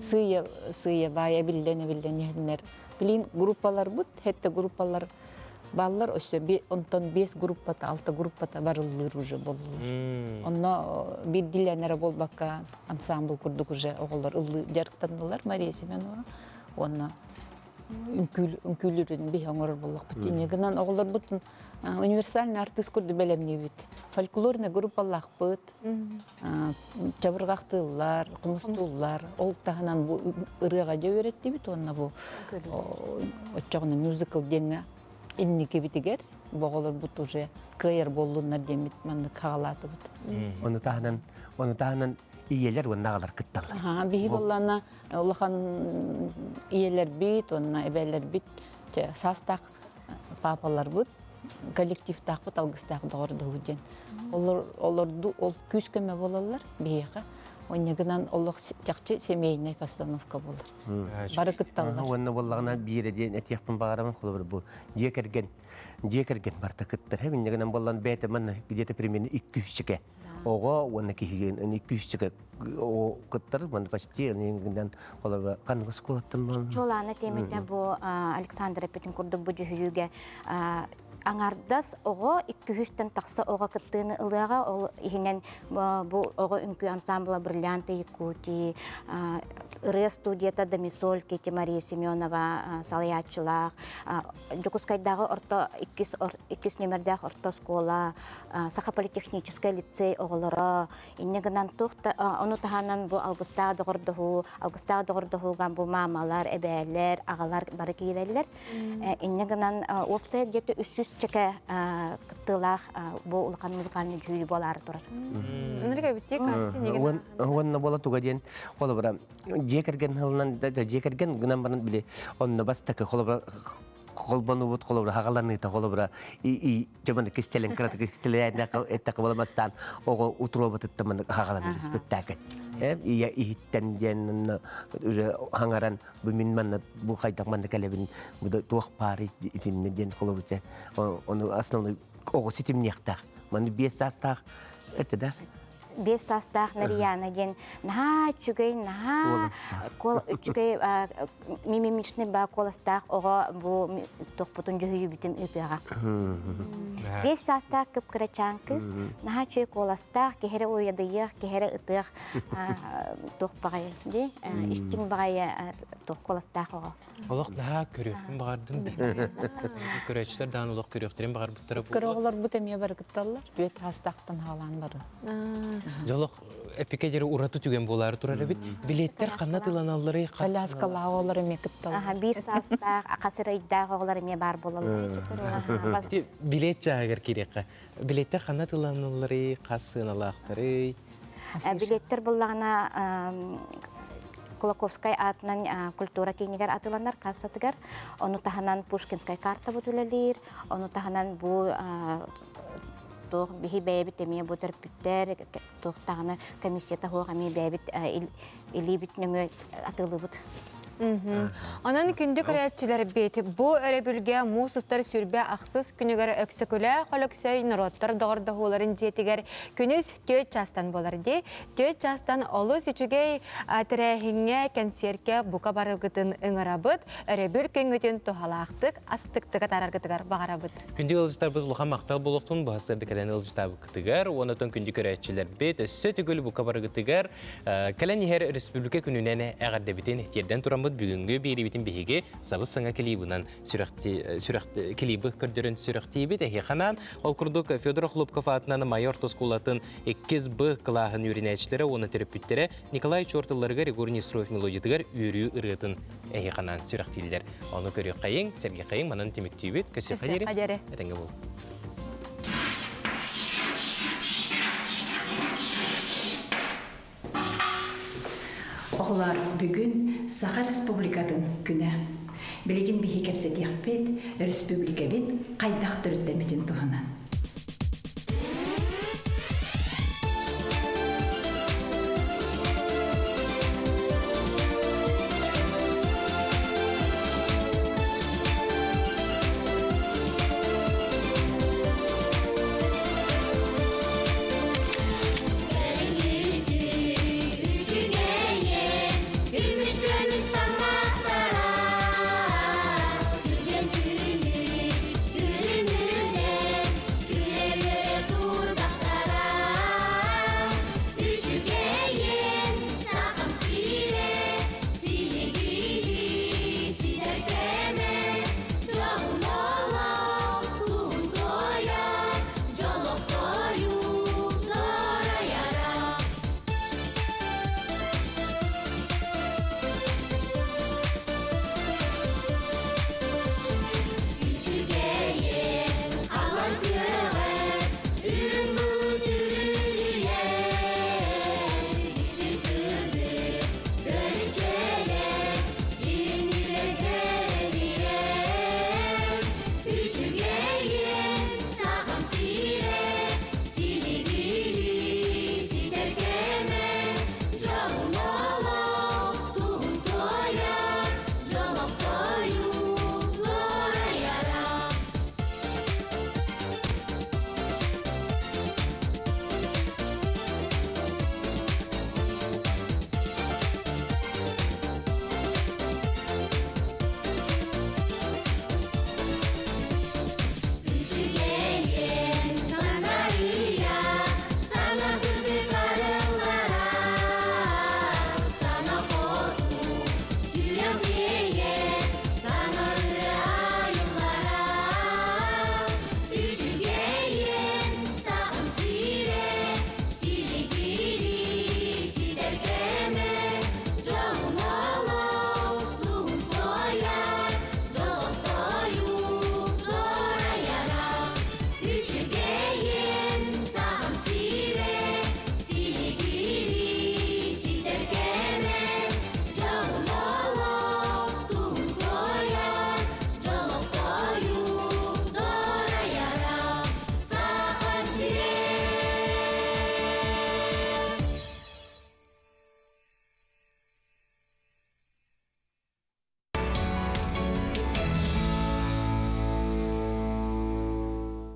сыя бая билдене Билин группалар бут, хетте группалар баллар өсө онтон 5 группата, 6 группата барылыр уже болдулар. Онно бир диленере болбакка ансамбл курдук уже оголор ылы жарыктандылар Мария Семенова. Онно үнкүлүрүн бих оңорор боллак бит. Негенен оголор бутун универсальный артист курду белемни бит. Фольклорный группалар бут. Чабыргактылар, кумустулар, ол тагынан бу ырыга жөбөретти бит онна бу. Очогуна мюзикл денге иннике битигер. Боголор бут уже кайер болдунар демит манды кагалаты бит.
Оны тагынан иелер оннагалар кытталар.
Бихи боллана улахан иелер бит, онна эбелер бит, састак папалар бит, коллективтак бит, алгыстак догорду худен. Олорду ол күскөмө болалар бияка. Оннегынан олық жақчы семейный постановка болыр. Бары кытталар.
Онны боллагына биреден этияппын багарамын холобыр бу. Жекерген барта кыттыр. Хеминнегенен боллан бәте мен где-то примерно 200-ке. Ого, оны киген 200-ке о кыттыр, мен почти нигден болар канга сколаттан бол.
Чоланы темете бу Александр Петенкурдук бу жүгүгө аңардас ого 200-тен такса ого кыттыны ылыга ол ихинен бу ого үнкү ансамбла бриллианты Якутии Ре студията Дамисоль Кети Мария Семенова салаячылах Жокускайдагы орто 2 номердах орто школа Саха политехнический лицей оголоро иннегенан тухта ону таханан бу алгыстагы догордохуган бу мамалар эбелер агалар бары киреллер иннегенан опсай где-то 300 чеке кыттылах бу улкан музыкальный жүйү болары турар.
Нерге битти кастинг деген.
Онна бола тугаден холобра жекерген хылынан жекерген гынан баран биле онна бастакы холобра колбану бут холобра хагаланы та холобра и жаман кестелен крат кестелен этта кабаламастан ого утробат таман хагаланы спектакль. Я иттен ден уже хангаран бу минман бу кайдак ман келебин бу туак пари итин ден холобра он основной ого ситим нехта ман 5 састах это да
5 састах Нарияна ген наха чугей наха кол чугей мимимишне ба коластах ого бу токпутун жүйү бүтүн ытыга 5 састах кыпкырачанкыз наха чугей коластах кехере оядыйы кехере ытык токпагай ди истин багай ток коластах ого
Олох да көрөктүн багардым көрөчтөр дан олох көрөктөрүн багар буттары бу
Кыроголор бу теме бар кытталар 2 састахтан халан бар.
Жолок эпикедери ураты түген болары турар бит. Билеттер канат иланалары
Аляскала олары мекиттал.
Аха, 5 састах акасырайдагы олары ме бар болалар.
Билет жагыр керекка. Билеттер канат иланалары касыналактары.
Билеттер буллагына Кулаковскай атынан культура кейнигер атыланар кассатыгар. Ону таханан Пушкинскай карта бутулалир. Ону таханан бу тох бихи бэбит эмие бутер питтер тох тахана комиссията хуга ми бэбит илибит нөңө атылыбыт.
Анан күндү көрөчүлөр бет бу өрөбүлгө мусустар сүрбө аксыз күнүгөр өксөкөлө холоксой народтар догордогуларын жетигер күнүс 4 жастан болар ди. 4 жастан олус үчүгөй терехиңе концертке бука барыгытын ыңырабыт өрөбүл көңүтүн тухалактык астыктыга тараргытыгар багарабыт.
Күндү ылжытар быз улхан мактал болуктун басырды келен ылжытар кытыгар онотон күндү көрөчүлөр бет сөтүгүл бука барыгытыгар келен хер республика күнүнөн эгерде битен ихтиярдан турам бүгүнгү берибитин биһиги сабыз саңа клибынан сүрәхти клибы көрдөрөн сүрәхтибит эханан ол курдук Федор Хлопков атынан майор тоскулатын 2Б клаһын үринәчләре оны терапевтләре Николай Чортылларга Григорий Нестроев мелодиятыгар үрү ырытын эханан сүрәхтилдер. Аны көрүк кайын, Сергей кайын манан темектибит, көсө кадере. Этеңге бул.
Оғылар бүгін Саха Республикатын күні. Білеген бігі кәпсет еқпет, республика бет қайдақ түрттеметін тұғынан.